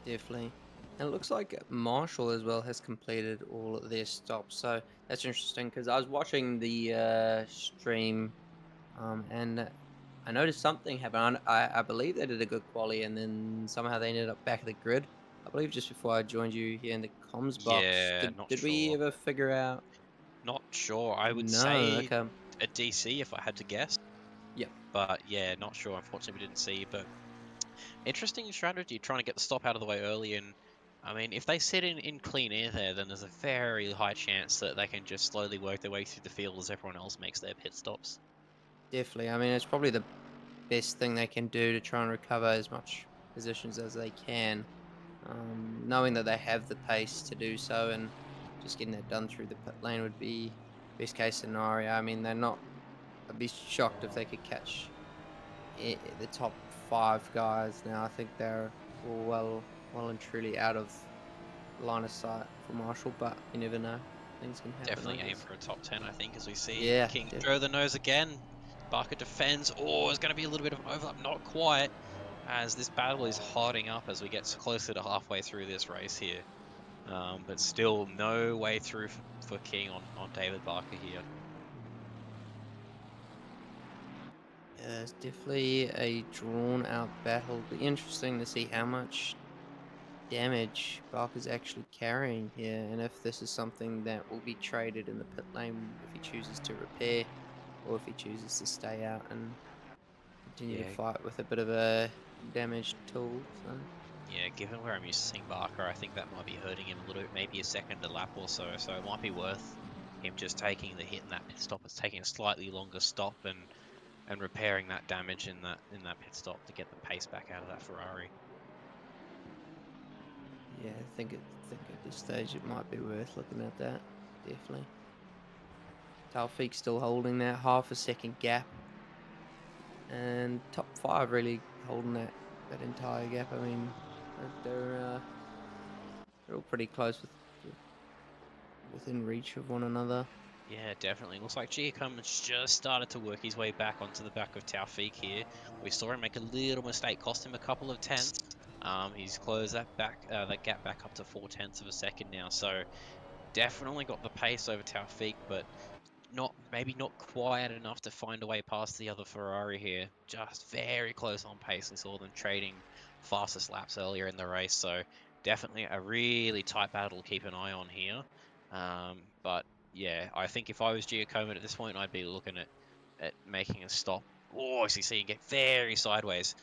Definitely. And it looks like Marshall as well has completed all of their stops. So that's interesting because I was watching the stream and I noticed something happened. I believe they did a good quali and then somehow they ended up back at the grid. I believe just before I joined you here in the comms box. Yeah, Did we ever figure out? Not sure. I would No, say okay. a DC if I had to guess. Yep. But yeah, not sure. Unfortunately, we didn't see. But interesting strategy, trying to get the stop out of the way early. And I mean, if they sit in clean air there, then there's a very high chance that they can just slowly work their way through the field as everyone else makes their pit stops. Definitely. I mean, it's probably the best thing they can do to try and recover as much positions as they can. Knowing that they have the pace to do so and just getting that done through the pit lane would be best case scenario. I mean, I'd be shocked if they could catch the top 5 guys now. I think they're well and truly out of line of sight for Marshall, but you never know. Things can happen. Definitely aim for a top 10, I think, as we see King definitely. throw the nose again. Barker defends. Oh, there's going to be a little bit of overlap. Not quite, as this battle is hotting up as we get closer to halfway through this race here. But still no way through for King on David Barker here. Yeah, it's definitely a drawn out battle. It'll be interesting to see how much damage Barker's actually carrying here, and if this is something that will be traded in the pit lane if he chooses to repair, or if he chooses to stay out and continue to fight with a bit of a damaged tool. So. Yeah, given where I'm used to seeing Barker, I think that might be hurting him a little bit, maybe a second a lap or so. So it might be worth him just taking the hit in that pit stop. It's taking a slightly longer stop and repairing that damage in that pit stop to get the pace back out of that Ferrari. Yeah, I think at this stage it might be worth looking at that. Definitely. Taufeeq still holding that half a second gap, and top 5 really holding that entire gap. I mean, they're all pretty close within reach of one another. Yeah, definitely. Looks like Giacomo's just started to work his way back onto the back of Taufeeq here. We saw him make a little mistake, cost him a couple of tenths. He's closed that gap back up to 0.4 of a second now. So definitely got the pace over Taufeeq, but maybe not quite enough to find a way past the other Ferrari here. Just very close on pace. We saw them trading fastest laps earlier in the race. So definitely a really tight battle to keep an eye on here. But yeah, I think if I was Giacomo at this point, I'd be looking at making a stop. Oh, as you see, get very sideways.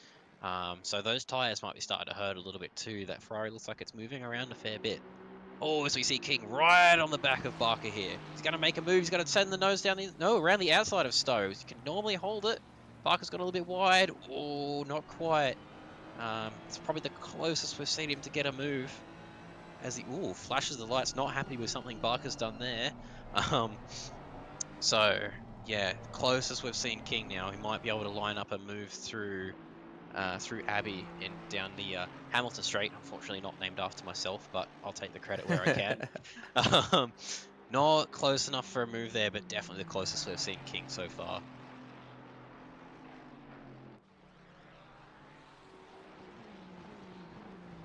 So those tyres might be starting to hurt a little bit too. That Ferrari looks like it's moving around a fair bit. Oh, as we see King right on the back of Barker here. He's going to make a move. He's going to send the nose down around the outside of Stowe. He can normally hold it. Barker's got a little bit wide. Oh, not quite. It's probably the closest we've seen him to get a move. As he flashes the lights, not happy with something Barker's done there. So yeah, closest we've seen King now. He might be able to line up a move through Abbey and down the Hamilton Straight. Unfortunately, not named after myself, but I'll take the credit where I can. Not close enough for a move there, but definitely the closest we've seen King so far.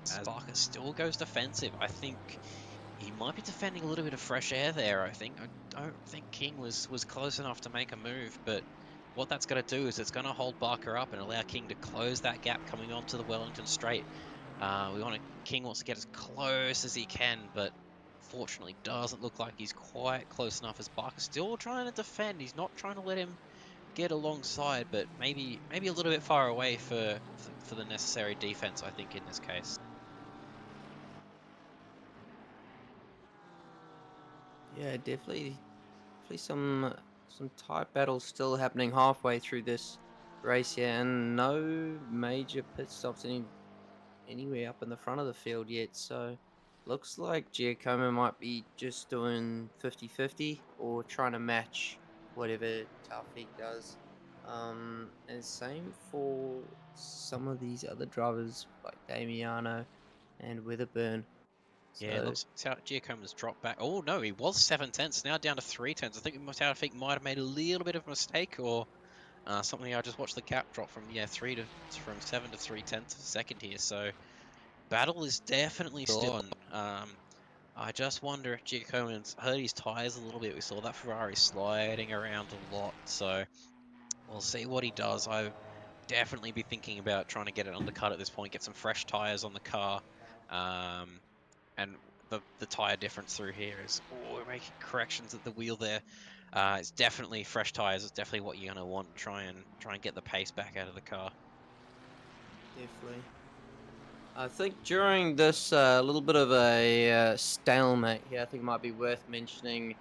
As Barker still goes defensive, I think he might be defending a little bit of fresh air there. I don't think King was close enough to make a move, but what that's going to do is it's going to hold Barker up and allow King to close that gap coming onto the Wellington Straight. King wants to get as close as he can, but fortunately doesn't look like he's quite close enough, as Barker's still trying to defend. He's not trying to let him get alongside, but maybe a little bit far away for the necessary defense, I think, in this case. Yeah, definitely some tight battles still happening halfway through this race here, and no major pit stops anywhere up in the front of the field yet. So looks like Giacomo might be just doing 50-50 or trying to match whatever Taufeeq does. And same for some of these other drivers like Damiano and Weatherburn. So, Yeah, it looks like Giacomo's dropped back. Oh no, he was 7/10, now down to 3/10. I think Taufik might have made a little bit of a mistake, or something. I just watched the cap drop from from 7 to 3/10 of a second here. So battle is definitely still on. I just wonder if Giacomo's hurt his tires a little bit. We saw that Ferrari sliding around a lot, so we'll see what he does. I've definitely be thinking about trying to get it undercut at this point, get some fresh tires on the car. And the tire difference through here is, we're making corrections at the wheel there. It's definitely fresh tires. It's definitely what you're gonna want. Try and get the pace back out of the car. definitely. I think during this little bit of a stalemate here, I think it might be worth mentioning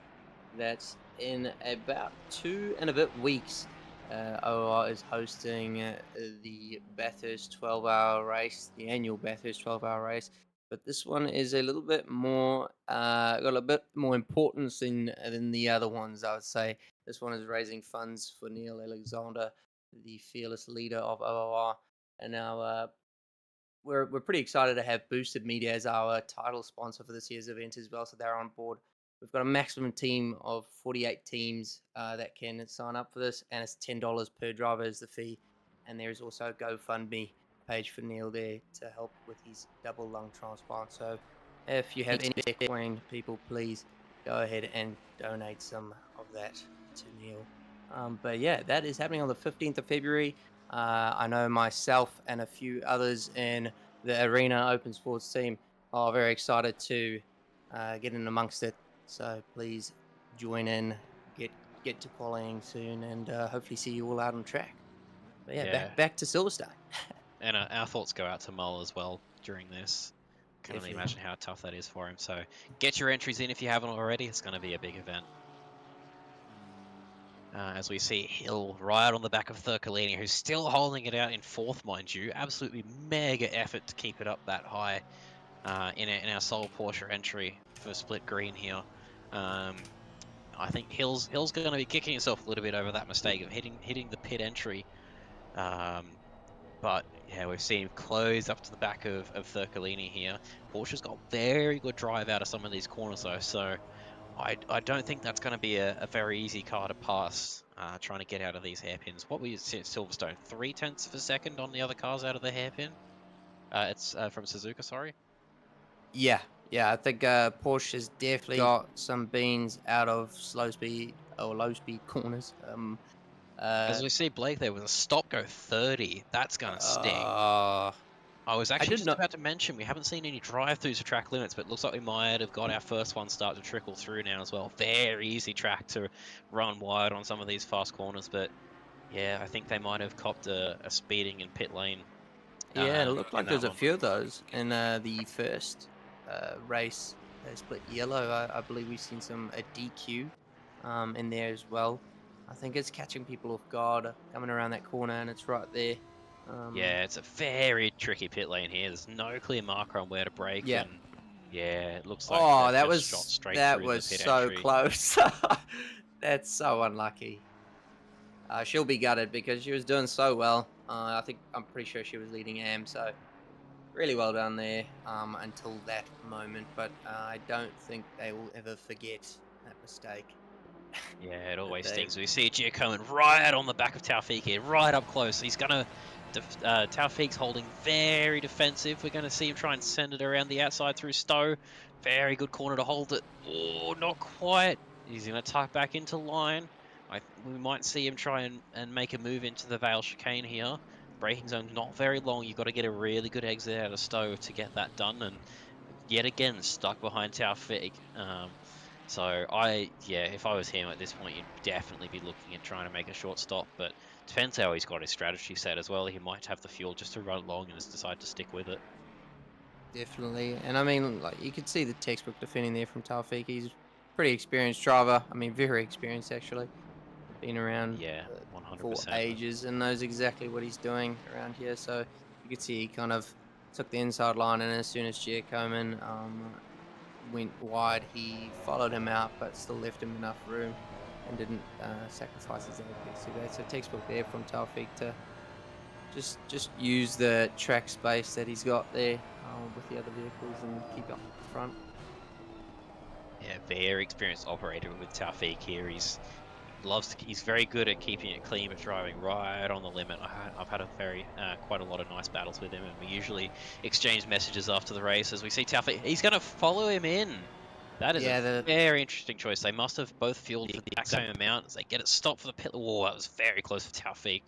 that in about 2 and a bit weeks, OR is hosting the Bathurst 12-hour race, the annual Bathurst 12-hour race. But this one is a little bit more, got a bit more importance than the other ones, I would say. This one is raising funds for Neil Alexander, the fearless leader of OR. And now we're pretty excited to have Boosted Media as our title sponsor for this year's event as well, so they're on board. We've got a maximum team of 48 teams that can sign up for this, and it's $10 per driver is the fee. And there is also a GoFundMe page for Neil there to help with his double lung transplant. So if you have any Bitcoin, people, please go ahead and donate some of that to Neil. But yeah, that is happening on the 15th of February. I know myself and a few others in the Arena Open Sports team are very excited to get in amongst it. So please join in, get to qualifying soon, and hopefully see you all out on track. But yeah, back to Silverstone. And our thoughts go out to Mull as well during this. Can only imagine how tough that is for him. So get your entries in if you haven't already. It's going to be a big event. As we see Hill right on the back of Thurkalini, who's still holding it out in 4th, mind you. Absolutely mega effort to keep it up that high in our sole Porsche entry for split green here. I think Hill's going to be kicking himself a little bit over that mistake of hitting the pit entry. But yeah, we've seen him close up to the back of Thurkalini here. Porsche's got very good drive out of some of these corners though, so I don't think that's going to be a very easy car to pass, trying to get out of these hairpins. What we see at Silverstone, 0.3 of a second on the other cars out of the hairpin. It's from Suzuka, sorry. Yeah, I think Porsche has definitely got some beans out of slow speed or low speed corners. As we see Blake there with a stop go 30, that's going to sting. I was actually just about to mention, we haven't seen any drive-throughs for track limits, but it looks like we might have got our first one start to trickle through now as well. Very easy track to run wide on some of these fast corners, but yeah, I think they might have copped a speeding in pit lane. Yeah, it looked like there's a few of those in the first race. They split yellow. I believe we've seen a DQ in there as well. I think it's catching people off guard coming around that corner, and it's right there. Yeah, it's a very tricky pit lane here. There's no clear marker on where to brake. Yeah. And yeah, it looks like that was shot straight that through was the pit so entry. close. That's so unlucky. She'll be gutted because she was doing so well. I'm pretty sure she was leading AM, so really well done there until that moment. But I don't think they will ever forget that mistake. Yeah, it always stings. We see Giacomo right on the back of Taufik here, right up close. He's going to... Taufik's holding very defensive. We're going to see him try and send it around the outside through Stowe. Very good corner to hold it. Oh, not quite. He's going to tuck back into line. We might see him try and make a move into the Vale chicane here. Braking zone not very long. You've got to get a really good exit out of Stowe to get that done. And yet again, stuck behind Taufik. So if I was him at this point, you'd definitely be looking at trying to make a short stop. But depends how he's got his strategy set as well. He might have the fuel just to run along and just decide to stick with it. Definitely, and I mean, like you could see the textbook defending there from Taufik. He's a pretty experienced driver. I mean, very experienced actually. Been around 100%. for ages and knows exactly what he's doing around here. So you could see he kind of took the inside line, and as soon as Giacomo went wide, he followed him out, but still left him enough room and didn't sacrifice his apex too bad. So textbook there from Taufik to just use the track space that he's got there with the other vehicles and keep up front. Yeah, very experienced operator with Taufik here. He's very good at keeping it clean but driving right on the limit. I've had quite a lot of nice battles with him, and we usually exchange messages after the race. As we see Taufik, he's going to follow him in. That is a very interesting choice. They must have both fueled for the exact same amount as they get it stopped for the pit. Oh, that was very close for Taufik.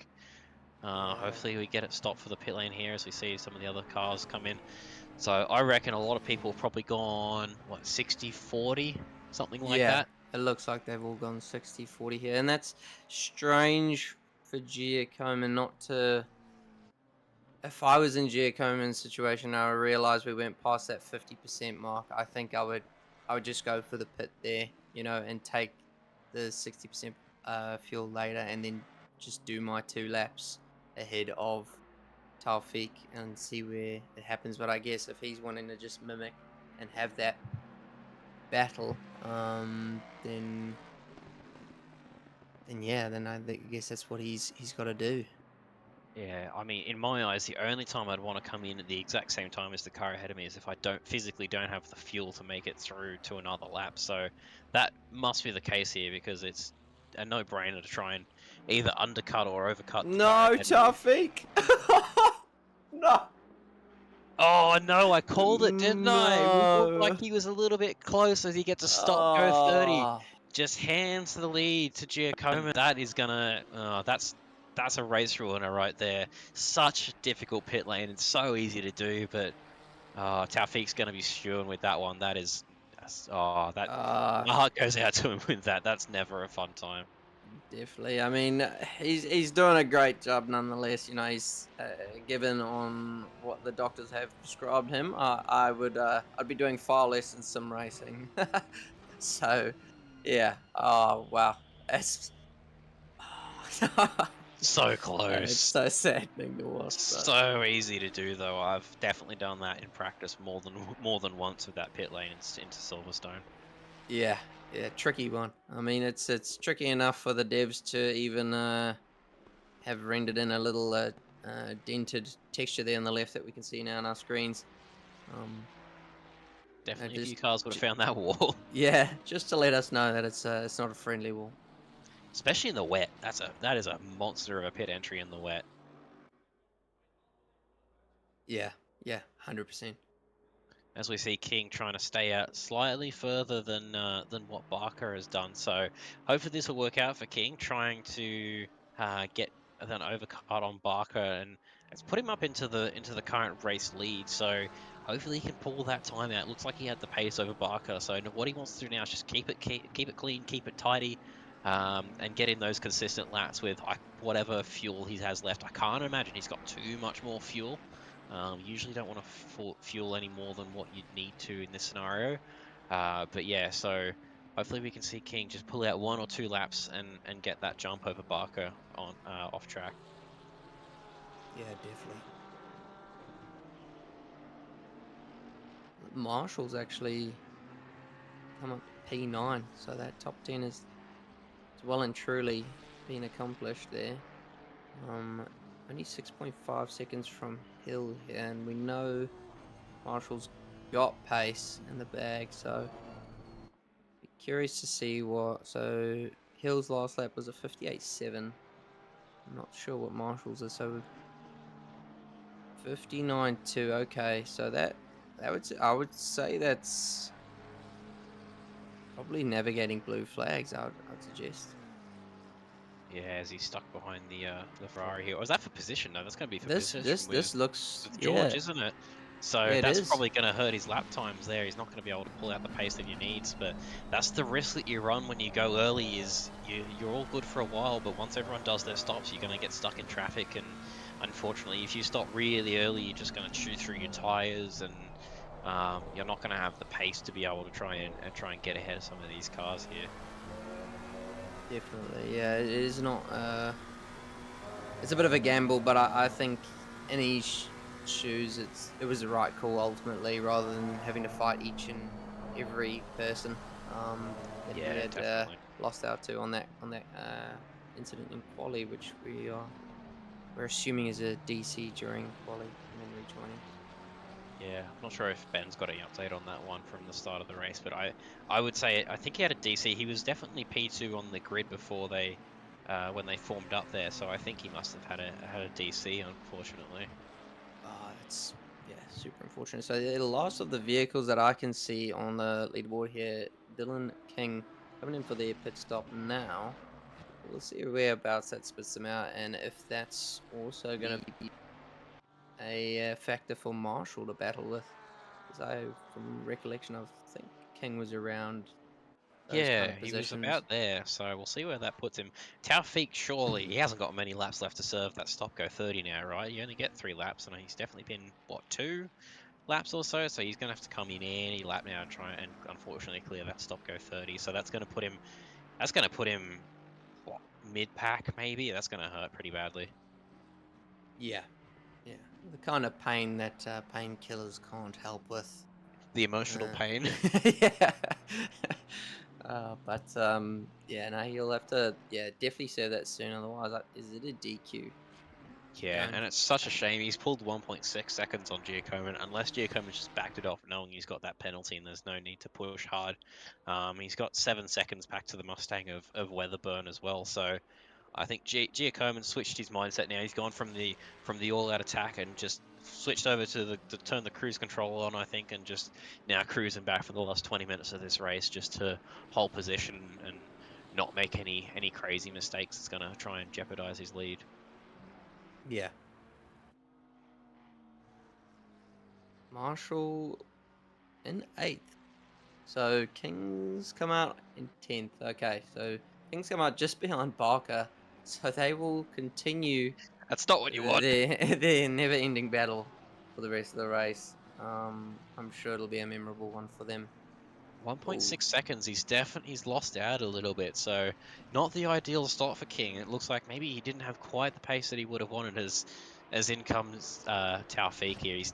Hopefully we get it stopped for the pit lane here as we see some of the other cars come in. So I reckon a lot of people have probably gone, what, 60-40? Something like that? It looks like they've all gone 60-40 here. And that's strange for Giacomo not to... If I was in Giacomo's situation, I realised we went past that 50% mark. I think I would just go for the pit there, you know, and take the 60% fuel later, and then just do my 2 laps ahead of Taufik and see where it happens. But I guess if he's wanting to just mimic and have that battle, then I guess that's what he's got to do. Yeah, I mean, in my eyes, the only time I'd want to come in at the exact same time as the car ahead of me is if I physically don't have the fuel to make it through to another lap. So that must be the case here, because it's a no-brainer to try and either undercut or overcut the car ahead of me. Taufik! No! Oh no, I called it, didn't I? It looked like he was a little bit close as he gets a stop, go 30. Just hands the lead to Giacomo. That is gonna, that's a race ruiner right there. Such a difficult pit lane. It's so easy to do, but Taufik's gonna be stewing with that one. My heart goes out to him with that. That's never a fun time. Definitely. I mean, he's doing a great job nonetheless. You know, he's given on what the doctors have prescribed him. I'd be doing far less than sim racing. So, yeah. Oh wow, it's so close. It's so saddening to watch. So easy to do though. I've definitely done that in practice more than once with that pit lane into Silverstone. Yeah, tricky one. I mean, it's tricky enough for the devs to even have rendered in a little dented texture there on the left that we can see now on our screens. Definitely a few cars would have found that wall. Yeah, just to let us know that it's not a friendly wall. Especially in the wet. That is a monster of a pit entry in the wet. Yeah, 100%. As we see King trying to stay out slightly further than what Barker has done. So hopefully this will work out for King, trying to get an overcut on Barker, and it's put him up into the current race lead. So hopefully he can pull that time out. Looks like he had the pace over Barker. So what he wants to do now is just keep it clean, keep it tidy, and get in those consistent laps with whatever fuel he has left. I can't imagine he's got too much more fuel. Usually don't want to fuel any more than what you'd need to in this scenario. But yeah, so hopefully we can see King just pull out 1 or 2 laps and get that jump over Barker on off track. Yeah, definitely. Marshall's actually come up to P9, so that top 10 is well and truly been accomplished there. Only 6.5 seconds from Hill here, and we know Marshall's got pace in the bag, so be curious to see what. So Hill's last lap was a 58.7. I'm not sure what Marshall's is, so 59.2. Okay, so I would say that's probably navigating blue flags. I'd suggest. Yeah, as he's stuck behind the Ferrari here. Or is that for position? No, that's going to be for position. This looks with George, isn't it? So that's probably going to hurt his lap times there. He's not going to be able to pull out the pace that he needs. But that's the risk that you run when you go early. Is you're all good for a while, but once everyone does their stops, you're going to get stuck in traffic. And unfortunately, if you stop really early, you're just going to chew through your tires, and you're not going to have the pace to be able to try and get ahead of some of these cars here. Definitely, yeah. It is not. It's a bit of a gamble, but I think in his shoes, it was the right call ultimately, rather than having to fight each and every person that we had lost out to on that incident in quali, which we're assuming is a DC during quali and then rejoining. Yeah, I'm not sure if Ben's got any update on that one from the start of the race, but I would say I think he had a DC. He was definitely P2 on the grid before they when they formed up there, so I think he must have had a DC, unfortunately. It's super unfortunate. So the last of the vehicles that I can see on the leaderboard here, Dylan King coming in for their pit stop now. We'll see whereabouts that spits them out, and if that's also going to be a factor for Marshall to battle with. Because from recollection, I think King was around those Yeah, kind of he was positions. about there, so we'll see where that puts him. Taufik, surely, he hasn't got many laps left to serve that stop go 30 now, right? You only get 3 laps, and he's definitely been, what, 2 laps or so? So he's going to have to come in any lap now and try and, unfortunately, clear that stop go 30. So that's going to put him, what, mid-pack, maybe? That's going to hurt pretty badly. Yeah. The kind of pain that painkillers can't help with. The emotional pain. Yeah. No, you'll have to, definitely serve that soon. Otherwise, is it a DQ? Yeah, and it's such a shame. He's pulled 1.6 seconds on Giacomin, unless Giacomin just backed it off knowing he's got that penalty and there's no need to push hard. He's got 7 seconds back to the Mustang of Weatherburn as well, so I think Giacomin switched his mindset now. He's gone from the all-out attack and just switched over to turn the cruise control on, I think, and just now cruising back for the last 20 minutes of this race just to hold position and not make any crazy mistakes that's going to try and jeopardize his lead. Yeah. Marshall in 8th. So Kings come out in 10th. Okay, so Kings come out just behind Barker. So they will continue. That's not what you want. Their never-ending battle for the rest of the race. I'm sure it'll be a memorable one for them. 1.6 seconds. He's lost out a little bit, so not the ideal start for King. It looks like maybe he didn't have quite the pace that he would have wanted as in comes Taufik here. He's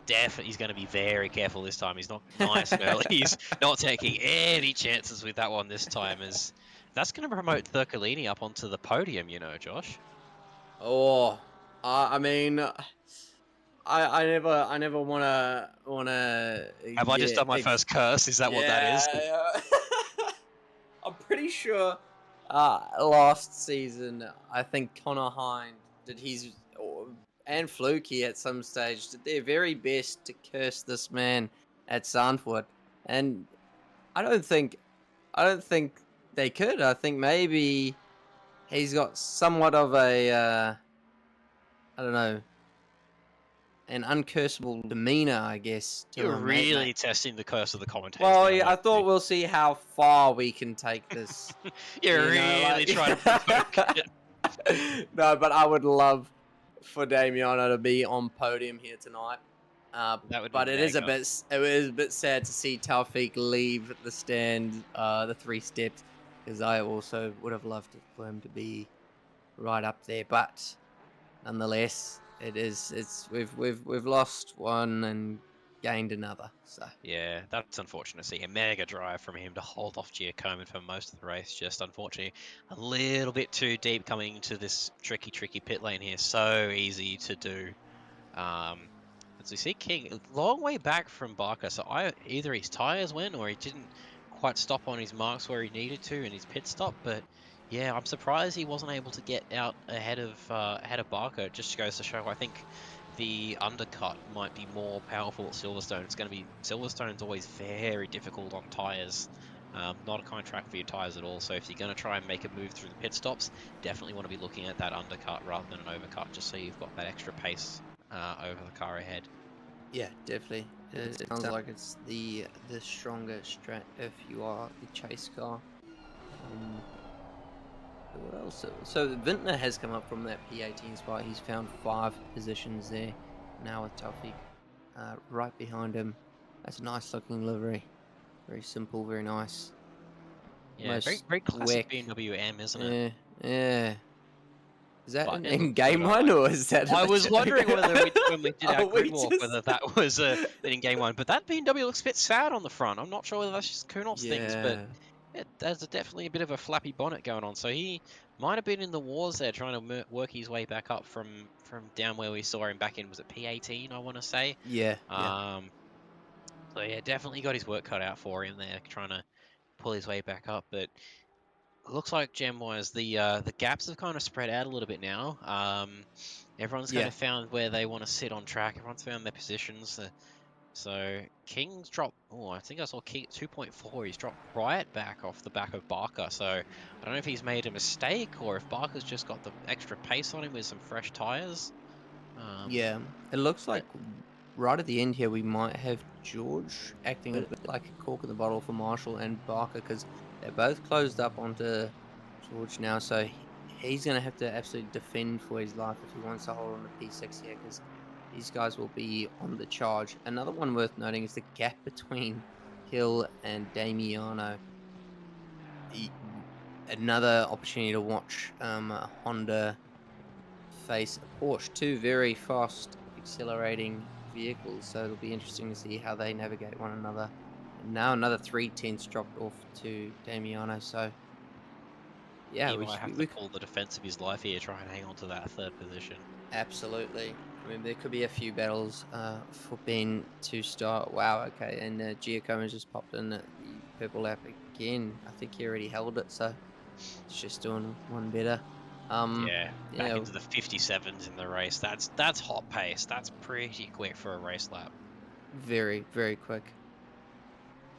going to be very careful this time. He's not nice and early. He's not taking any chances with that one this time, as that's going to promote Thurcolini up onto the podium, you know, Josh. Oh, I mean, I never wanna. Have I just done my first curse? Is that what that is? I'm pretty sure. Last season, I think Connor Hind did and Fluky at some stage did their very best to curse this man at Sandwood, and I don't think they could. I think maybe he's got somewhat of a I don't know, an uncursable demeanor, I guess. You're really testing the curse of the commentators. Well, yeah, I thought we'll see how far we can take this. You're really trying to provoke it. No, but I would love for Damiano to be on podium here tonight. But it is a bit sad to see Taufik leave the stand, the 3 steps, because I also would have loved for him to be right up there. But nonetheless, we've lost one and gained another. So yeah, that's unfortunate to see. A mega drive from him to hold off Giacomin for most of the race. Just unfortunately a little bit too deep coming into this tricky pit lane here. So easy to do. As we see King a long way back from Barker, so either his tires went or he didn't quite stop on his marks where he needed to in his pit stop. But yeah, I'm surprised he wasn't able to get out ahead of Barker. It just goes to show, I think the undercut might be more powerful at Silverstone. Silverstone's always very difficult on tires. Not a kind track for your tires at all. So if you're going to try and make a move through the pit stops, definitely want to be looking at that undercut rather than an overcut, just so you've got that extra pace over the car ahead. Yeah, definitely. It sounds like it's the stronger strat if you are the chase car. What else? So Vintner has come up from that P18 spot. He's found 5 positions there now with Taufik right behind him. That's a nice looking livery. Very simple, very nice. Yeah, very classic BMW M, isn't it? Yeah. Is that an in-game one, or is that? I was wondering whether when we did our grid walk, whether that was an in-game one. But that BMW looks a bit sad on the front. I'm not sure whether that's just Kunos things, but there's definitely a bit of a flappy bonnet going on. So he might have been in the wars there, trying to work his way back up from down where we saw him back in. Was it P18? I want to say. Yeah. So yeah, definitely got his work cut out for him there, trying to pull his way back up. But looks like gem-wise, the gaps have kind of spread out a little bit now. Everyone's kind Yeah. of found where they want to sit on track. Everyone's found their positions. So King's dropped. Oh, I think I saw King 2.4. He's dropped right back off the back of Barker. So I don't know if he's made a mistake or if Barker's just got the extra pace on him with some fresh tires. Yeah, it looks like right at the end here we might have George acting a bit like a cork in the bottle for Marshall and Barker, because they're both closed up onto George now, so he's going to have to absolutely defend for his life if he wants to hold on to P6 here, because these guys will be on the charge. Another one worth noting is the gap between Hill and Damiano. Another opportunity to watch Honda face a Porsche, two very fast accelerating vehicles, so it'll be interesting to see how they navigate one another. And now another 3/10 dropped off to Damiano, so yeah, he might have to pull the defense of his life here, try and hang on to that third position. absolutely. I mean, there could be a few battles for Ben to start. Wow, okay, and Giacomo's just popped in the purple lap again. I think he already held it, so it's just doing one better. Yeah, back into the 57s in the race. That's hot pace. That's pretty quick for a race lap. Very, very quick.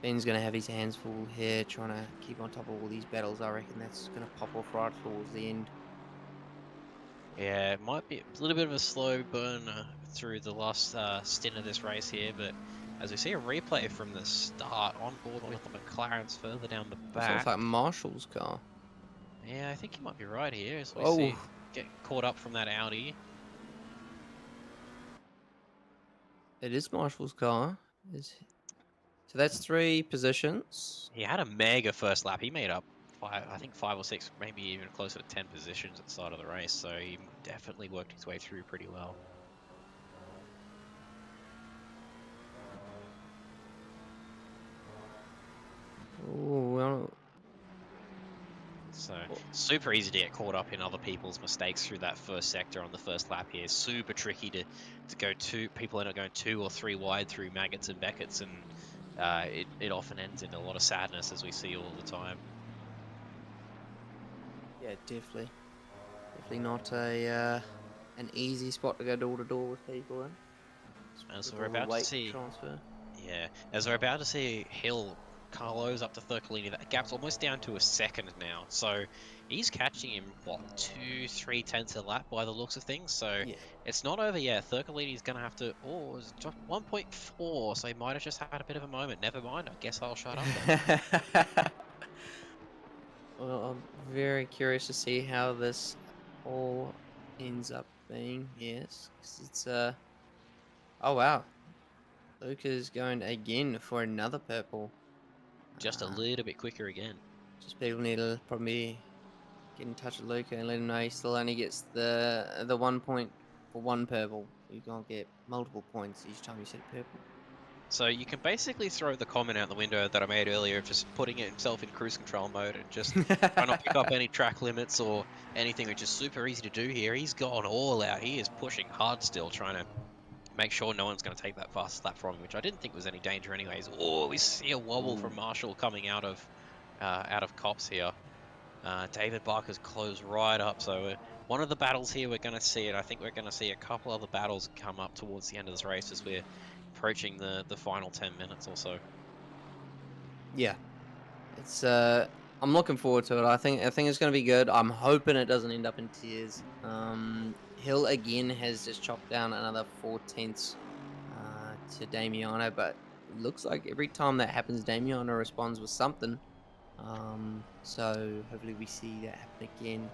Ben's going to have his hands full here, trying to keep on top of all these battles. I reckon that's going to pop off right towards the end. Yeah, it might be a little bit of a slow burn through the last stint of this race here, but as we see a replay from the start, on board with the McLarens further down the back. It looks like Marshall's car. Yeah, I think you might be right here, as we see get caught up from that Audi. It is Marshall's car. So that's 3 positions. He had a mega first lap. He made up, I think 5 or 6, maybe even closer to 10 positions at the start of the race, so he definitely worked his way through pretty well. Oh, well. So super easy to get caught up in other people's mistakes through that first sector on the first lap here. Super tricky to go people end up going 2 or 3 wide through Maggots and Beckett's, and it often ends in a lot of sadness, as we see all the time. Yeah, definitely not an easy spot to go door to door with people in. As we're about to see, as we're about to see Hill Carlos up to Thircolini. That gap's almost down to a second now, so he's catching him, what, 2-3 tenths a lap by the looks of things, so it's not over yet. Thircolini's going to have to, it's just 1.4, so he might have just had a bit of a moment. Never mind, I guess I'll shut up then. Well, I'm very curious to see how this all ends up being, yes, 'cause it's, oh wow, Luke is going again for another purple. Just a little bit quicker again. Just people need to probably get in touch with Luca and let him know he still only gets the 1 point for 1 purple. You can't get multiple points each time you set purple. So you can basically throw the comment out the window that I made earlier of just putting it himself in cruise control mode and just trying not pick up any track limits or anything, which is super easy to do here. He's gone all out. He is pushing hard still, trying to make sure no one's going to take that fast lap from him, which I didn't think was any danger anyways. Oh, we see a wobble from Marshall coming out of Cops here. David Barker's closed right up, so one of the battles here we're going to see it. I think we're going to see a couple other battles come up towards the end of this race as we're approaching the final 10 minutes or so. Yeah, it's I'm looking forward to it. I think it's going to be good. I'm hoping it doesn't end up in tears. Hill again has just chopped down another 4 tenths to Damiano, but it looks like every time that happens, Damiano responds with something. So hopefully we see that happen again.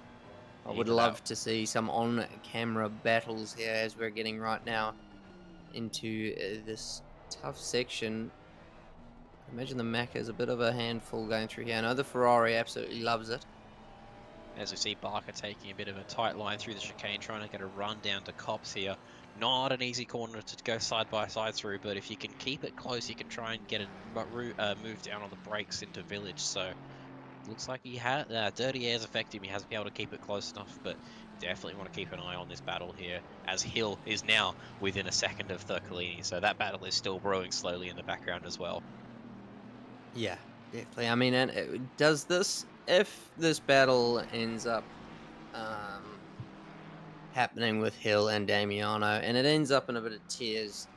I would love to see some on-camera battles here as we're getting right now into this tough section. I imagine the Mac is a bit of a handful going through here. I know the Ferrari absolutely loves it. As we see Barker taking a bit of a tight line through the chicane, trying to get a run down to Cops here. Not an easy corner to go side by side through, but if you can keep it close, you can try and get a move down on the brakes into Village. So looks like he had Dirty Air's affecting him. He hasn't been able to keep it close enough, but definitely want to keep an eye on this battle here, as Hill is now within a second of Thurcolini, so that battle is still brewing slowly in the background as well. Yeah, definitely. I mean, and does this, if this battle ends up happening with Hill and Damiano, and it ends up in a bit of tears,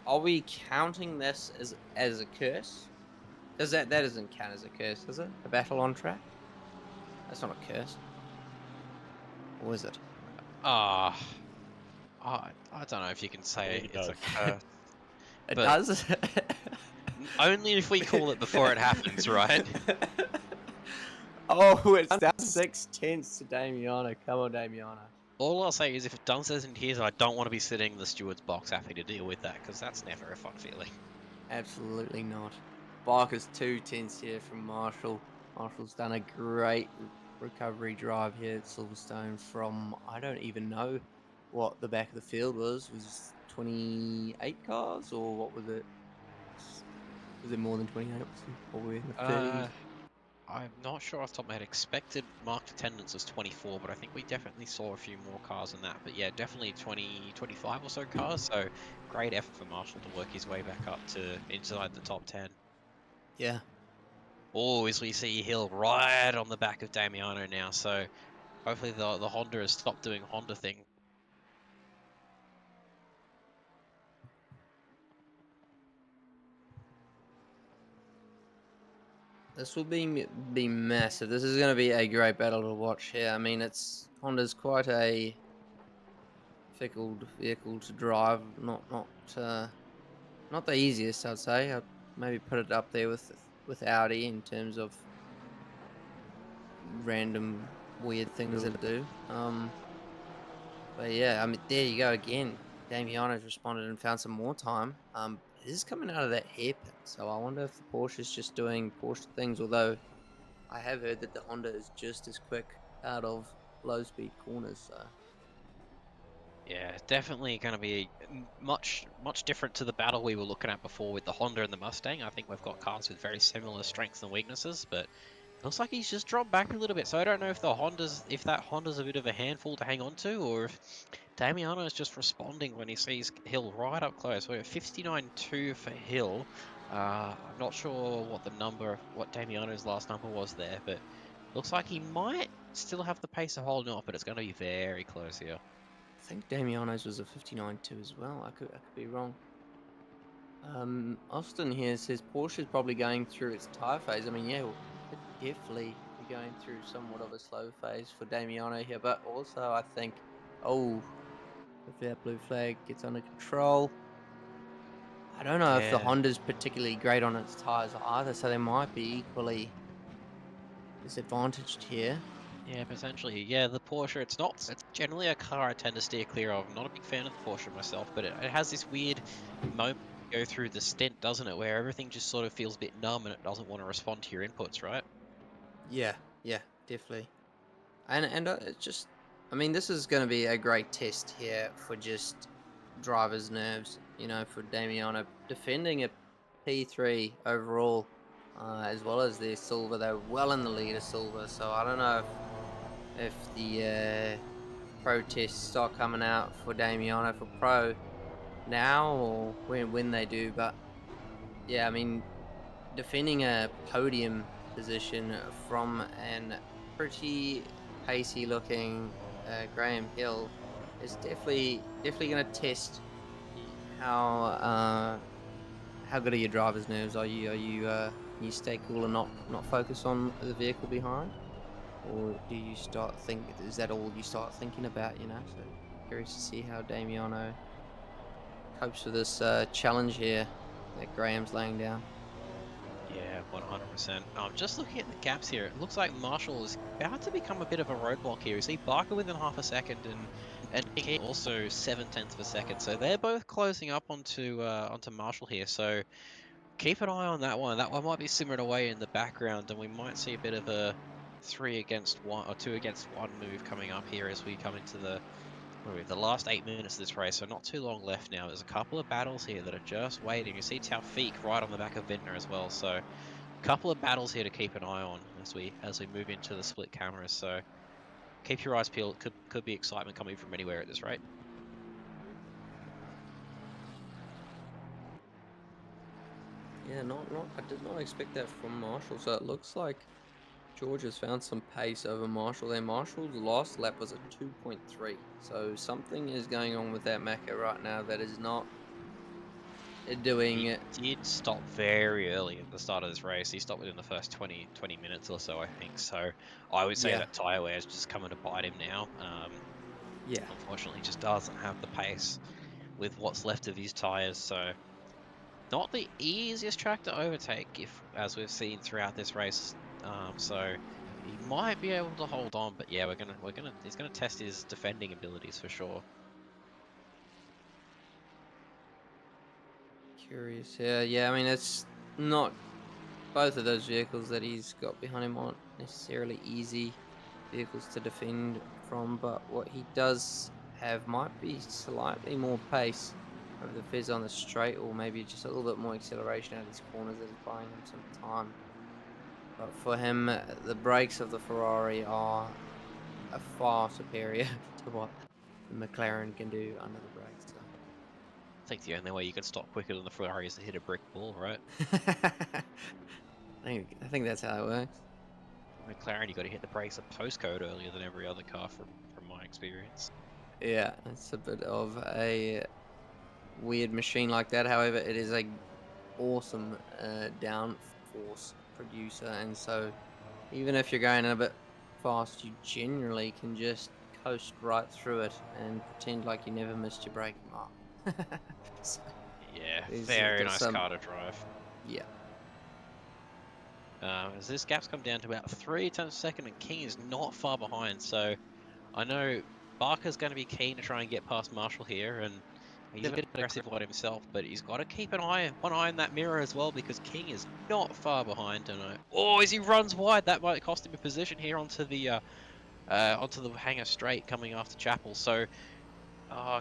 are we counting this as a curse? Does that doesn't count as a curse, does it? A battle on track? That's not a curse. Or is it? I don't know if you can say think it it's a does. curse. It But- does. Only if we call it before it happens, right? Oh, it's down 6/10 to Damiano. Come on, Damiano. All I'll say is if it does in tears, I don't want to be sitting in the steward's box having to deal with that, because that's never a fun feeling. Absolutely not. Barker's 2/10 here from Marshall. Marshall's done a great recovery drive here at Silverstone from, I don't even know what the back of the field was. Was 28 cars, or what was it? Was it more than 28? Or were we in the 30s? I'm not sure off the top of my head. Expected marked attendance was 24, but I think we definitely saw a few more cars than that. But yeah, definitely 20, 25 or so cars. So great effort for Marshall to work his way back up to inside the top 10. Yeah. Oh, as we see Hill right on the back of Damiano now. So hopefully the Honda has stopped doing Honda thing. This will be massive. This is going to be a great battle to watch here. I mean, Honda's quite a fickle vehicle to drive. Not the easiest, I'd say. I'd maybe put it up there with Audi in terms of random weird things that it do. But yeah, I mean, there you go again. Damiano's responded and found some more time. It is coming out of that hairpin, so I wonder if the Porsche is just doing Porsche things. Although I have heard that the Honda is just as quick out of low-speed corners. So Yeah, definitely going to be much different to the battle we were looking at before with the Honda and the Mustang. I think we've got cars with very similar strengths and weaknesses, but it looks like he's just dropped back a little bit. So I don't know if that Honda's a bit of a handful to hang on to, or if Damiano is just responding when he sees Hill right up close. We're at 59.2 for Hill. I'm not sure what Damiano's last number was there, but looks like he might still have the pace of holding off, but it's going to be very close here. I think Damiano's was a 59.2 as well. I could be wrong. Austin here says Porsche's probably going through its tyre phase. I mean, yeah, it could definitely be going through somewhat of a slow phase for Damiano here, but also I think, if that blue flag gets under control, I don't know if the Yeah. Honda's particularly great on its tyres either, so they might be equally disadvantaged here. Yeah, potentially. Yeah, the Porsche, it's generally a car I tend to steer clear of. I'm not a big fan of the Porsche myself, but it has this weird moment go through the stint, doesn't it, where everything just sort of feels a bit numb and it doesn't want to respond to your inputs, right? Yeah, definitely. And it's just, I mean, this is going to be a great test here for just drivers' nerves, for Damiano defending a P3 overall, as well as their silver. They're well in the lead of silver, so I don't know if the protests start coming out for Damiano for pro now or when they do, but yeah, I mean, defending a podium position from an pretty pacey looking Graham Hill is definitely going to test how good are your driver's nerves. Are you you stay cool and not focus on the vehicle behind, or do you is that all you start thinking about? So curious to see how Damiano copes with this challenge here that Graham's laying down. Yeah, 100%. Just looking at the gaps here, it looks like Marshall is about to become a bit of a roadblock here. You see Barker within half a second and Nick also 7/10 of a second. So they're both closing up onto Marshall here. So keep an eye on that one. That one might be simmering away in the background, and we might see a bit of a 3 against 1 or 2 against 1 move coming up here as we come into the last 8 minutes of this race. So not too long left now. There's a couple of battles here that are just waiting. You see Taufik right on the back of Vintner as well. So a couple of battles here to keep an eye on as we move into the split cameras. So keep your eyes peeled. Could be excitement coming from anywhere at this rate. Yeah, I did not expect that from Marshall. So it looks like George has found some pace over Marshall there. Marshall's last lap was a 2.3. So something is going on with that mecha right now that is not doing He it. did stop very early at the start of this race. He stopped within the first 20 minutes or so, I think. So I would say Yeah. that tyre wear is just coming to bite him now. Yeah. Unfortunately, he just doesn't have the pace with what's left of his tyres. So not the easiest track to overtake, as we've seen throughout this race. So he might be able to hold on, but yeah, he's gonna test his defending abilities for sure. Curious. Yeah. I mean, it's not both of those vehicles that he's got behind him aren't necessarily easy vehicles to defend from, but what he does have might be slightly more pace over the Fizz on the straight, or maybe just a little bit more acceleration out of these corners that is buying him some time. But for him, the brakes of the Ferrari are far superior to what the McLaren can do under the brakes. So. I think the only way you can stop quicker than the Ferrari is to hit a brick wall, right? I think that's how it works. McLaren, you got to hit the brakes a postcode earlier than every other car, from my experience. Yeah, it's a bit of a weird machine like that. However, it is a awesome downforce producer, and so even if you're going a bit fast, you generally can just coast right through it and pretend like you never missed your braking mark. So, yeah, very nice car to drive. Yeah. As this gap's come down to about 3 tenths a second, and King is not far behind, so I know Barker's going to be keen to try and get past Marshall here, and he's a bit aggressive on himself, but he's got to keep one eye in that mirror as well, because King is not far behind. And as he runs wide, that might cost him a position here onto the hangar straight coming after Chapel. So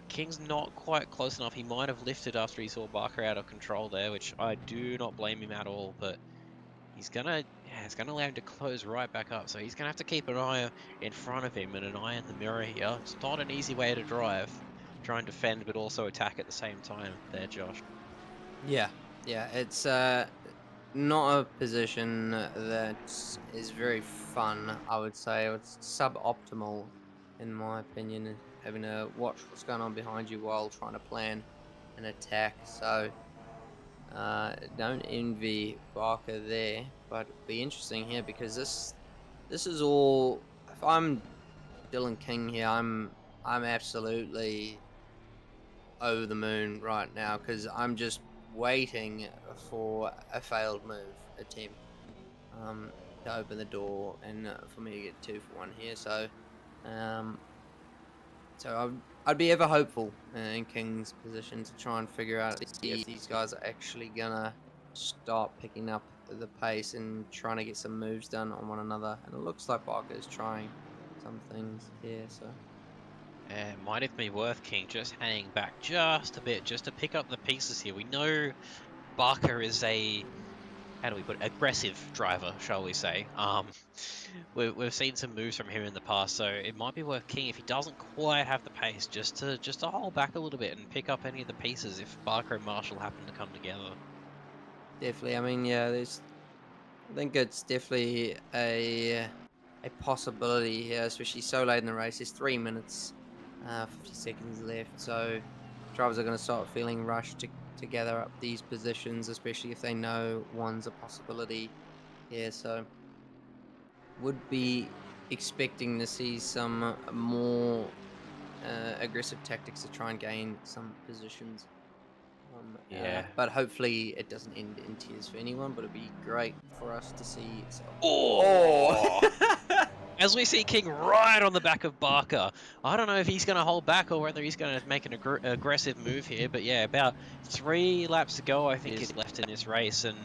King's not quite close enough. He might have lifted after he saw Barker out of control there, which I do not blame him at all, but it's gonna allow him to close right back up. So he's gonna have to keep an eye in front of him and an eye in the mirror here. It's not an easy way to drive. Try and defend, but also attack at the same time there, Josh. Yeah, it's not a position that is very fun, I would say. It's suboptimal, in my opinion, having to watch what's going on behind you while trying to plan an attack. So don't envy Barker there, but it'll be interesting here, because this is all. If I'm Dylan King here, I'm absolutely over the moon right now, because I'm just waiting for a failed move attempt to open the door and for me to get 2 for 1 here. So I'd be ever hopeful in King's position to try and figure out if these guys are actually gonna start picking up the pace and trying to get some moves done on one another. And it looks like Barker is trying some things here. So it might have been worth King just hanging back just a bit, just to pick up the pieces here. We know Barker is a, how do we put it, aggressive driver, shall we say. We've seen some moves from him in the past, so it might be worth King, if he doesn't quite have the pace, just to hold back a little bit and pick up any of the pieces if Barker and Marshall happen to come together. Definitely. I mean, yeah, I think it's definitely a possibility here, especially so late in the race. There's 3 minutes, 50 seconds left, so drivers are going to start feeling rushed to gather up these positions, especially if they know one's a possibility here. So would be expecting to see some more aggressive tactics to try and gain some positions. But hopefully it doesn't end in tears for anyone, but it'd be great for us to see. As we see King right on the back of Barker. I don't know if he's going to hold back or whether he's going to make an aggressive move here, but yeah, about 3 laps to go, I think, is left in this race, and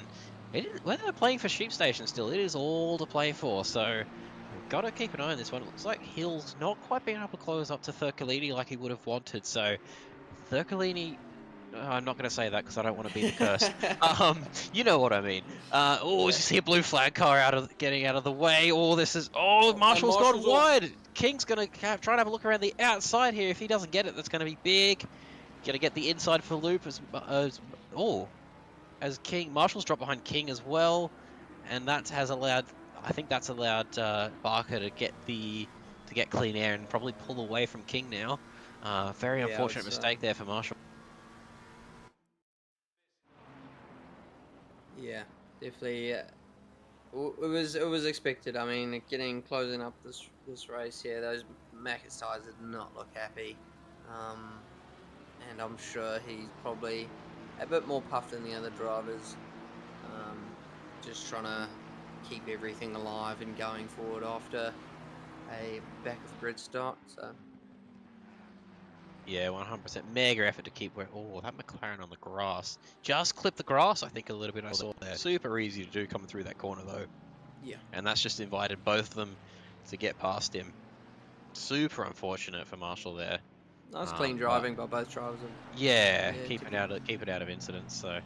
whether they're playing for Sheep Station still, it is all to play for, so we've got to keep an eye on this one. It looks like Hill's not quite being able to close up to Thurcolini like he would have wanted, so Thurcolini... I'm not going to say that because I don't want to be the curse. You know what I mean. You see a blue flag car getting out of the way. Marshall's gone wide. King's going to try and have a look around the outside here. If he doesn't get it, that's going to be big. Going to get the inside for loop as King. Marshall's dropped behind King as well. And that has allowed, I think that's allowed Barker to get clean air and probably pull away from King now. Very unfortunate mistake there for Marshall. Yeah, definitely. It was expected. I mean, closing up this race here, those Macca's tyres did not look happy, and I'm sure he's probably a bit more puffed than the other drivers, just trying to keep everything alive and going forward after a back of grid start. So. Yeah, 100%. Mega effort to keep where. Oh, that McLaren on the grass. Just clipped the grass, I think, a little bit. I saw there. Super easy to do coming through that corner, though. Yeah. And that's just invited both of them to get past him. Super unfortunate for Marshall there. Nice clean driving by both drivers. Yeah, keep it out of incidents. So,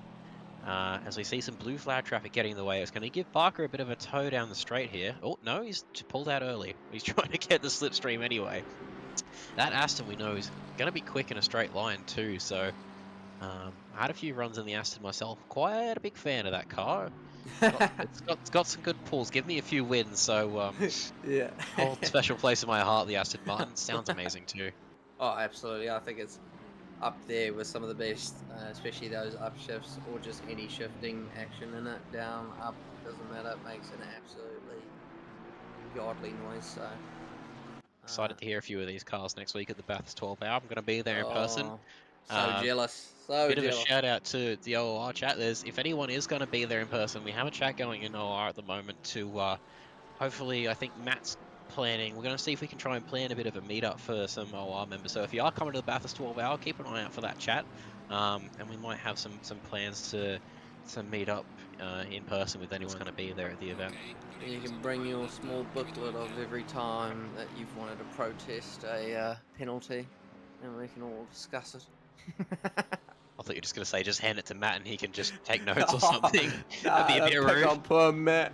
as we see some blue flag traffic getting in the way, it's going to give Barker a bit of a tow down the straight here. Oh no, he's pulled out early. He's trying to get the slipstream anyway. That Aston we know is going to be quick in a straight line too, so I had a few runs in the Aston myself. Quite a big fan of that car. It's got some good pulls. Give me a few wins, so yeah. Hold special place in my heart. The Aston Martin sounds amazing too. Oh, absolutely. I think it's up there with some of the best, especially those upshifts or just any shifting action in it. Down, up, doesn't matter. It makes an absolutely godly noise. So. Excited to hear a few of these cars next week at the Bathurst 12 Hour. I'm going to be there in person. So jealous. So bit jealous. of a shout out to the OR chat. If anyone is going to be there in person, we have a chat going in OR at the moment to hopefully, I think Matt's planning. We're going to see if we can try and plan a bit of a meetup for some OR members. So if you are coming to the Bathurst 12 Hour, keep an eye out for that chat. And we might have some plans to meet up in person with anyone going to be there at the event. You can bring your small booklet of every time that you've wanted to protest a penalty, and we can all discuss it. I thought you were just going to say just hand it to Matt and he can just take notes or something. That'd be a bit rude. On poor Matt.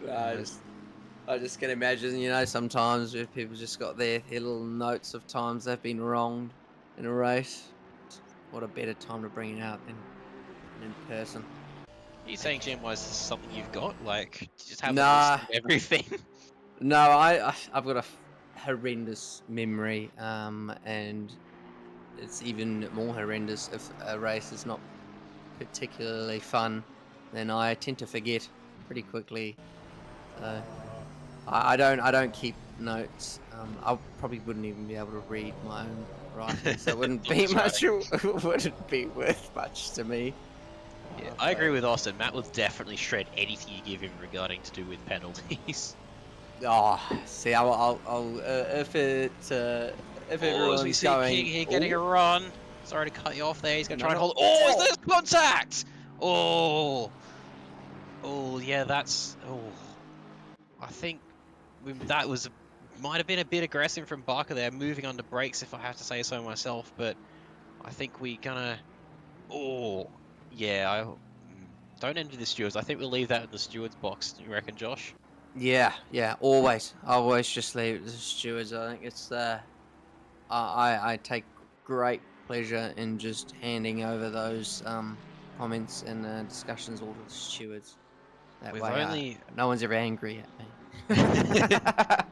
I just can imagine, sometimes if people just got their little notes of times they've been wronged in a race. What a better time to bring it out than in person. Are you saying Gen-wise this is something you've got? Like, just have everything? No, I've got a horrendous memory, and it's even more horrendous if a race is not particularly fun. Then I tend to forget pretty quickly. I don't keep notes. I probably wouldn't even be able to read my own writing, so it wouldn't be much. It wouldn't be worth much to me. Yeah, I agree with Austin. Matt will definitely shred anything you give him regarding to do with penalties. Oh, see, I'll if everyone's going, King here getting a run. Sorry to cut you off there. He's gonna try and hold. Oh, is this contact? Oh, yeah, that's. Oh, I think that might have been a bit aggressive from Barker there, moving under brakes, if I have to say so myself. But I think we're gonna. Oh. Yeah, I don't enter the stewards. I think we'll leave that in the stewards box. You reckon, Josh? Yeah, always. I always just leave it to the stewards. I think it's I take great pleasure in just handing over those comments and discussions all to the stewards. That way, no one's ever angry at me.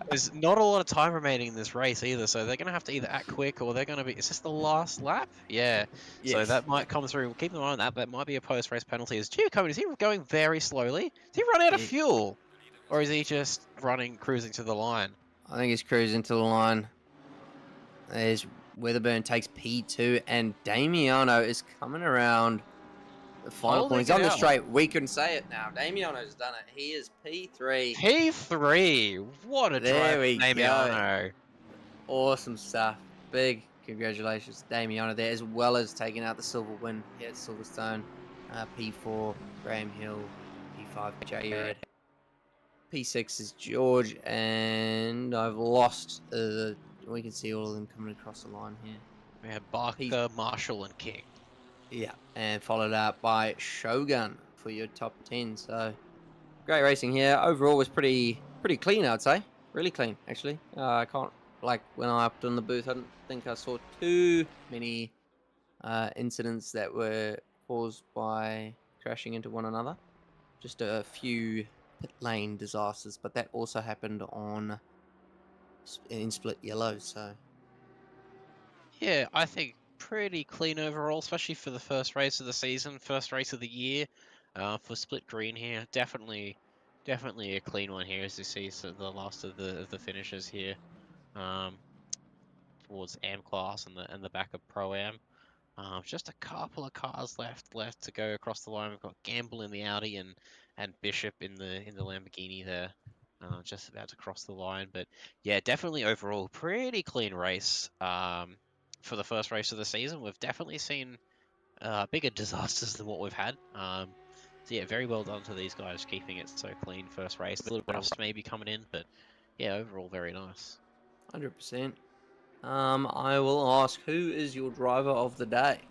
There's not a lot of time remaining in this race either, so they're going to have to either act quick or they're going to be... Is this the last lap? Yeah. Yes. So that might come through. We'll keep in mind that might be a post-race penalty. Is he going very slowly? Does he run out of fuel? Or is he just cruising to the line? I think he's cruising to the line. There's Weatherburn takes P2 and Damiano is coming around the final points on the straight. We can say it now. Damiano's done it. He is P3. P3. What a drive, Damiano. Awesome stuff. Big congratulations to Damiano there, as well as taking out the silver win here at Silverstone. P4, Graham Hill. P5, J. P6 is George, and I've lost we can see all of them coming across the line here. We have Barker, Marshall, and King. Yeah, and followed up by Shogun for your top 10. So great racing here. Overall was pretty pretty clean, I'd say. Really clean, actually. I can't, like, when I upped on the booth, I don't think I saw too many incidents that were caused by crashing into one another. Just a few pit lane disasters, but that also happened in split yellow, so... Yeah, I think pretty clean overall, especially for the first race of the season, first race of the year. For split green here, definitely a clean one here, as you see. So the last of the finishes here, towards AM class and the back of Pro Am. Just a couple of cars left to go across the line. We've got Gamble in the Audi and Bishop in the Lamborghini there, just about to cross the line. But yeah, definitely overall pretty clean race. For the first race of the season, we've definitely seen bigger disasters than what we've had. So yeah, very well done to these guys keeping it so clean first race. A little rust maybe coming in, but yeah, overall very nice. 100%. I will ask, who is your driver of the day?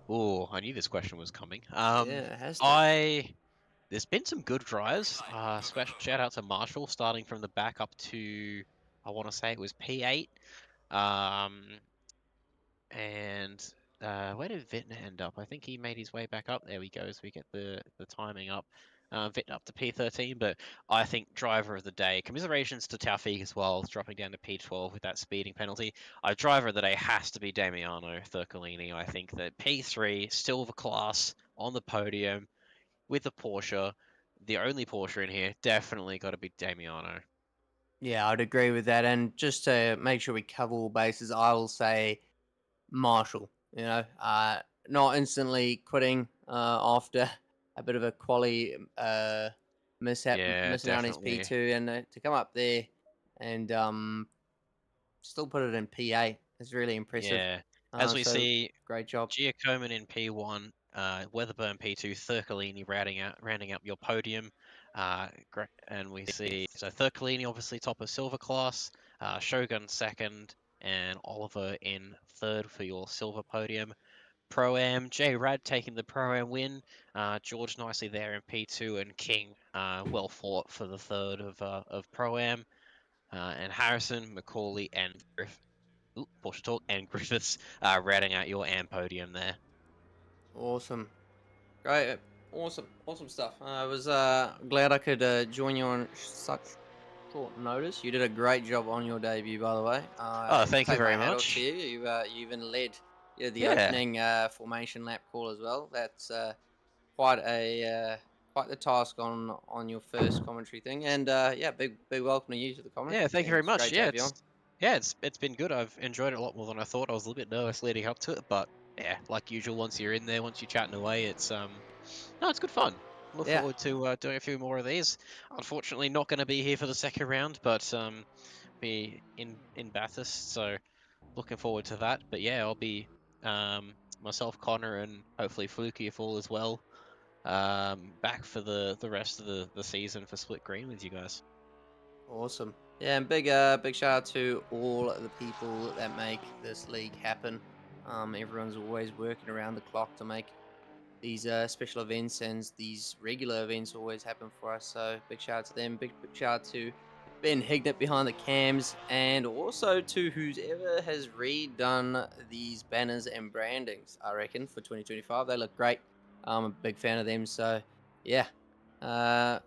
Oh, I knew this question was coming. Yeah, it has to. There's been some good drives. Special shout out to Marshall, starting from the back up to, I want to say it was P8. And where did Vittner end up? I think he made his way back up. There we go, as we get the timing up. Vittner up to P13, but I think driver of the day. Commiserations to Taufik as well, dropping down to P12 with that speeding penalty. Driver of the day has to be Damiano Thurcolini. I think that P3, silver class on the podium with the Porsche, the only Porsche in here, definitely got to be Damiano. Yeah, I'd agree with that. And just to make sure we cover all bases, I will say Marshall. Not instantly quitting after a bit of a quali mishap, Yeah, missing out on his definitely. P2, and to come up there and still put it in P8 is really impressive. Yeah, as we see, great job. Giacomin in P1, Weatherburn P2, Thurcolini rounding up your podium. And we see, so Thurcolini obviously top of silver class, Shogun second, and Oliver in third for your silver podium. Pro-Am, J Rad taking the Pro-Am win, George nicely there in P2, and King well fought for the third of Pro-Am, and Harrison, Macaulay, and Porsche Talk, and Griffiths rounding out your AM podium there. Awesome. Great. Awesome stuff. I was glad I could join you on such short notice. You did a great job on your debut, by the way. Thank you very much. You even led the Yeah. opening formation lap call as well. That's quite the task on your first commentary thing. And big welcome to you to the commentary. Yeah, thank you very much. Yeah, it's been good. I've enjoyed it a lot more than I thought. I was a little bit nervous leading up to it, but yeah, like usual, once you're in there, once you're chatting away, it's it's good fun. Look forward to doing a few more of these. Unfortunately, not going to be here for the second round, but be in Bathurst, so looking forward to that. But yeah, I'll be myself, Connor, and hopefully Fluky if all as well. Back for the rest of the season for Split Green with you guys. Awesome. Yeah, and big shout out to all the people that make this league happen. Everyone's always working around the clock to make these special events and these regular events always happen for us. So big shout out to them. Big shout out to Ben Hignett behind the cams, and also to whoever has redone these banners and brandings, I reckon, for 2025. They look great. I'm a big fan of them. So yeah, that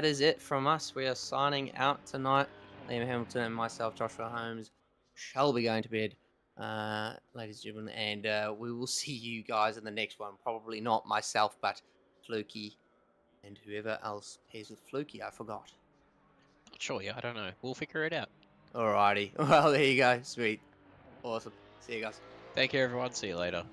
is it from us. We are signing out tonight. Liam Hamilton and myself, Joshua Holmes, shall be going to bed, ladies and gentlemen, and we will see you guys in the next one. Probably not myself, but Fluky and whoever else pairs with Fluky. I forgot. Not sure, yeah, I don't know. We'll figure it out. Alrighty. Well, there you go. Sweet. Awesome. See you guys. Take care, everyone. See you later.